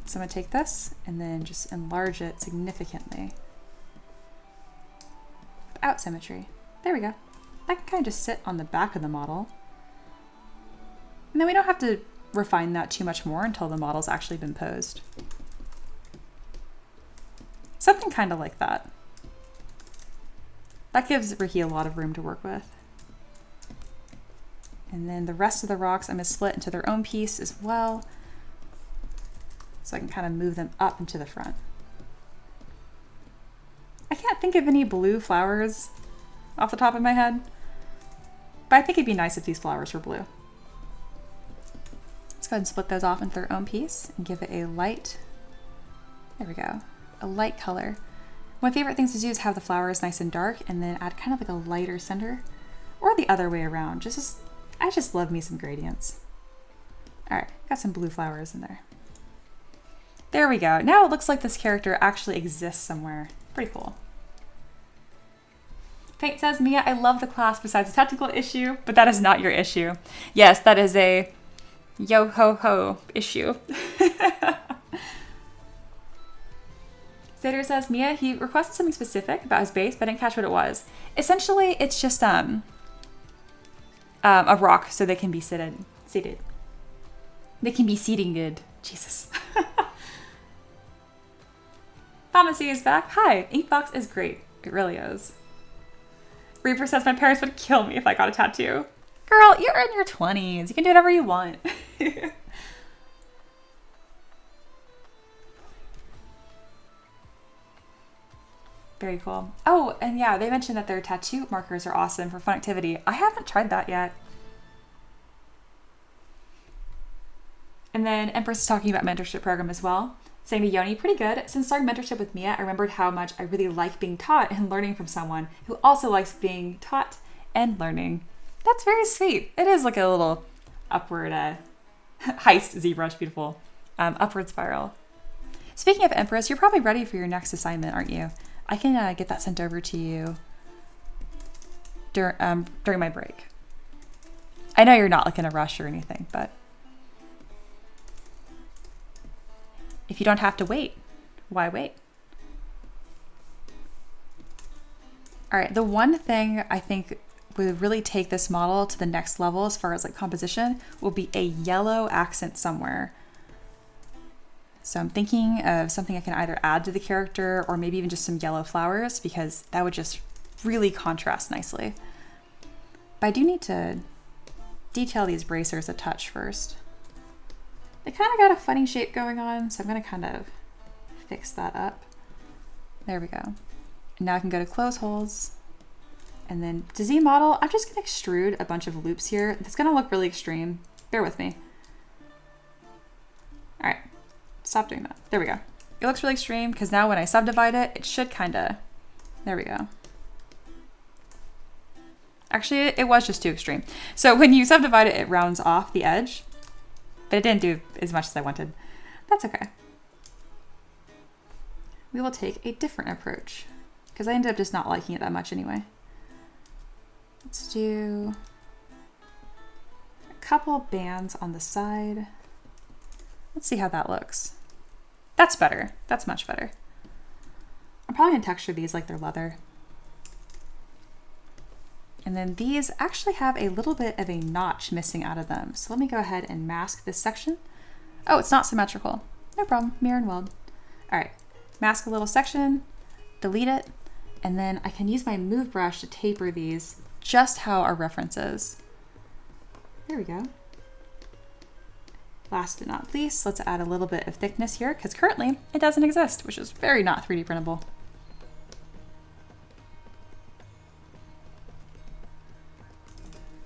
So I'm gonna take this and then just enlarge it significantly without symmetry. There we go. That can kind of just sit on the back of the model. And then we don't have to refine that too much more until the model's actually been posed. Something kind of like that. That gives Ricky a lot of room to work with. And then the rest of the rocks I'm gonna split into their own piece as well. So I can kind of move them up into the front. I can't think of any blue flowers off the top of my head, but I think it'd be nice if these flowers were blue. Let's go ahead and split those off into their own piece and give it a light, there we go, a light color. My favorite things to do is have the flowers nice and dark and then add kind of like a lighter center, or the other way around. I just love me some gradients. All right, got some blue flowers in there. There we go. Now it looks like this character actually exists somewhere. Pretty cool. Fate says, Mia, I love the class besides a technical issue, but that is not your issue. Yes, that is a yo-ho-ho issue. Sater says, Mia, he requested something specific about his base, but I didn't catch what it was. Essentially, it's just a rock so they can be seated. They can be seated. Jesus. Pharmacy is back. Hi, Inkbox is great. It really is. Reaper says my parents would kill me if I got a tattoo. Girl, you're in your 20s. You can do whatever you want. Very cool. Oh, and yeah, they mentioned that their tattoo markers are awesome for fun activity. I haven't tried that yet. And then Empress is talking about mentorship program as well, saying to Yoni, pretty good. Since starting mentorship with Mia, I remembered how much I really like being taught and learning from someone who also likes being taught and learning. That's very sweet. It is like a little upward heist ZBrush, beautiful. Upward spiral. Speaking of Empress, you're probably ready for your next assignment, aren't you? I can get that sent over to you during my break. I know you're not like in a rush or anything, but if you don't have to wait, why wait? All right, the one thing I think would really take this model to the next level as far as like composition will be a yellow accent somewhere. So I'm thinking of something I can either add to the character or maybe even just some yellow flowers, because that would just really contrast nicely. But I do need to detail these bracers a touch first. They kind of got a funny shape going on, so I'm going to kind of fix that up. There we go. And now I can go to close holes. And then to Z model, I'm just going to extrude a bunch of loops here. It's going to look really extreme. Bear with me. All right. Stop doing that. There we go. It looks really extreme because now when I subdivide it, it should kind of, there we go. Actually, it was just too extreme. So when you subdivide it, it rounds off the edge, but it didn't do as much as I wanted. That's okay. We will take a different approach because I ended up just not liking it that much anyway. Let's do a couple bands on the side. Let's see how that looks. That's better. That's much better. I'm probably gonna texture these like they're leather. And then these actually have a little bit of a notch missing out of them. So let me go ahead and mask this section. Oh, it's not symmetrical. No problem, mirror and weld. All right, mask a little section, delete it, and then I can use my move brush to taper these just how our reference is. There we go. Last but not least, let's add a little bit of thickness here because currently it doesn't exist, which is very not 3D printable.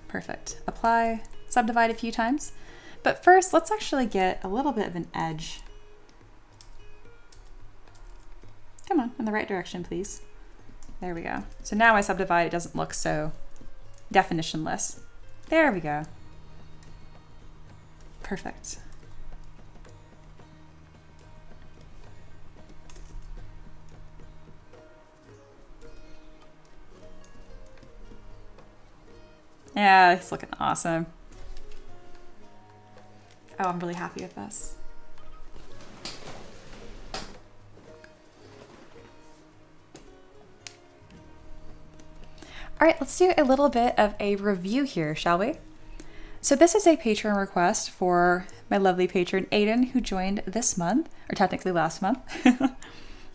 Perfect. Apply, subdivide a few times. But first, let's actually get a little bit of an edge. Come on, in the right direction, please. There we go. So now I subdivide, it doesn't look so definitionless. There we go. Perfect. Yeah, it's looking awesome. Oh, I'm really happy with this. All right, let's do a little bit of a review here, shall we? So this is a Patreon request for my lovely patron Aiden, who joined this month, or technically last month.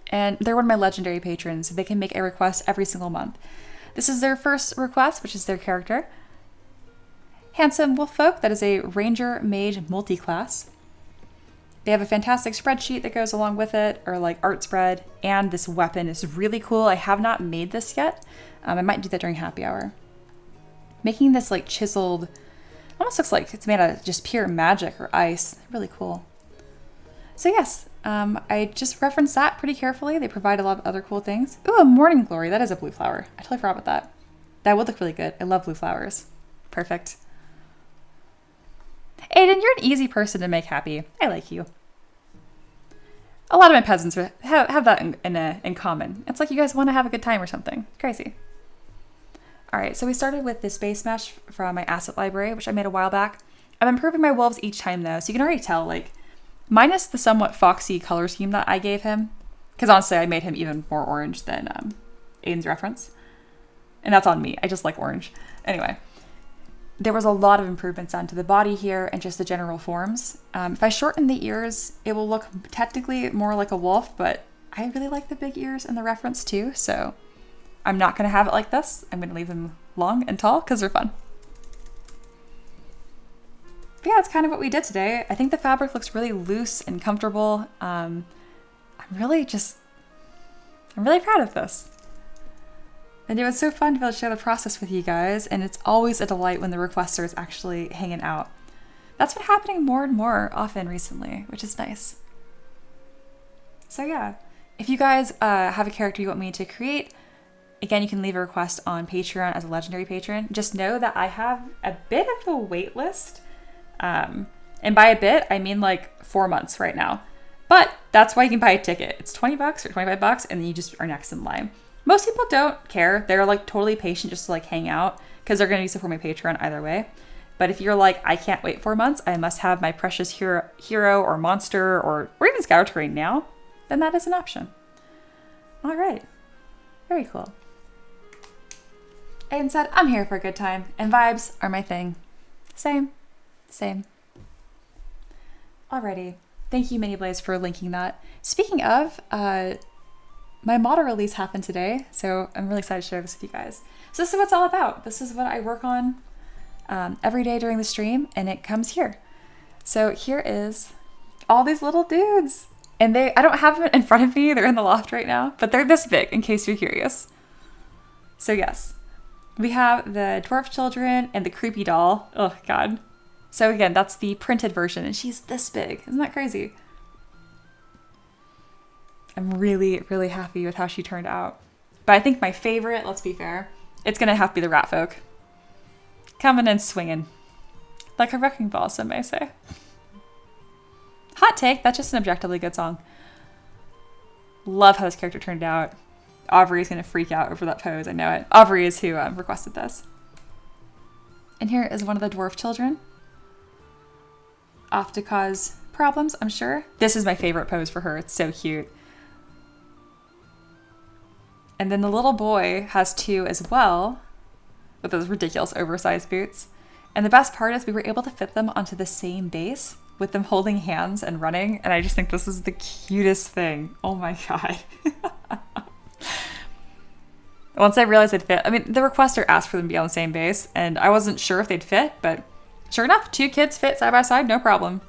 And they're one of my legendary patrons, so they can make a request every single month. This is their first request, which is their character. Handsome Wolffolk, that is a Ranger Mage multi-class. They have a fantastic spreadsheet that goes along with it, or like art spread, and this weapon is really cool. I have not made this yet. I might do that during happy hour. Making this like chiseled, almost looks like it's made out of just pure magic or ice. Really cool. So yes, I just referenced that pretty carefully. They provide a lot of other cool things. Ooh, a Morning Glory. That is a blue flower. I totally forgot about that. That would look really good. I love blue flowers. Perfect. Aiden, you're an easy person to make happy. I like you. A lot of my peasants have that in common. It's like you guys want to have a good time or something. Crazy. All right, so we started with this base mesh from my asset library, which I made a while back. I'm improving my wolves each time though, so you can already tell, like, minus the somewhat foxy color scheme that I gave him, because honestly, I made him even more orange than Aiden's reference. And that's on me. I just like orange. Anyway. There was a lot of improvements done to the body here and just the general forms. If I shorten the ears, it will look technically more like a wolf, but I really like the big ears and the reference too, so I'm not going to have it like this. I'm going to leave them long and tall because they're fun. But yeah, that's kind of what we did today. I think the fabric looks really loose and comfortable. I'm really proud of this. And it was so fun to be able to share the process with you guys, and it's always a delight when the requester is actually hanging out. That's been happening more and more often recently, which is nice. So yeah, if you guys have a character you want me to create, again, you can leave a request on Patreon as a legendary patron. Just know that I have a bit of a wait list. And by a bit, I mean like 4 months right now. But that's why you can buy a ticket. It's $20 or $25, and then you just are next in line. Most people don't care. They're like totally patient just to like hang out because they're going to be supporting my Patreon either way. But if you're like, I can't wait 4 months, I must have my precious hero or monster or even Scout Terrain now, then that is an option. All right. Very cool. Aiden said, I'm here for a good time, and vibes are my thing. Same. Alrighty. Thank you, Mini Blaze, for linking that. Speaking of, my model release happened today, so I'm really excited to share this with you guys. So this is what it's all about. This is what I work on every day during the stream, and it comes here. So here is all these little dudes. And I don't have them in front of me. They're in the loft right now, but they're this big in case you're curious. So yes. We have the dwarf children and the creepy doll. Oh, God. So again, that's the printed version, and she's this big. Isn't that crazy? I'm really, really happy with how she turned out. But I think my favorite, let's be fair, it's going to have to be the rat folk. Coming and swinging. Like a wrecking ball, some may say. Hot take, that's just an objectively good song. Love how this character turned out. Aubrey is going to freak out over that pose, I know it. Aubrey is who requested this. And here is one of the dwarf children. Off to cause problems, I'm sure. This is my favorite pose for her, it's so cute. And then the little boy has two as well, with those ridiculous oversized boots. And the best part is we were able to fit them onto the same base with them holding hands and running. And I just think this is the cutest thing. Oh my God. Once I realized they'd fit, I mean, the requester asked for them to be on the same base, and I wasn't sure if they'd fit, but sure enough, 2 kids fit side by side, no problem.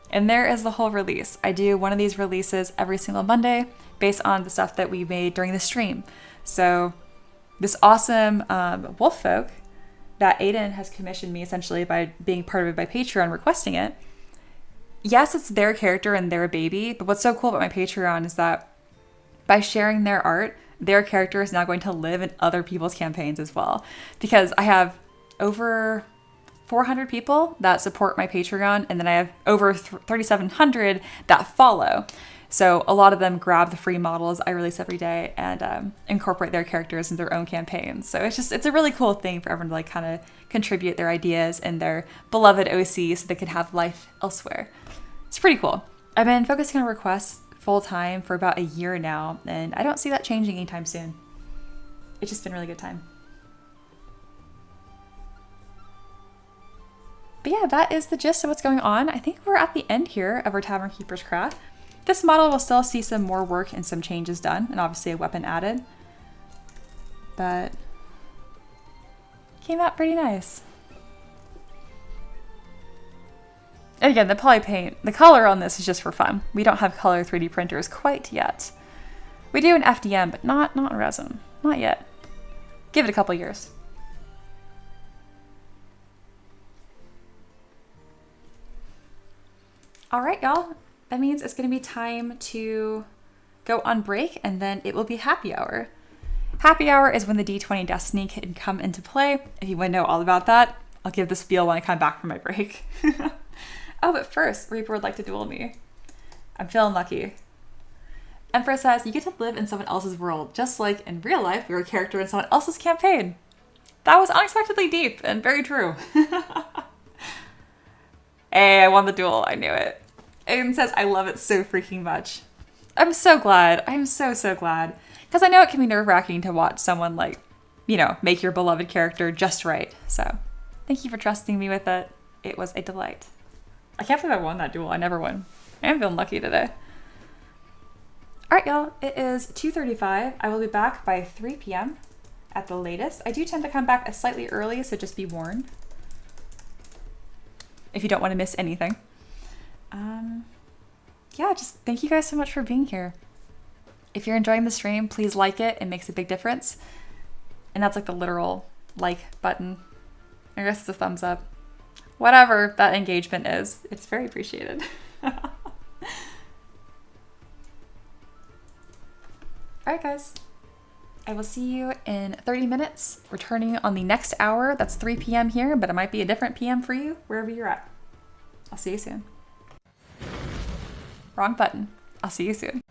And there is the whole release. I do one of these releases every single Monday based on the stuff that we made during the stream. So this awesome Wolffolk that Aiden has commissioned me essentially by being part of it by Patreon, requesting it. Yes, it's their character and their baby, but what's so cool about my Patreon is that by sharing their art, their character is now going to live in other people's campaigns as well. Because I have over 400 people that support my Patreon, and then I have over 3,700 that follow. So a lot of them grab the free models I release every day and incorporate their characters in their own campaigns. So it's a really cool thing for everyone to like kind of contribute their ideas and their beloved OC so they can have life elsewhere. It's pretty cool. I've been focusing on requests full time for about a year now, and I don't see that changing anytime soon. It's just been a really good time. But yeah, that is the gist of what's going on. I think we're at the end here of our Tavern Keeper's Craft. This model will still see some more work and some changes done, and obviously a weapon added. But came out pretty nice. And again, the Polypaint, the color on this is just for fun. We don't have color 3D printers quite yet. We do an FDM, but not in resin. Not yet. Give it a couple years. All right, y'all. That means it's going to be time to go on break, and then it will be happy hour. Happy hour is when the D20 Destiny can come into play. If you want to know all about that, I'll give the spiel when I come back from my break. Oh, but first, Reaper would like to duel me. I'm feeling lucky. Empress says, you get to live in someone else's world, just like in real life, you're a character in someone else's campaign. That was unexpectedly deep and very true. Hey, I won the duel. I knew it. Aiden says, I love it so freaking much. I'm so glad. I'm so glad. Because I know it can be nerve-wracking to watch someone, like, you know, make your beloved character just right. So, thank you for trusting me with it. It was a delight. I can't believe I won that duel. I never won. I am feeling lucky today. Alright, y'all. It is 2:35. I will be back by 3 p.m. at the latest. I do tend to come back a slightly early, so just be warned. If you don't want to miss anything. Yeah, just thank you guys so much for being here. If you're enjoying the stream, please like it. It makes a big difference. And that's like the literal like button. I guess it's a thumbs up. Whatever that engagement is, it's very appreciated. All right, guys. I will see you in 30 minutes, returning on the next hour. That's 3 p.m. here, but it might be a different p.m. for you, wherever you're at. I'll see you soon. Wrong button. I'll see you soon.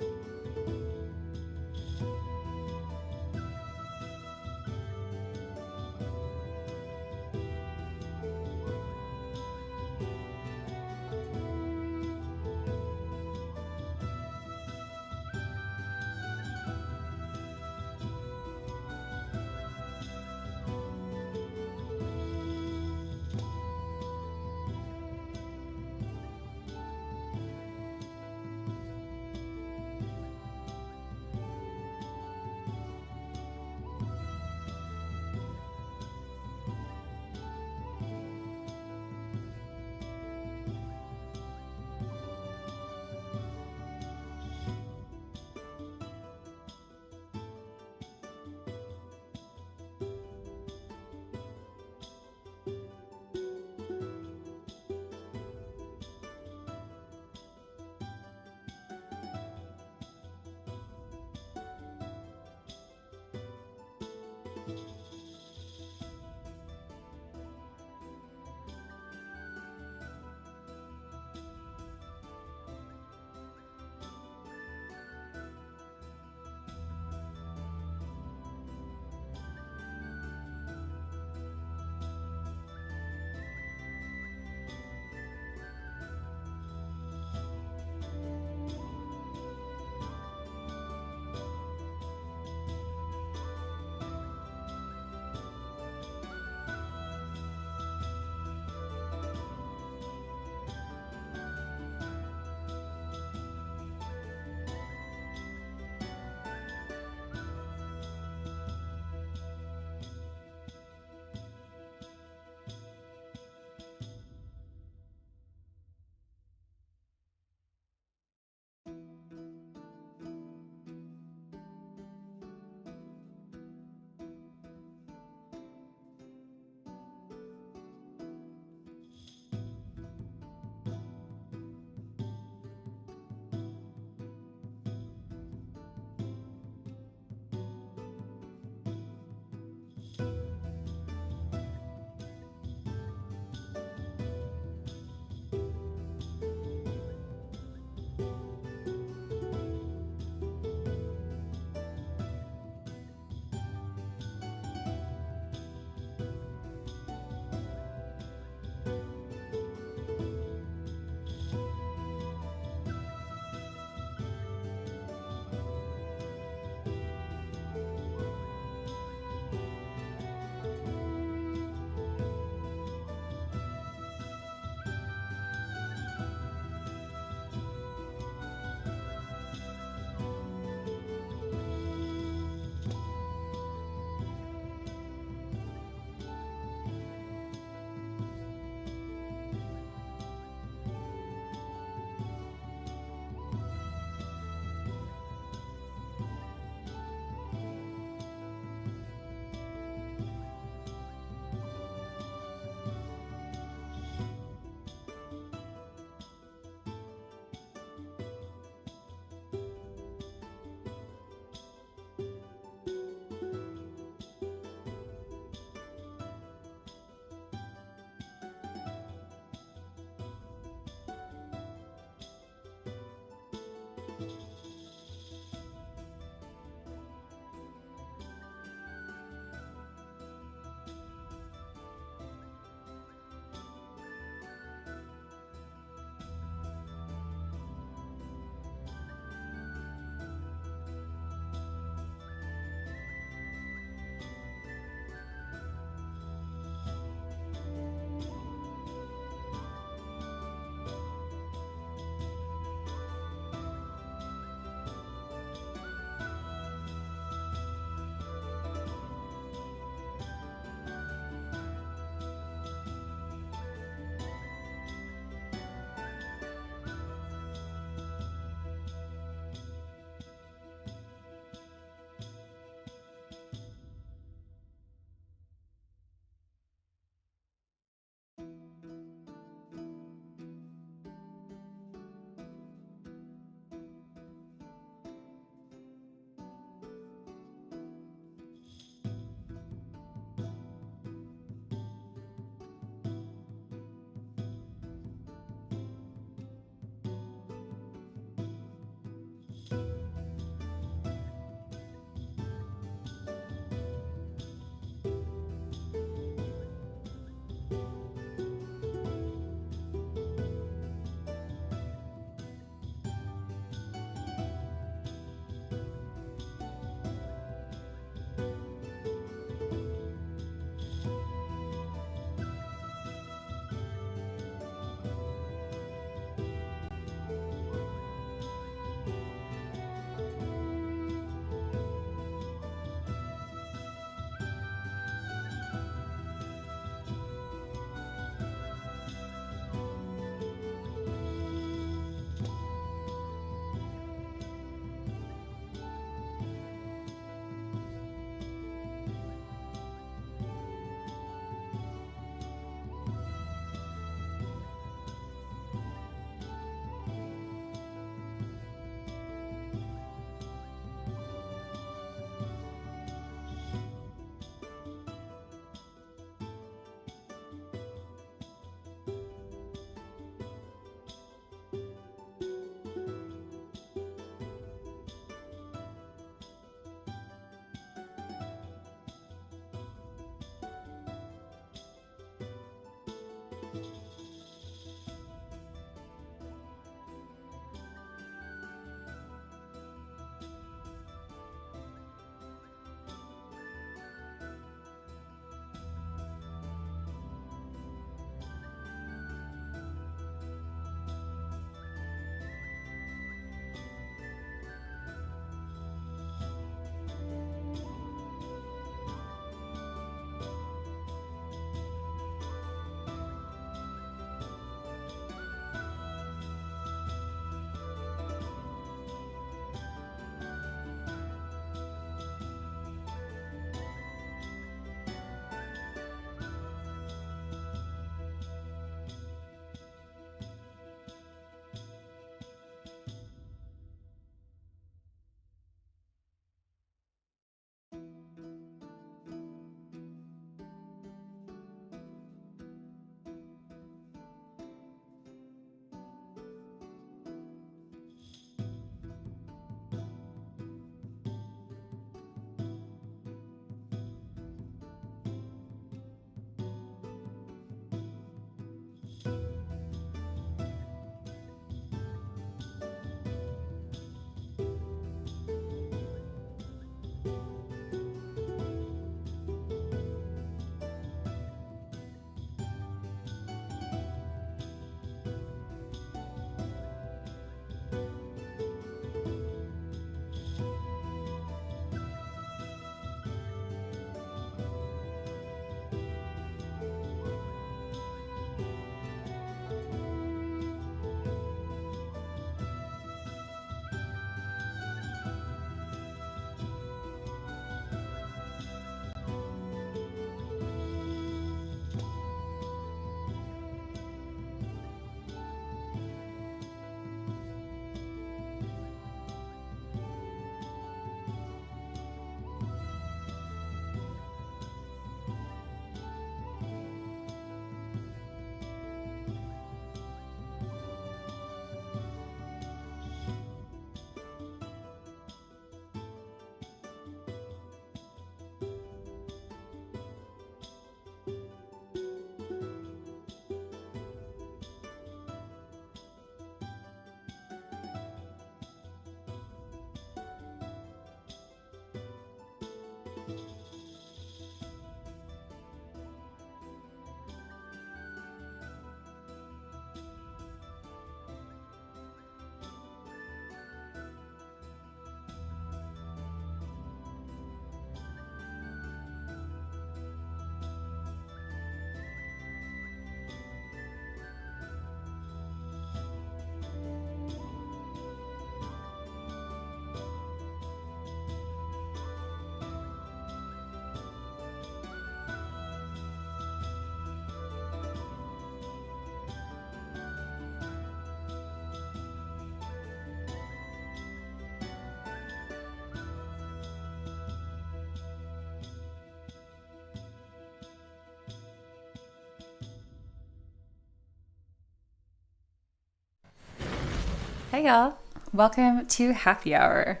Hey y'all, welcome to Happy Hour.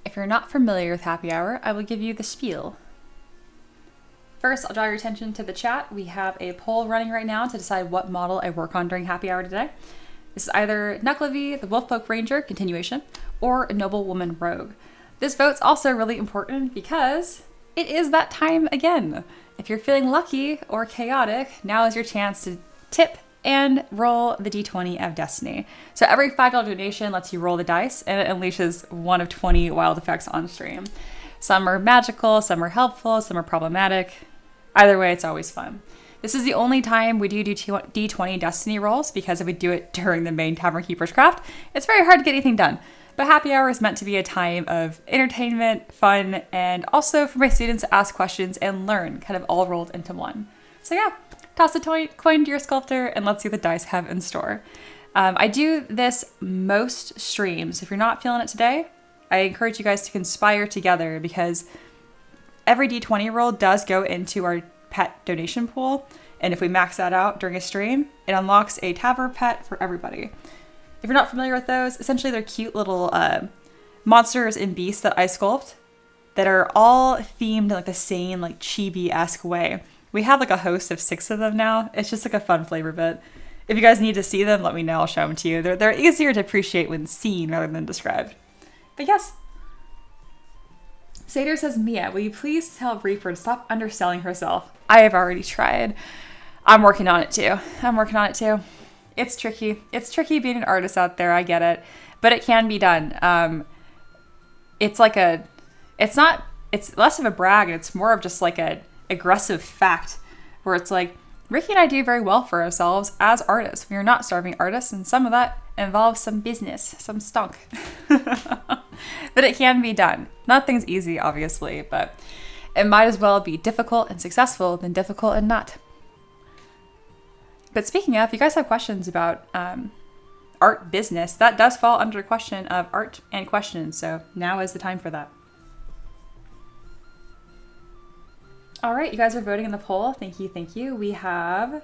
If you're not familiar with Happy Hour, I will give you the spiel. First, I'll draw your attention to the chat. We have a poll running right now to decide what model I work on during Happy Hour today. This is either Knucklevi, the Wolffolk Ranger continuation, or a Noblewoman Rogue. This vote's also really important because it is that time again. If you're feeling lucky or chaotic, now is your chance to tip and roll the D20 of Destiny. So every $5 donation lets you roll the dice, and it unleashes one of 20 wild effects on stream. Some are magical, some are helpful, some are problematic. Either way, it's always fun. This is the only time we do D20 Destiny rolls, because if we do it during the main Tavern Keeper's Craft, it's very hard to get anything done. But Happy Hour is meant to be a time of entertainment, fun, and also for my students to ask questions and learn, kind of all rolled into one. So yeah, toss a coin to your sculptor and let's see what the dice have in store. I do this most streams. If you're not feeling it today, I encourage you guys to conspire together, because every D20 roll does go into our pet donation pool. And if we max that out during a stream, it unlocks a Tavern pet for everybody. If you're not familiar with those, essentially they're cute little monsters and beasts that I sculpt that are all themed in like the same like chibi-esque way. We have like a host of 6 of them now. It's just like a fun flavor bit. If you guys need to see them, let me know. I'll show them to you. They're easier to appreciate when seen rather than described. But yes. Sater says, Mia, will you please tell Reaper to stop underselling herself? I have already tried. I'm working on it too. It's tricky. It's tricky being an artist out there. I get it. But it can be done. It's less of a brag, and it's more of just like a aggressive fact where it's like, Ricky and I do very well for ourselves as artists. We are not starving artists, and some of that involves some business, some stunk. But it can be done. Nothing's easy, obviously, but it might as well be difficult and successful than difficult and not. But speaking of, if you guys have questions about art business, that does fall under the question of art and questions. So now is the time for that. All right, you guys are voting in the poll. Thank you. We have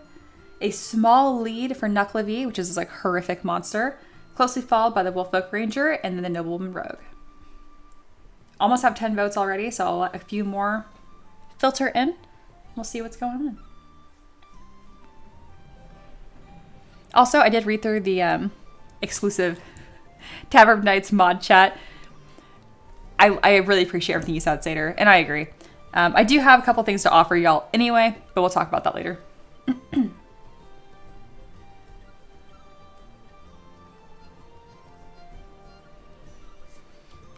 a small lead for Knucklevi, which is this like horrific monster, closely followed by the Wolffolk Ranger and then the Noblewoman Rogue. Almost have 10 votes already, so I'll let a few more filter in. We'll see what's going on. Also, I did read through the exclusive Tavern Nights mod chat. I really appreciate everything you said, Sater, and I agree. I do have a couple things to offer y'all anyway, but we'll talk about that later.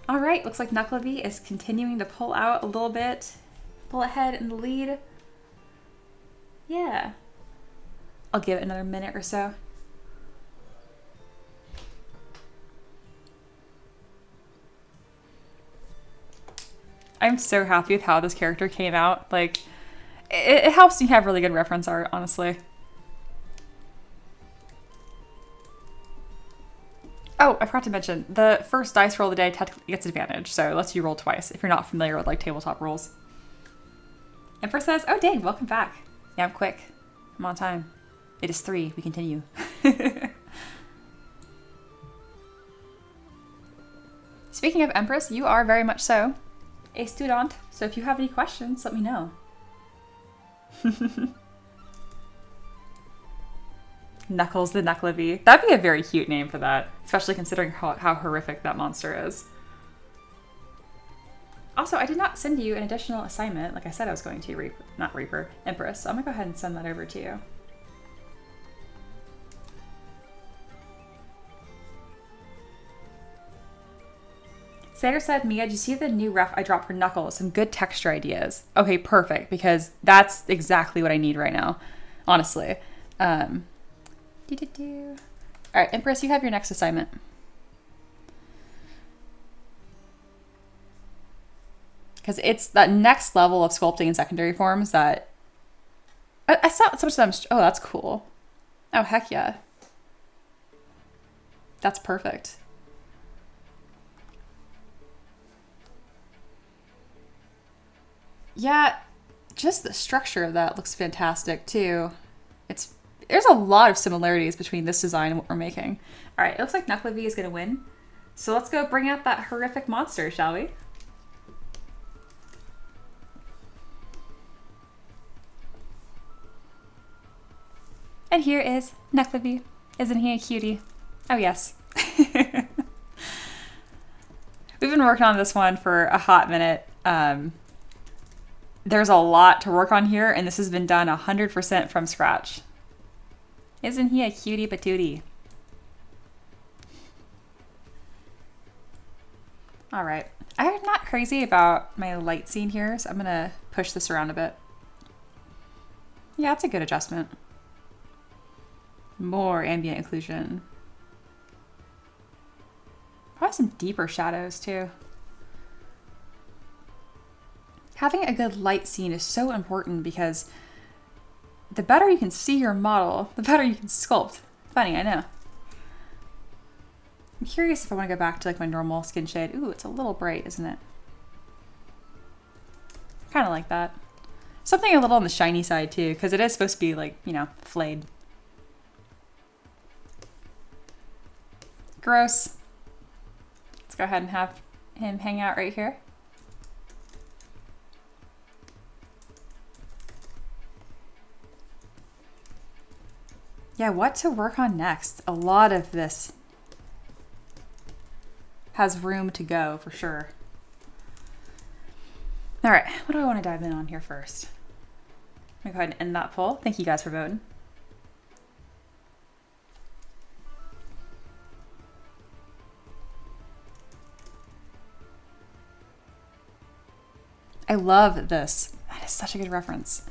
All right, looks like Knucklevi is continuing to pull out a little bit. Pull ahead in the lead. Yeah. I'll give it another minute or so. I'm so happy with how this character came out. Like, it helps me have really good reference art, honestly. Oh, I forgot to mention, the first dice roll of the day technically gets advantage, so it lets you roll twice if you're not familiar with like tabletop rules. Empress says, oh dang, welcome back. Yeah, I'm quick. I'm on time. It is 3, we continue. Speaking of Empress, you are very much so a student, so if you have any questions, let me know. Knuckles the Knucklevi. That'd be a very cute name for that, especially considering how horrific that monster is. Also, I did not send you an additional assignment, like I said I was going to, Empress, so I'm gonna go ahead and send that over to you. Sater said, Mia, did you see the new ref I dropped for Knuckles? Some good texture ideas. Okay, perfect, because that's exactly what I need right now, honestly. All right, Empress, you have your next assignment. Because it's that next level of sculpting in secondary forms that... I saw so much of them... Oh, that's cool. Oh, heck yeah. That's perfect. Yeah, just the structure of that looks fantastic too. there's a lot of similarities between this design and what we're making. All right, it looks like Nuclevi is going to win. So let's go bring out that horrific monster, shall we? And here is Nuclevi. Isn't he a cutie? Oh, yes. We've been working on this one for a hot minute. There's a lot to work on here, and this has been done 100% from scratch. Isn't he a cutie patootie? All right. I'm not crazy about my light scene here, so I'm going to push this around a bit. Yeah, that's a good adjustment. More ambient occlusion. Probably some deeper shadows too. Having a good light scene is so important because the better you can see your model, the better you can sculpt. Funny, I know. I'm curious if I want to go back to like my normal skin shade. Ooh, it's a little bright, isn't it? Kind of like that. Something a little on the shiny side too, because it is supposed to be like, you know, flayed. Gross. Let's go ahead and have him hang out right here. Yeah, what to work on next? A lot of this has room to go for sure. All right, what do I want to dive in on here first? I'm gonna go ahead and end that poll. Thank you guys for voting. I love this. That is such a good reference.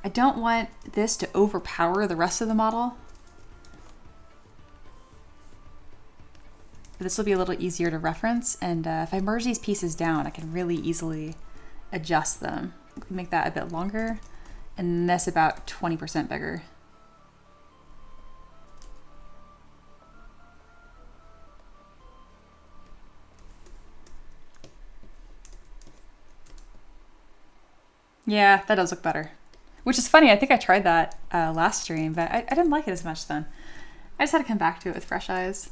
I don't want this to overpower the rest of the model. But this will be a little easier to reference, and if I merge these pieces down, I can really easily adjust them. Make that a bit longer, and this about 20% bigger. Yeah, that does look better. Which is funny, I think I tried that last stream, but I didn't like it as much then. I just had to come back to it with fresh eyes.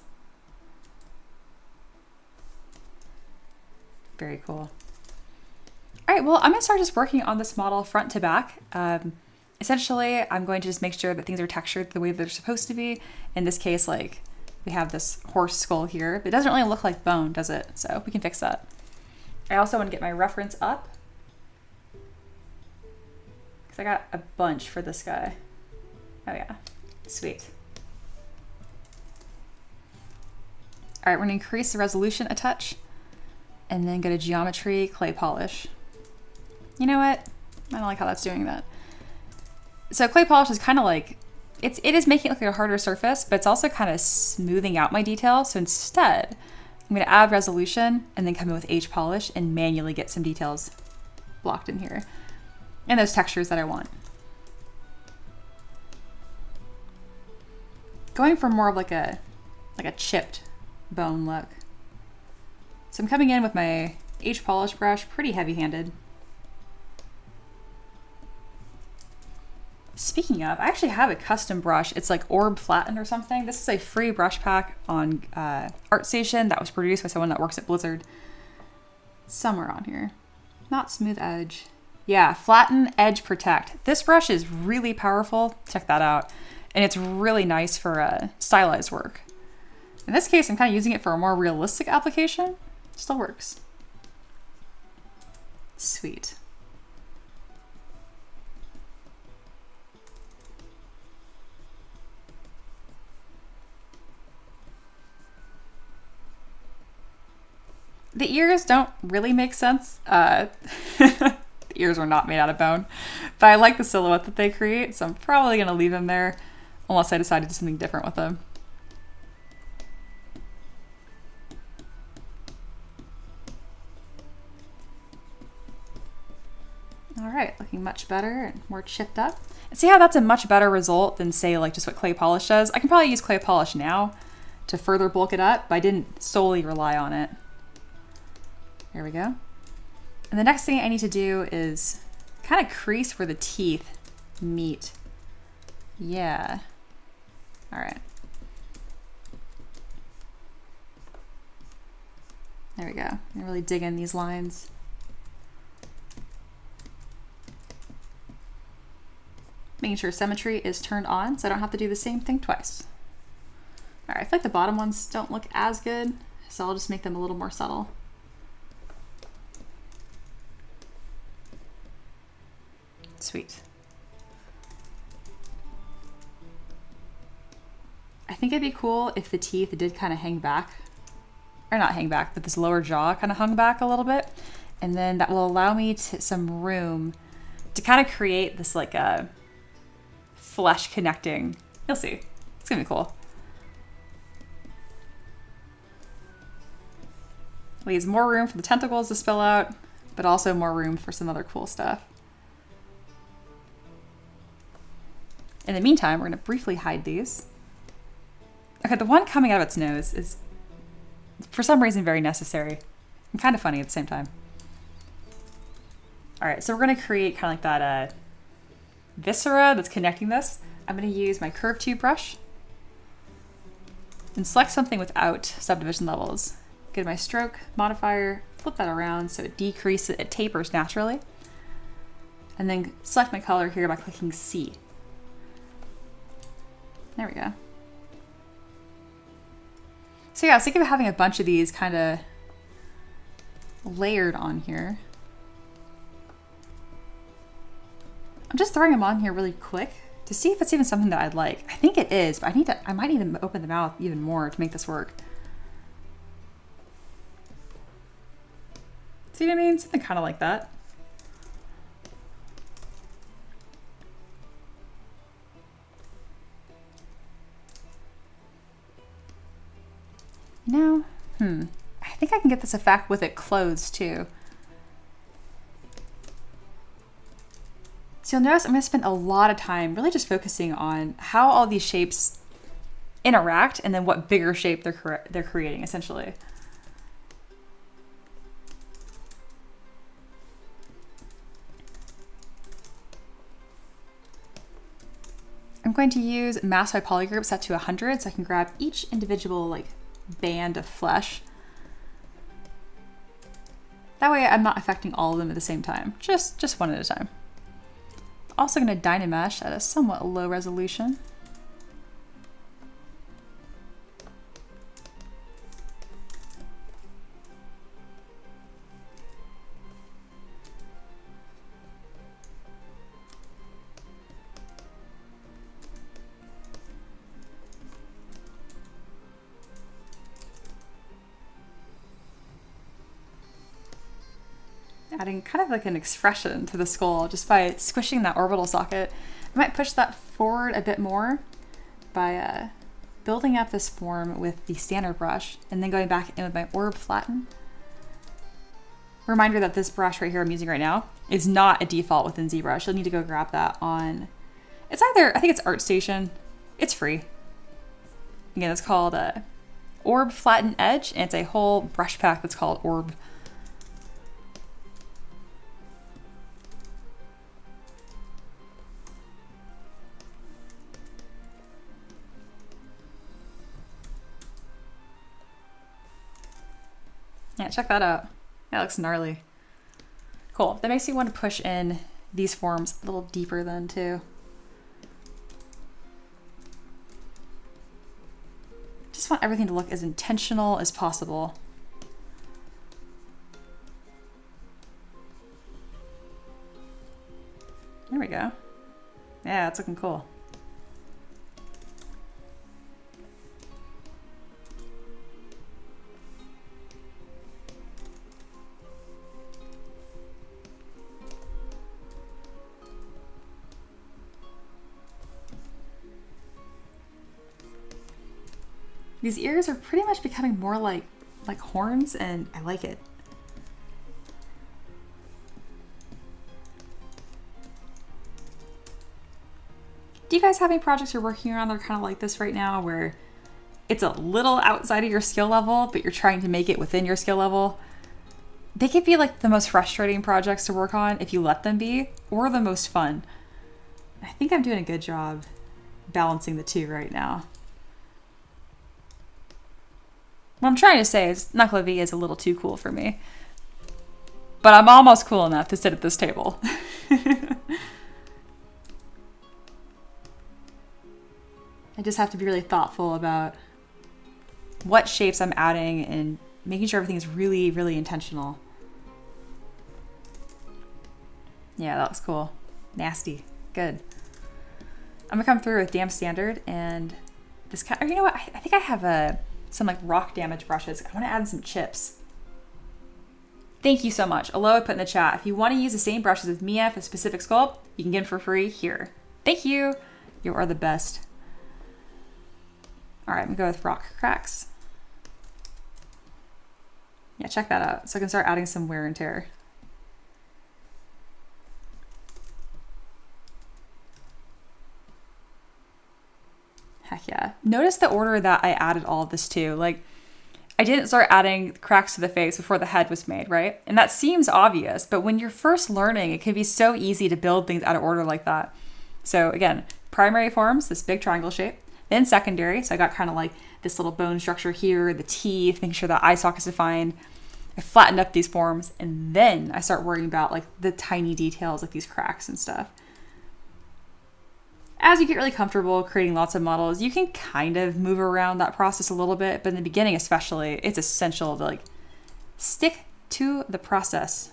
Very cool. All right, well, I'm gonna start just working on this model front to back. Essentially, I'm going to just make sure that things are textured the way they're supposed to be. In this case, like, we have this horse skull here, but it doesn't really look like bone, does it? So we can fix that. I also want to get my reference up, because I got a bunch for this guy. Oh yeah, sweet. All right, we're gonna increase the resolution a touch and then go to geometry, clay polish. You know what? I don't like how that's doing that. So clay polish is kind of like, it is making it look like a harder surface, but it's also kind of smoothing out my detail. So instead, I'm gonna add resolution and then come in with H polish and manually get some details blocked in here. And those textures that I want. Going for more of like a chipped bone look. So I'm coming in with my H polish brush, pretty heavy-handed. Speaking of, I actually have a custom brush. It's like Orb Flattened or something. This is a free brush pack on ArtStation that was produced by someone that works at Blizzard. Somewhere on here. Not Smooth Edge. Yeah, Flatten, Edge, Protect. This brush is really powerful. Check that out. And it's really nice for stylized work. In this case, I'm kind of using it for a more realistic application. Still works. Sweet. The ears don't really make sense. The ears are not made out of bone, but I like the silhouette that they create, so I'm probably gonna leave them there unless I decide to do something different with them. All right, looking much better and more chipped up. And see how that's a much better result than, say, like just what clay polish does? I can probably use clay polish now to further bulk it up, but I didn't solely rely on it. There we go. And the next thing I need to do is kind of crease where the teeth meet. Yeah. All right. There we go. I'm really dig in these lines. Making sure symmetry is turned on so I don't have to do the same thing twice. All right, I feel like the bottom ones don't look as good, so I'll just make them a little more subtle. Sweet. I think it'd be cool if the teeth did kind of hang back, or not hang back, but this lower jaw kind of hung back a little bit. And then that will allow me some room to kind of create this like a flesh connecting. You'll see. It's gonna be cool. Leaves more room for the tentacles to spill out, but also more room for some other cool stuff. In the meantime, we're gonna briefly hide these. Okay, the one coming out of its nose is, for some reason, very necessary and kind of funny at the same time. All right, so we're gonna create kind of like that viscera that's connecting this. I'm gonna use my curve tube brush and select something without subdivision levels. Go to my stroke modifier, flip that around so it decreases, it tapers naturally. And then select my color here by clicking C. There we go. So yeah, I was thinking of having a bunch of these kind of layered on here. I'm just throwing them on here really quick to see if it's even something that I'd like. I think it is, but I might need to open the mouth even more to make this work. See what I mean? Something kind of like that. No? I think I can get this effect with it closed too. So you'll notice I'm going to spend a lot of time really just focusing on how all these shapes interact and then what bigger shape they're creating essentially. I'm going to use mask by polygroup set to 100 so I can grab each individual like band of flesh. That way I'm not affecting all of them at the same time, just one at a time. Also going to Dynamesh at a somewhat low resolution. Adding kind of like an expression to the skull just by squishing that orbital socket. I might push that forward a bit more by building up this form with the standard brush and then going back in with my orb flatten. Reminder that this brush right here I'm using right now is not a default within ZBrush. You'll need to go grab that on, it's either, I think it's ArtStation. It's free. Again, it's called Orb Flatten Edge, and it's a whole brush pack that's called Orb. Yeah, check that out. That looks gnarly. Cool. That makes me want to push in these forms a little deeper then too. Just want everything to look as intentional as possible. There we go. Yeah, it's looking cool. These ears are pretty much becoming more like horns, and I like it. Do you guys have any projects you're working on that are kind of like this right now, where it's a little outside of your skill level, but you're trying to make it within your skill level? They could be like the most frustrating projects to work on if you let them be, or the most fun. I think I'm doing a good job balancing the two right now. What I'm trying to say is Knuckle V is a little too cool for me. But I'm almost cool enough to sit at this table. I just have to be really thoughtful about what shapes I'm adding and making sure everything is really, really intentional. Yeah, that looks cool. Nasty. Good. I'm gonna come through with Damp Standard and this kind of, you know what? I think I have some like rock damage brushes. I want to add some chips. Thank you so much. Aloha put in the chat. If you want to use the same brushes as Mia for a specific sculpt, you can get them for free here. Thank you. You are the best. All right, I'm gonna go with rock cracks. Yeah, check that out. So I can start adding some wear and tear. Heck yeah. Notice the order that I added all of this to. Like, I didn't start adding cracks to the face before the head was made, right? And that seems obvious, but when you're first learning, it can be so easy to build things out of order like that. So again, primary forms, this big triangle shape, then secondary. So I got kind of like this little bone structure here, the teeth, making sure the eye socket is defined. I flattened up these forms, and then I start worrying about like the tiny details, like these cracks and stuff. As you get really comfortable creating lots of models, you can kind of move around that process a little bit, but in the beginning especially, it's essential to like stick to the process.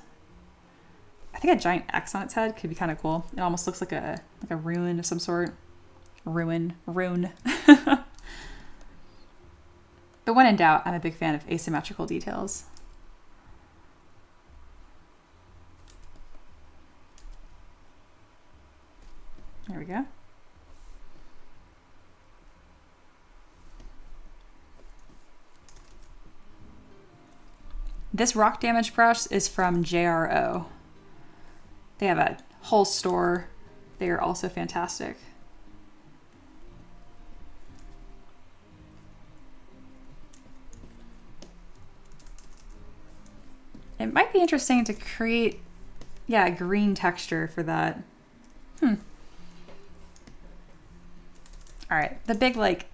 I think a giant X on its head could be kind of cool. It almost looks like a rune of some sort. Rune. But when in doubt, I'm a big fan of asymmetrical details. There we go. This rock damage brush is from JRO. They have a whole store. They are also fantastic. It might be interesting to create, yeah, a green texture for that. All right, the big like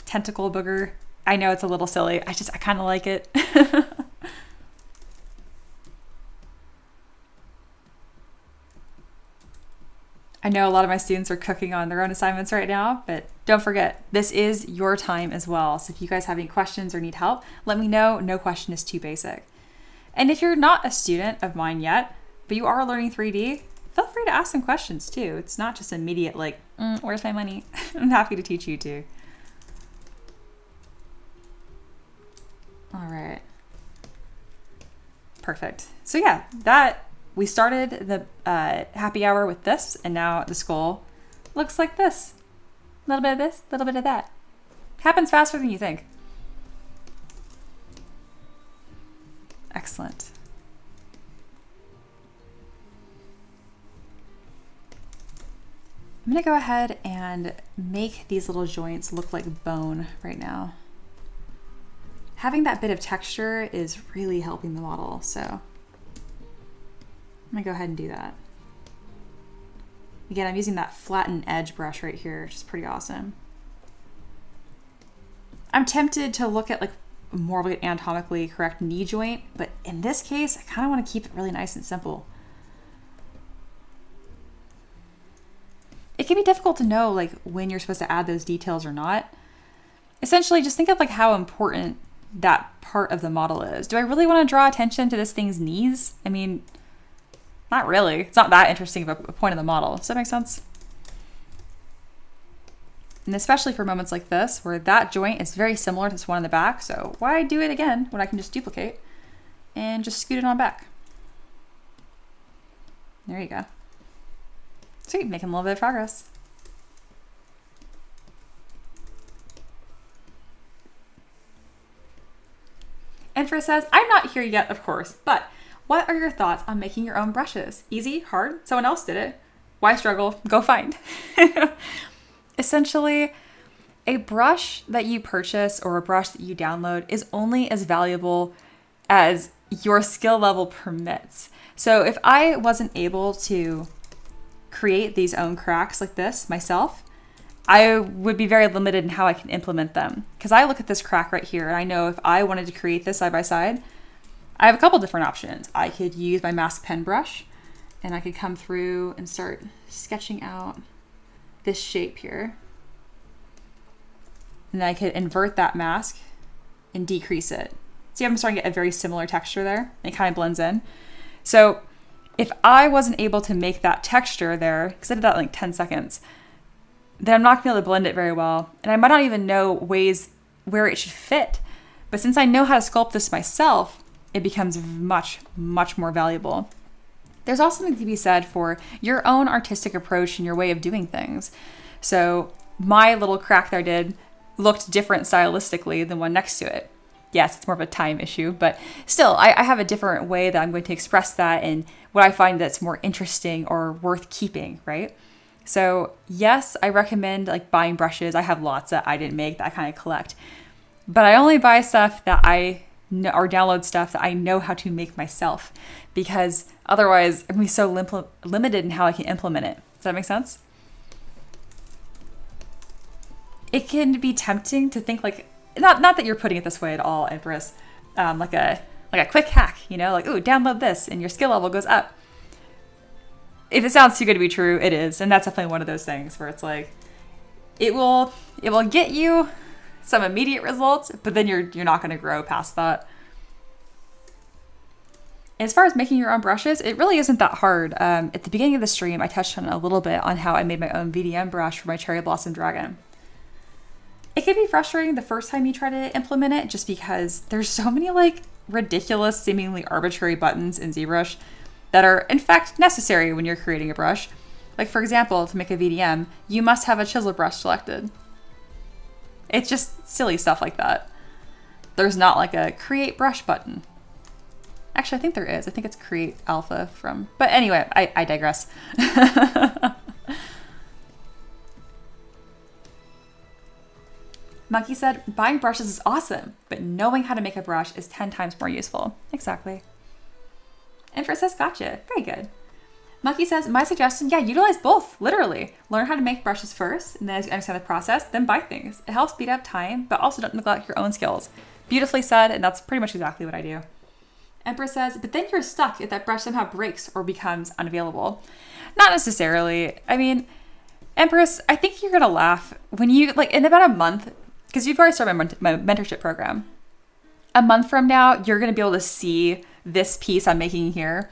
tentacle booger. I know it's a little silly. I kind of like it. I know a lot of my students are cooking on their own assignments right now, but don't forget, this is your time as well. So if you guys have any questions or need help, let me know. No question is too basic. And if you're not a student of mine yet, but you are learning 3D, feel free to ask some questions too. It's not just immediate like, where's my money? I'm happy to teach you too. All right. Perfect. So yeah, we started the happy hour with this, and now the skull looks like this. A little bit of this, a little bit of that. Happens faster than you think. Excellent. I'm gonna go ahead and make these little joints look like bone right now. Having that bit of texture is really helping the model, so I'm gonna go ahead and do that. Again, I'm using that flattened edge brush right here, which is pretty awesome. I'm tempted to look at like more of an anatomically correct knee joint, but in this case, I kind of want to keep it really nice and simple. It can be difficult to know like when you're supposed to add those details or not. Essentially, just think of like how important that part of the model is. Do I really want to draw attention to this thing's knees? I mean, not really. It's not that interesting of a point of the model. Does that make sense? And especially for moments like this, where that joint is very similar to this one in the back. So why do it again when I can just duplicate and just scoot it on back? There you go. Sweet, making a little bit of progress. And Frizz says, I'm not here yet, of course, but what are your thoughts on making your own brushes? Easy? Hard? Someone else did it. Why struggle? Go find. Essentially, a brush that you purchase or a brush that you download is only as valuable as your skill level permits. So if I wasn't able to create these own cracks like this myself, I would be very limited in how I can implement them. Because I look at this crack right here, and I know if I wanted to create this side by side, I have a couple different options. I could use my mask pen brush, and I could come through and start sketching out this shape here. And then I could invert that mask and decrease it. See, I'm starting to get a very similar texture there. It kind of blends in. So if I wasn't able to make that texture there, because I did that in like 10 seconds, then I'm not going to be able to blend it very well. And I might not even know ways where it should fit. But since I know how to sculpt this myself, it becomes much, much more valuable. There's also something to be said for your own artistic approach and your way of doing things. So my little crack that I did looked different stylistically than one next to it. Yes, it's more of a time issue, but still, I have a different way that I'm going to express that and what I find that's more interesting or worth keeping, right? So yes, I recommend like buying brushes. I have lots that I didn't make that I kind of collect, but I only buy stuff that I know, or download stuff that I know how to make myself, because otherwise I'm going to be so limited in how I can implement it. Does that make sense? It can be tempting to think like, not that you're putting it this way at all, Empress, like a quick hack, you know, like, ooh, download this and your skill level goes up. If it sounds too good to be true, it is. And that's definitely one of those things where it's like, it will get you some immediate results, but then you're not going to grow past that. As far as making your own brushes, it really isn't that hard. At the beginning of the stream, I touched on a little bit on how I made my own VDM brush for my Cherry Blossom Dragon. It can be frustrating the first time you try to implement it just because there's so many like ridiculous, seemingly arbitrary buttons in ZBrush that are in fact necessary when you're creating a brush. Like for example, to make a VDM, you must have a chisel brush selected. It's just silly stuff like that. There's not like a create brush button. Actually, I think there is. I think it's create alpha from, but anyway, I digress. Monkey said, buying brushes is awesome, but knowing how to make a brush is 10 times more useful. Exactly. Empress says, gotcha. Very good. Monkey says, my suggestion, yeah, utilize both, literally. Learn how to make brushes first, and then as you understand the process, then buy things. It helps speed up time, but also don't neglect your own skills. Beautifully said, and that's pretty much exactly what I do. Empress says, but then you're stuck if that brush somehow breaks or becomes unavailable. Not necessarily. I mean, Empress, I think you're going to laugh when you, like, in about a month, because you've already started my mentorship program. A month from now, you're going to be able to see this piece I'm making here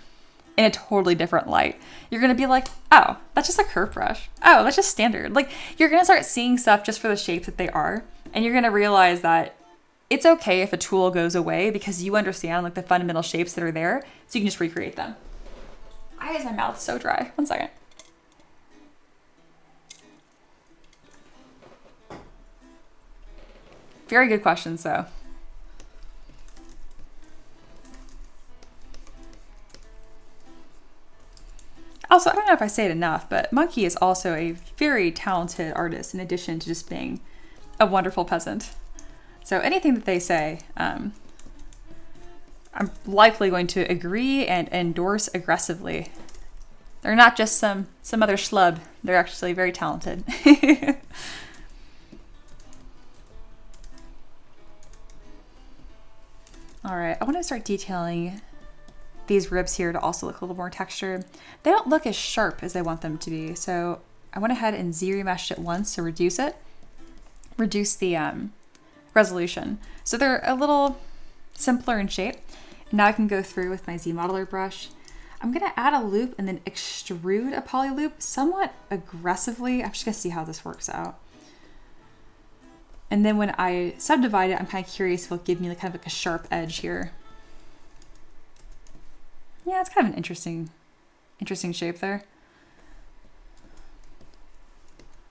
in a totally different light. You're going to be like, oh, that's just a curve brush. Oh, that's just standard. Like, you're going to start seeing stuff just for the shapes that they are. And you're going to realize that it's okay if a tool goes away because you understand like the fundamental shapes that are there. So you can just recreate them. Why is my mouth so dry? One second. Very good questions, though. Also, I don't know if I say it enough, but Monkey is also a very talented artist in addition to just being a wonderful peasant. So anything that they say, I'm likely going to agree and endorse aggressively. They're not just some other schlub. They're actually very talented. All right, I want to start detailing these ribs here to also look a little more textured. They don't look as sharp as I want them to be, so I went ahead and Z-remeshed it once to reduce the resolution. So they're a little simpler in shape. And now I can go through with my Z-modeler brush. I'm gonna add a loop and then extrude a poly loop somewhat aggressively. I'm just gonna see how this works out. And then when I subdivide it, I'm kind of curious if it'll give me like kind of like a sharp edge here. Yeah, it's kind of an interesting shape there.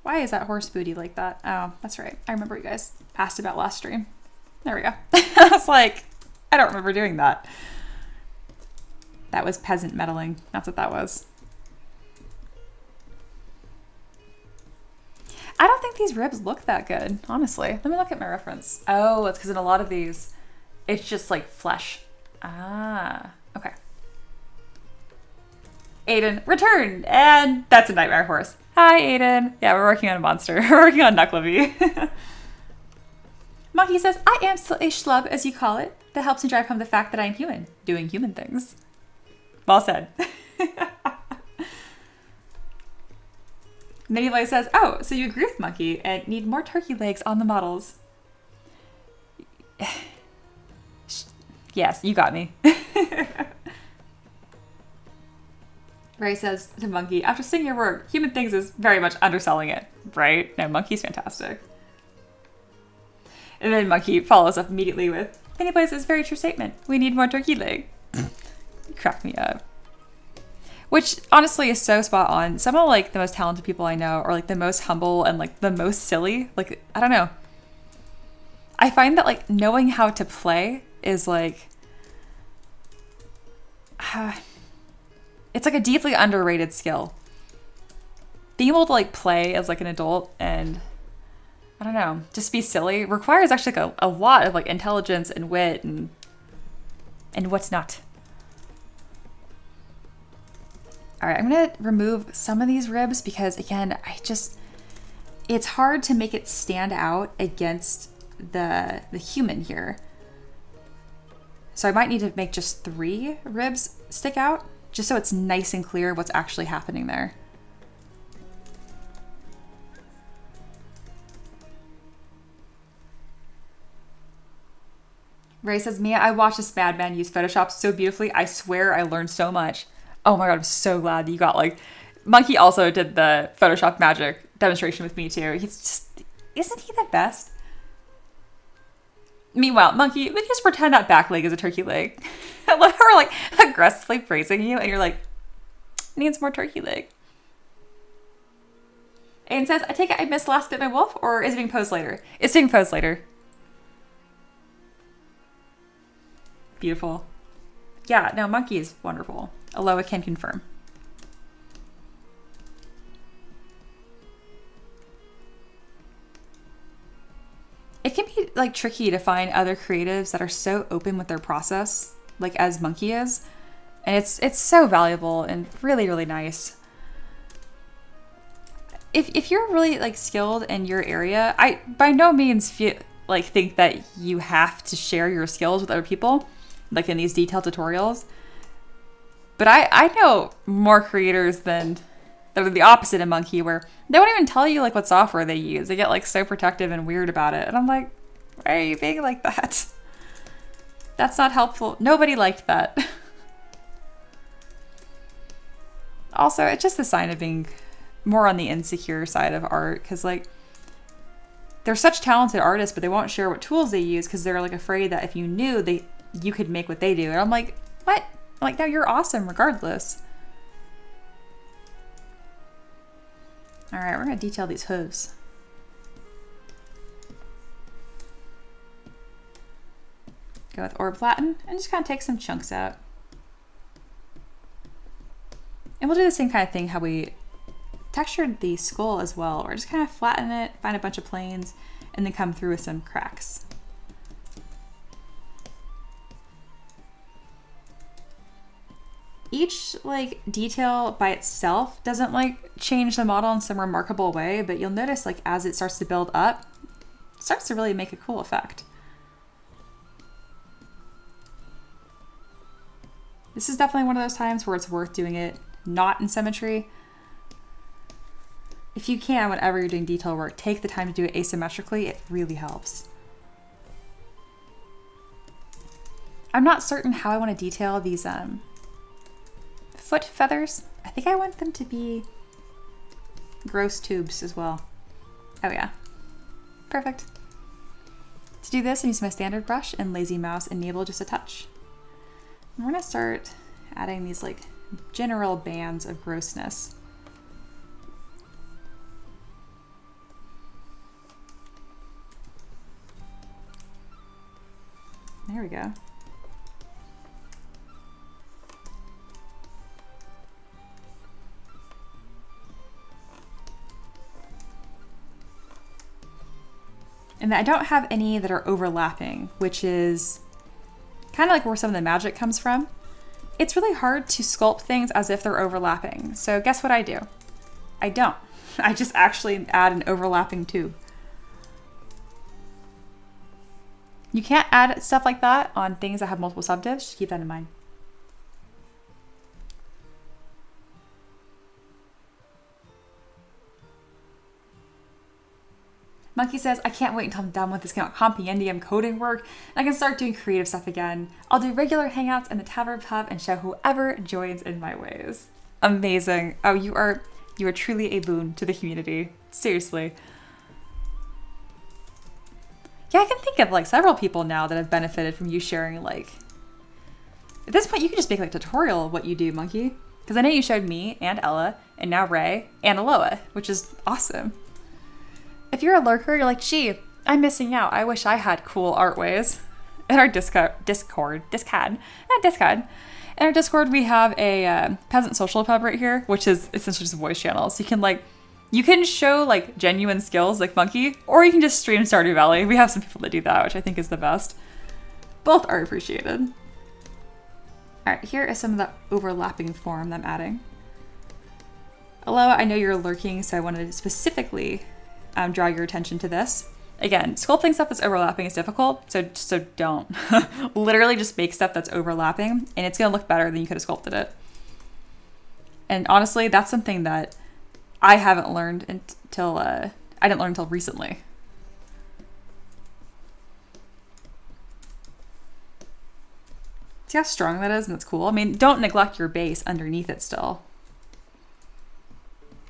Why is that horse booty like that? Oh, that's right. I remember you guys asked about last stream. There we go. I was like, I don't remember doing that. That was peasant meddling. That's what that was. I don't think these ribs look that good, honestly. Let me look at my reference. Oh, it's because in a lot of these, it's just like flesh. Ah, okay. Aiden, return! And that's a nightmare horse. Hi, Aiden. Yeah, we're working on a monster. We're working on Knuckleby. Monkey says, I am still a schlub, as you call it. That helps me drive home the fact that I'm human, doing human things. Well said. Minnie says, oh, so you agree with Monkey and need more turkey legs on the models. Yes, you got me. Ray says to Monkey, after seeing your work, human things is very much underselling it. Right? No, Monkey's fantastic. And then Monkey follows up immediately with, Minnie says, very true statement. We need more turkey leg. You crack me up. Which honestly is so spot on. Some of like the most talented people I know are like the most humble and like the most silly. Like, I don't know. I find that like knowing how to play is like, it's like a deeply underrated skill. Being able to like play as like an adult and I don't know, just be silly requires actually like a lot of like intelligence and wit and what's not. All right, I'm gonna remove some of these ribs because again, it's hard to make it stand out against the human here. So I might need to make just 3 ribs stick out just so it's nice and clear what's actually happening there. Ray says, Mia, I watched this madman use Photoshop so beautifully. I swear I learned so much. Oh my God, I'm so glad that you got like... Monkey also did the Photoshop magic demonstration with me too. He's just... Isn't he the best? Meanwhile, Monkey, let's just pretend that back leg is a turkey leg. I love her like aggressively praising you and you're like, needs more turkey leg. Aiden says, I take it I missed last bit by Wolf, or is it being posed later? It's being posed later. Beautiful. Yeah, no, Monkey is wonderful. Aloha can confirm. It can be like tricky to find other creatives that are so open with their process, like as Monkey is. And it's so valuable and really, really nice. If you're really like skilled in your area, I by no means think that you have to share your skills with other people, like in these detailed tutorials. But I know more creators than that are the opposite of Monkey, where they won't even tell you like what software they use. They get like so protective and weird about it. And I'm like, why are you being like that? That's not helpful. Nobody liked that. Also, it's just a sign of being more on the insecure side of art, because like they're such talented artists, but they won't share what tools they use because they're like afraid that if you knew, you could make what they do. And I'm like, what? I'm like, no, you're awesome regardless. All right, we're gonna detail these hooves. Go with orb flatten and just kind of take some chunks out. And we'll do the same kind of thing how we textured the skull as well. We're just kind of flatten it, find a bunch of planes, and then come through with some cracks. Each like detail by itself doesn't like change the model in some remarkable way, but you'll notice like as it starts to build up, it starts to really make a cool effect. This is definitely one of those times where it's worth doing it not in symmetry. If you can, whenever you're doing detail work, take the time to do it asymmetrically. It really helps. I'm not certain how I want to detail these foot feathers. I think I want them to be gross tubes as well. Oh yeah, perfect. To do this, I use my standard brush and lazy mouse enable just a touch. And we're gonna start adding these like general bands of grossness. There we go. And I don't have any that are overlapping, which is kind of like where some of the magic comes from. It's really hard to sculpt things as if they're overlapping. So guess what I do? I don't. I just actually add an overlapping tube. You can't add stuff like that on things that have multiple subdivs. Just keep that in mind. Monkey says, I can't wait until I'm done with this compendium coding work and I can start doing creative stuff again. I'll do regular hangouts in the Tavern pub and show whoever joins in my ways. Amazing. Oh, you are truly a boon to the community. Seriously. Yeah, I can think of like several people now that have benefited from you sharing, like, at this point you can just make like a tutorial of what you do, Monkey. Because I know you showed me and Ella and now Ray and Aloha, which is awesome. If you're a lurker, you're like, gee, I'm missing out. I wish I had cool art ways. In our Discord, in our Discord, we have a peasant social pub right here, which is essentially just a voice channel. So you can show like genuine skills like Monkey, or you can just stream Stardew Valley. We have some people that do that, which I think is the best. Both are appreciated. All right, here is some of the overlapping form that I'm adding. Hello, I know you're lurking, so I wanted to specifically draw your attention to this. Again, sculpting stuff that's overlapping is difficult, so don't. Literally just make stuff that's overlapping, and it's gonna look better than you could have sculpted it. And honestly, that's something that I haven't learned until, I didn't learn until recently. See how strong that is, and it's cool? I mean, don't neglect your base underneath it still.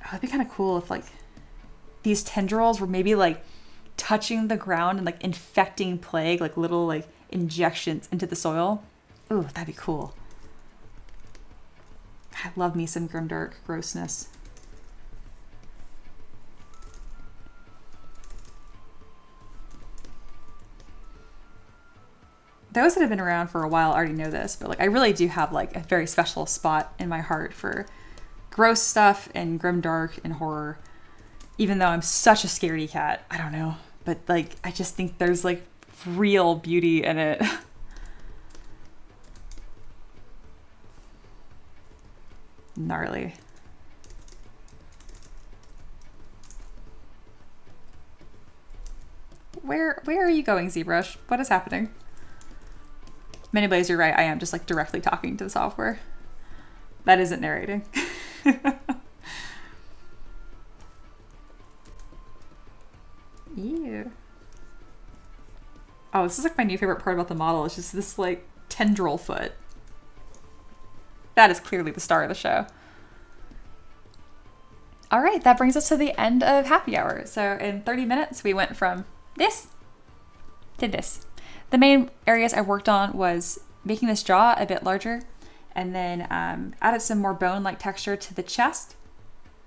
Oh, it'd be kind of cool if like these tendrils were maybe like touching the ground and like infecting plague, like little like injections into the soil. Ooh, that'd be cool. I love me some grimdark grossness. Those that have been around for a while already know this, but like I really do have like a very special spot in my heart for gross stuff and grimdark and horror. Even though I'm such a scaredy cat, I don't know. But like, I just think there's like real beauty in it. Gnarly. Where are you going, ZBrush? What is happening? Many Blaze, you're right. I am just like directly talking to the software. That isn't narrating. Ew. Oh, this is like my new favorite part about the model. It's just this like tendril foot. That is clearly the star of the show. All right, that brings us to the end of happy hour. So in 30 minutes, we went from this to this. The main areas I worked on was making this jaw a bit larger, and then added some more bone-like texture to the chest,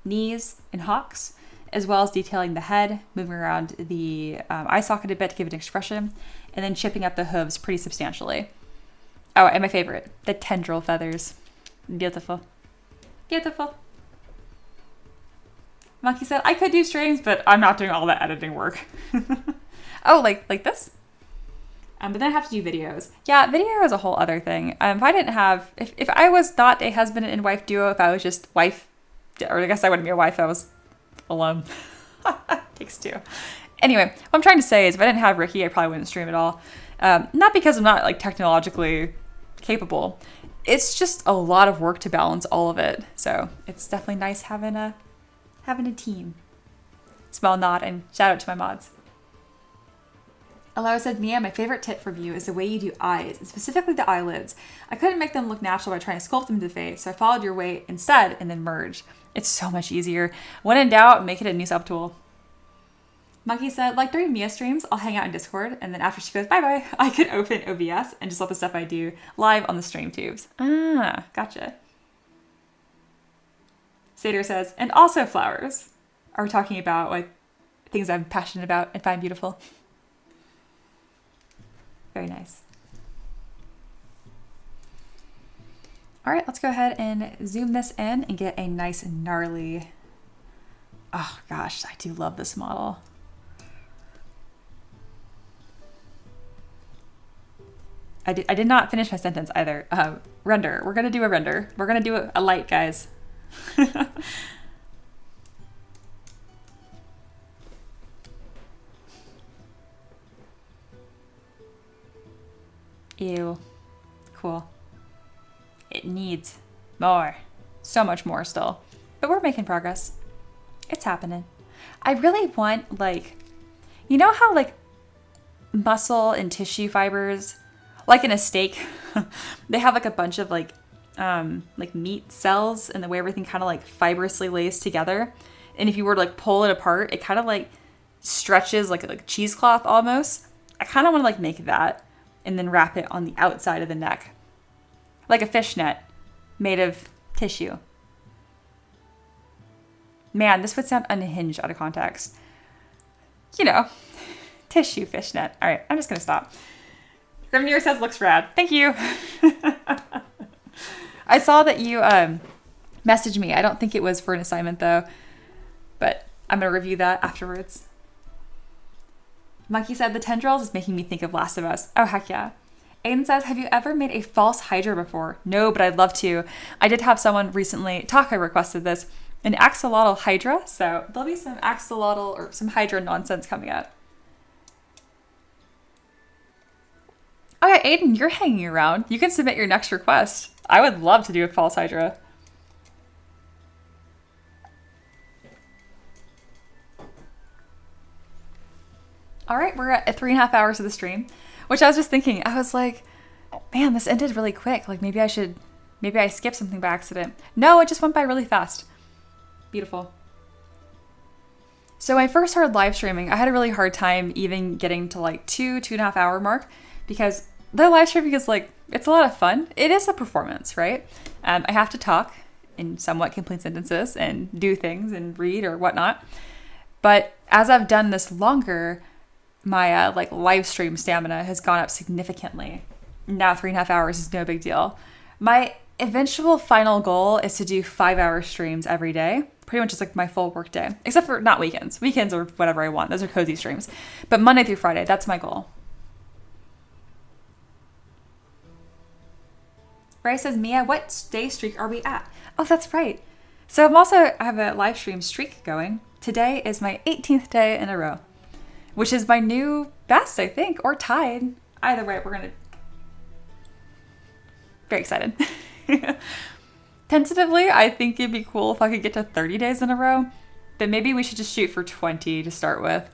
knees, and hocks, as well as detailing the head, moving around the eye socket a bit to give it an expression, and then chipping up the hooves pretty substantially. Oh, and my favorite, the tendril feathers. Beautiful. Beautiful. Monkey said, I could do streams, but I'm not doing all that editing work. Oh, like this? But then I have to do videos. Yeah, video is a whole other thing. If I didn't have, if I was not a husband and wife duo, if I was just wife, or I guess I wouldn't be a wife, I was alone. Takes two. Anyway, what I'm trying to say is if I didn't have Ricky, I probably wouldn't stream at all. Not because I'm not like technologically capable. It's just a lot of work to balance all of it. So it's definitely nice having a team. Small nod and shout out to my mods. Alora said, Mia, my favorite tip from you is the way you do eyes, and specifically the eyelids. I couldn't make them look natural by trying to sculpt them to the face, so I followed your way instead and then merged. It's so much easier. When in doubt, make it a new subtool. Monkey said, like during Mia streams, I'll hang out in Discord, and then after she goes bye-bye, I could open OBS and just let the stuff I do live on the stream tubes. Ah, gotcha. Sater says, and also flowers. Are we talking about like things I'm passionate about and find beautiful? Very nice. All right, let's go ahead and zoom this in and get a nice gnarly, oh gosh, I do love this model. I did not finish my sentence either. Render, we're gonna do a render. We're gonna do a light, guys. Ew. Cool. It needs more. So much more still. But we're making progress. It's happening. I really want, like, you know how, like, muscle and tissue fibers, like in a steak, they have, like, a bunch of, like meat cells and the way everything kind of, like, fibrously lays together. And if you were to, like, pull it apart, it kind of, like, stretches like a cheesecloth almost. I kind of want to, like, make that and then wrap it on the outside of the neck. Like a fishnet made of tissue. Man, this would sound unhinged out of context. You know, tissue fishnet. All right, I'm just going to stop. Grimnir says looks rad. Thank you. I saw that you messaged me. I don't think it was for an assignment though, but I'm going to review that afterwards. Monkey said the tendrils is making me think of Last of Us. Oh, heck yeah. Aiden says, have you ever made a false hydra before? No, but I'd love to. I did have someone recently, Taka requested this, an axolotl hydra, so there'll be some axolotl or some hydra nonsense coming up. Oh yeah, Aiden, you're hanging around. You can submit your next request. I would love to do a false hydra. All right, we're at 3.5 hours of the stream, which I was just thinking, I was like, man, this ended really quick. Like maybe I skipped something by accident. No, it just went by really fast. Beautiful. So when I first started live streaming, I had a really hard time even getting to like 2.5 hour mark because the live streaming is like, it's a lot of fun. It is a performance, right? I have to talk in somewhat complete sentences and do things and read or whatnot. But as I've done this longer, my like live stream stamina has gone up significantly. Now 3.5 hours is no big deal. My eventual final goal is to do 5-hour streams every day. Pretty much just like my full work day, except for not weekends. Weekends are whatever I want. Those are cozy streams. But Monday through Friday, that's my goal. Ray says, Mia, what day streak are we at? Oh, that's right. So I have a live stream streak going. Today is my 18th day in a row, which is my new best, I think, or tied. Either way, we're going to... Very excited. Tentatively, I think it'd be cool if I could get to 30 days in a row, but maybe we should just shoot for 20 to start with.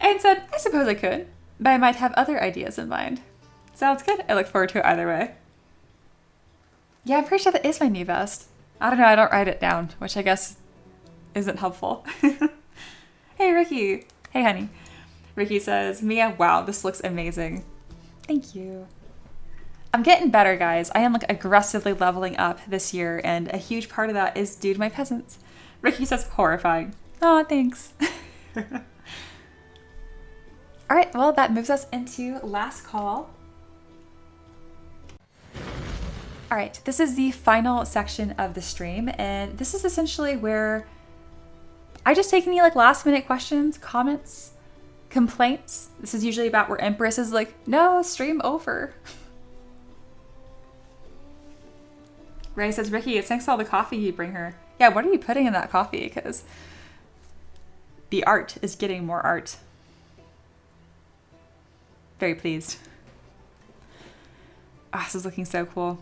Aiden said, I suppose I could, but I might have other ideas in mind. Sounds good. I look forward to it either way. Yeah, I'm pretty sure that is my new best. I don't know, I don't write it down, which I guess isn't helpful. Hey, Ricky. Hey, honey. Ricky says, Mia, wow, this looks amazing. Thank you. I'm getting better, guys. I am like aggressively leveling up this year, and a huge part of that is due to my peasants. Ricky says, horrifying. Oh, thanks. All right, well, that moves us into last call. All right, this is the final section of the stream, and this is essentially where I just take any like last minute questions, comments, complaints. This is usually about where Empress is like, no, stream over. Ray says, Ricky, it's thanks to all the coffee you bring her. Yeah, what are you putting in that coffee? Because the art is getting more art. Very pleased. Ah, this is looking so cool.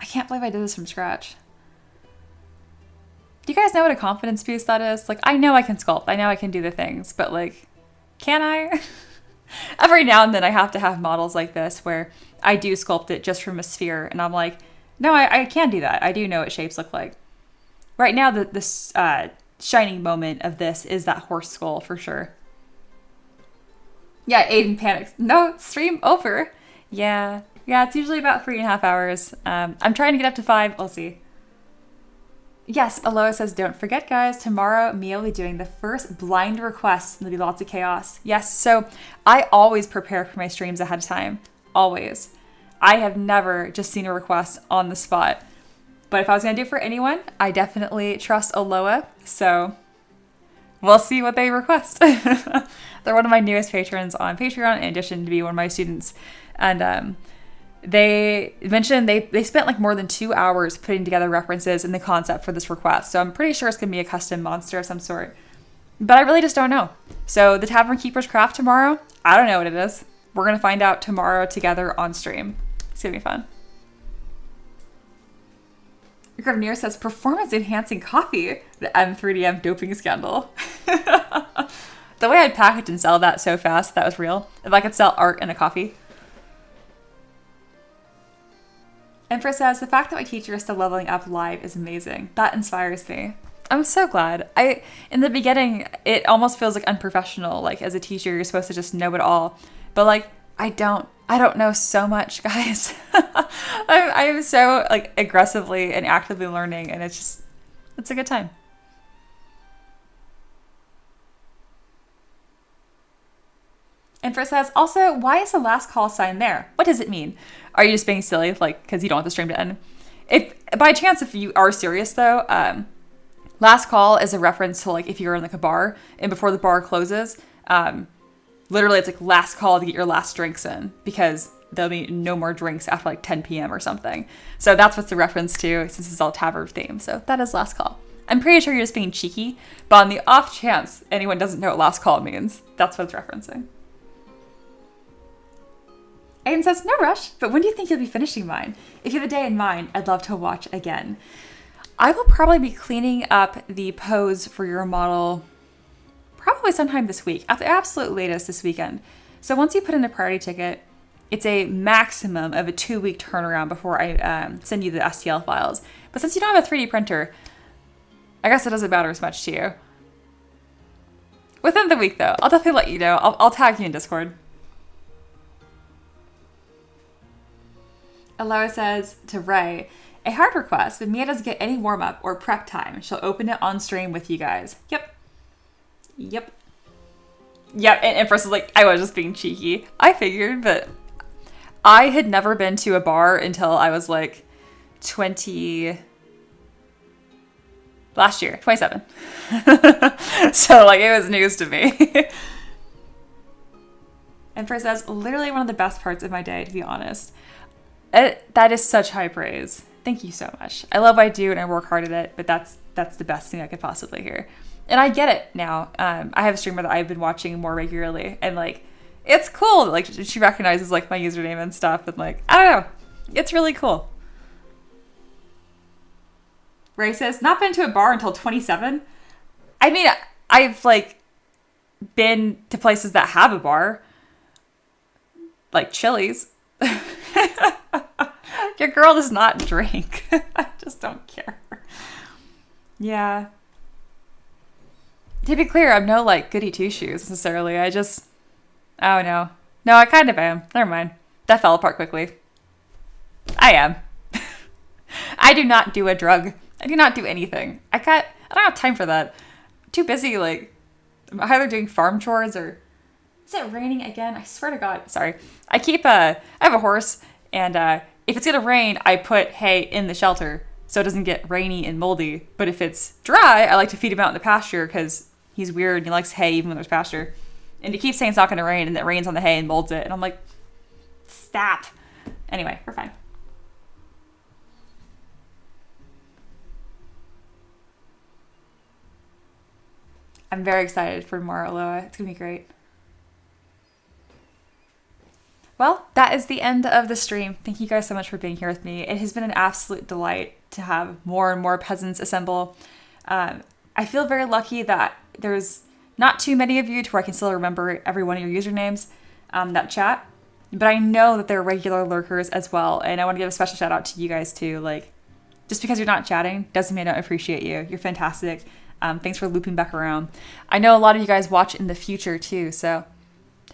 I can't believe I did this from scratch. Do you guys know what a confidence boost that is? Like, I know I can sculpt. I know I can do the things, but like, can I? Every now and then I have to have models like this where I do sculpt it just from a sphere, and I'm like, no, I can do that. I do know what shapes look like. Right now, this shining moment of this is that horse skull for sure. Yeah, Aiden panics. No, stream over. Yeah, it's usually about 3.5 hours. I'm trying to get up to 5. We'll see. Yes, Aloha says, don't forget, guys. Tomorrow, Mia will be doing the first blind request. There'll be lots of chaos. Yes, so I always prepare for my streams ahead of time. Always. I have never just seen a request on the spot. But if I was going to do it for anyone, I definitely trust Aloha. So we'll see what they request. They're one of my newest patrons on Patreon, in addition to be one of my students. And they mentioned they spent like more than 2 hours putting together references and the concept for this request. So I'm pretty sure it's going to be a custom monster of some sort. But I really just don't know. So the Tavern Keeper's Craft tomorrow, I don't know what it is. We're going to find out tomorrow together on stream. It's going to be fun. Gravnier says, performance enhancing coffee, the M3DM doping scandal. The way I'd package and sell that so fast, that was real. If I could sell art and a coffee. Empress says, the fact that my teacher is still leveling up live is amazing. That inspires me. I'm so glad. In the beginning, it almost feels like unprofessional. Like as a teacher, you're supposed to just know it all. But like, I don't know so much, guys. I'm so like aggressively and actively learning, and it's a good time. Empress says, also, why is the last call sign there? What does it mean? Are you just being silly, like, because you don't want the stream to end? If by chance, if you are serious though, last call is a reference to like if you're in like a bar and before the bar closes, literally it's like last call to get your last drinks in because there'll be no more drinks after like 10 p.m. or something. So that's what's the reference to since it's all Tavern theme. So that is last call. I'm pretty sure you're just being cheeky, but on the off chance anyone doesn't know what last call means, that's what it's referencing. Aiden says, no rush, but when do you think you'll be finishing mine? If you have a day in mind, I'd love to watch again. I will probably be cleaning up the pose for your model probably sometime this week, at the absolute latest this weekend. So once you put in a priority ticket, it's a maximum of a 2-week turnaround before I send you the STL files. But since you don't have a 3D printer, I guess it doesn't matter as much to you. Within the week though, I'll definitely let you know. I'll tag you in Discord. Aloha says to Ray, a hard request, but Mia doesn't get any warm-up or prep time. She'll open it on stream with you guys. Yep. And Empress is like, I was just being cheeky. I figured, but I had never been to a bar until I was like 27. So like it was news to me. Empress says, literally one of the best parts of my day, to be honest. That is such high praise. Thank you so much. I love what I do and I work hard at it, but that's the best thing I could possibly hear. And I get it now. I have a streamer that I've been watching more regularly, and like, it's cool. Like she recognizes like my username and stuff, and like, I don't know, it's really cool. Ray says, not been to a bar until 27. I mean, I've like been to places that have a bar, like Chili's. Your girl does not drink. I just don't care. Yeah. To be clear, I'm no like goody two shoes necessarily. Oh no. No, I kind of am. Never mind. That fell apart quickly. I am. I do not do a drug. I do not do anything. I don't have time for that. I'm too busy, like, I'm either doing farm chores or... Is it raining again? I swear to God. Sorry. I have a horse, and if it's gonna rain, I put hay in the shelter so it doesn't get rainy and moldy. But if it's dry, I like to feed him out in the pasture because he's weird and he likes hay even when there's pasture. And he keeps saying it's not gonna rain, and it rains on the hay and molds it. And I'm like, stop. Anyway, we're fine. I'm very excited for more Aloha. It's gonna be great. Well, that is the end of the stream. Thank you guys so much for being here with me. It has been an absolute delight to have more and more peasants assemble. I feel very lucky that there's not too many of you to where I can still remember every one of your usernames that chat. But I know that there are regular lurkers as well. And I want to give a special shout out to you guys too. Like, just because you're not chatting doesn't mean I don't appreciate you. You're fantastic. Thanks for looping back around. I know a lot of you guys watch in the future too, so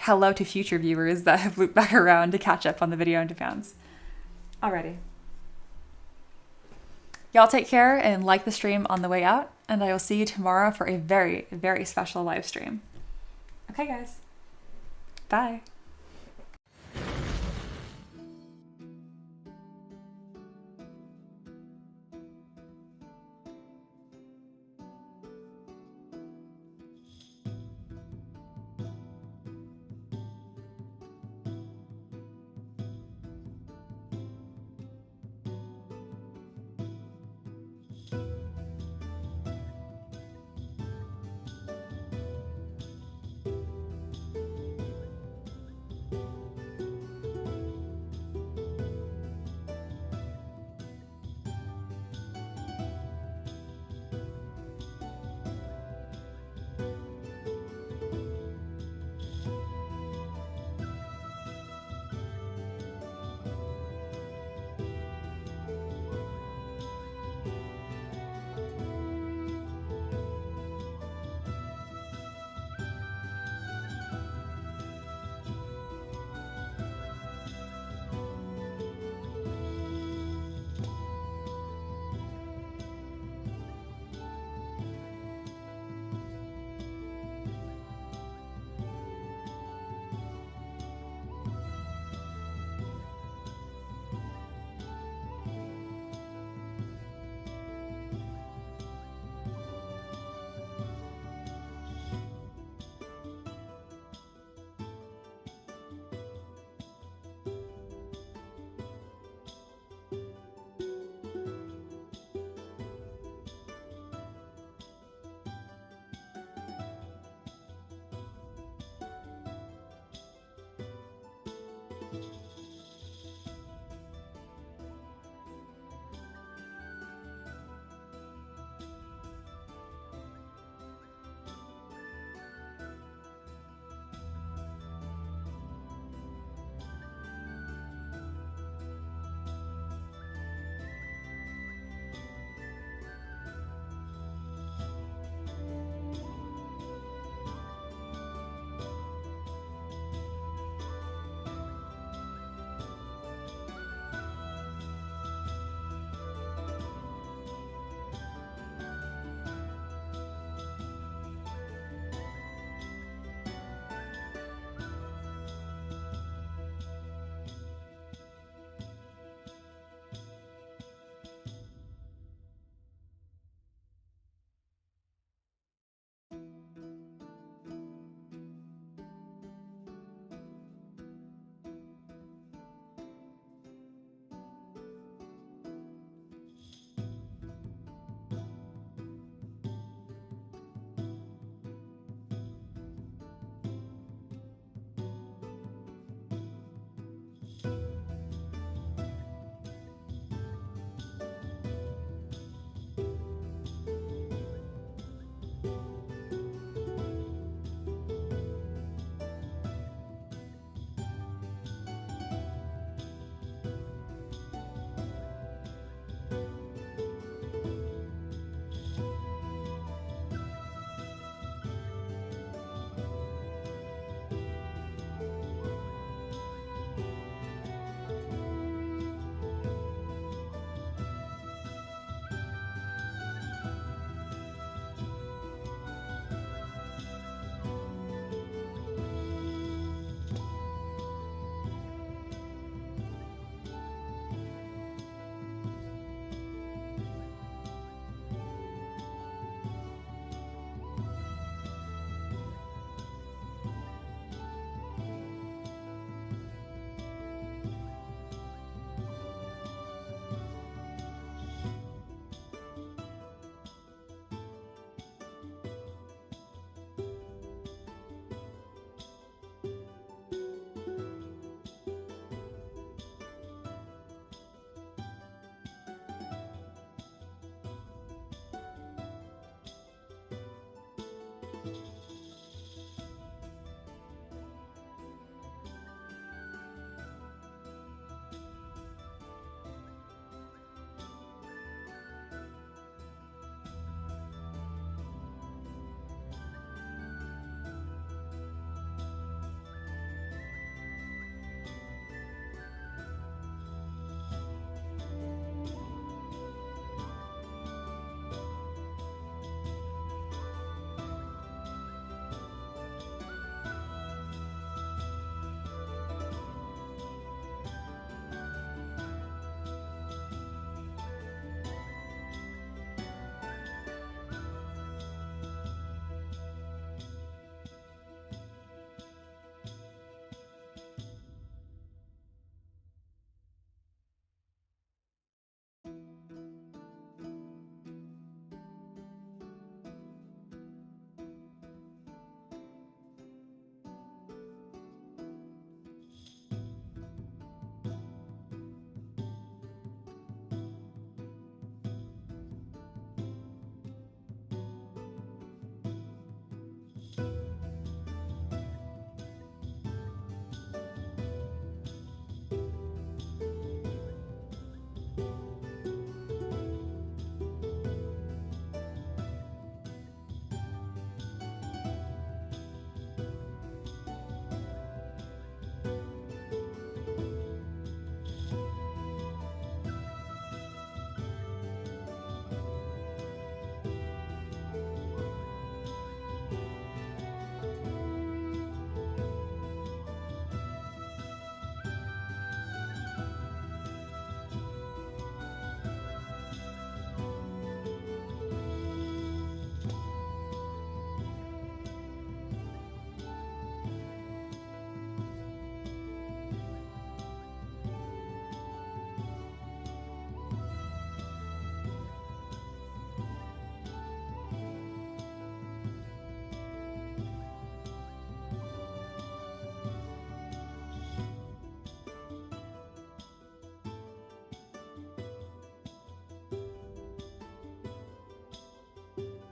hello to future viewers that have looped back around to catch up on the video and to fans. Alrighty. Y'all take care and like the stream on the way out, and I will see you tomorrow for a very, very special live stream. Okay, guys. Bye.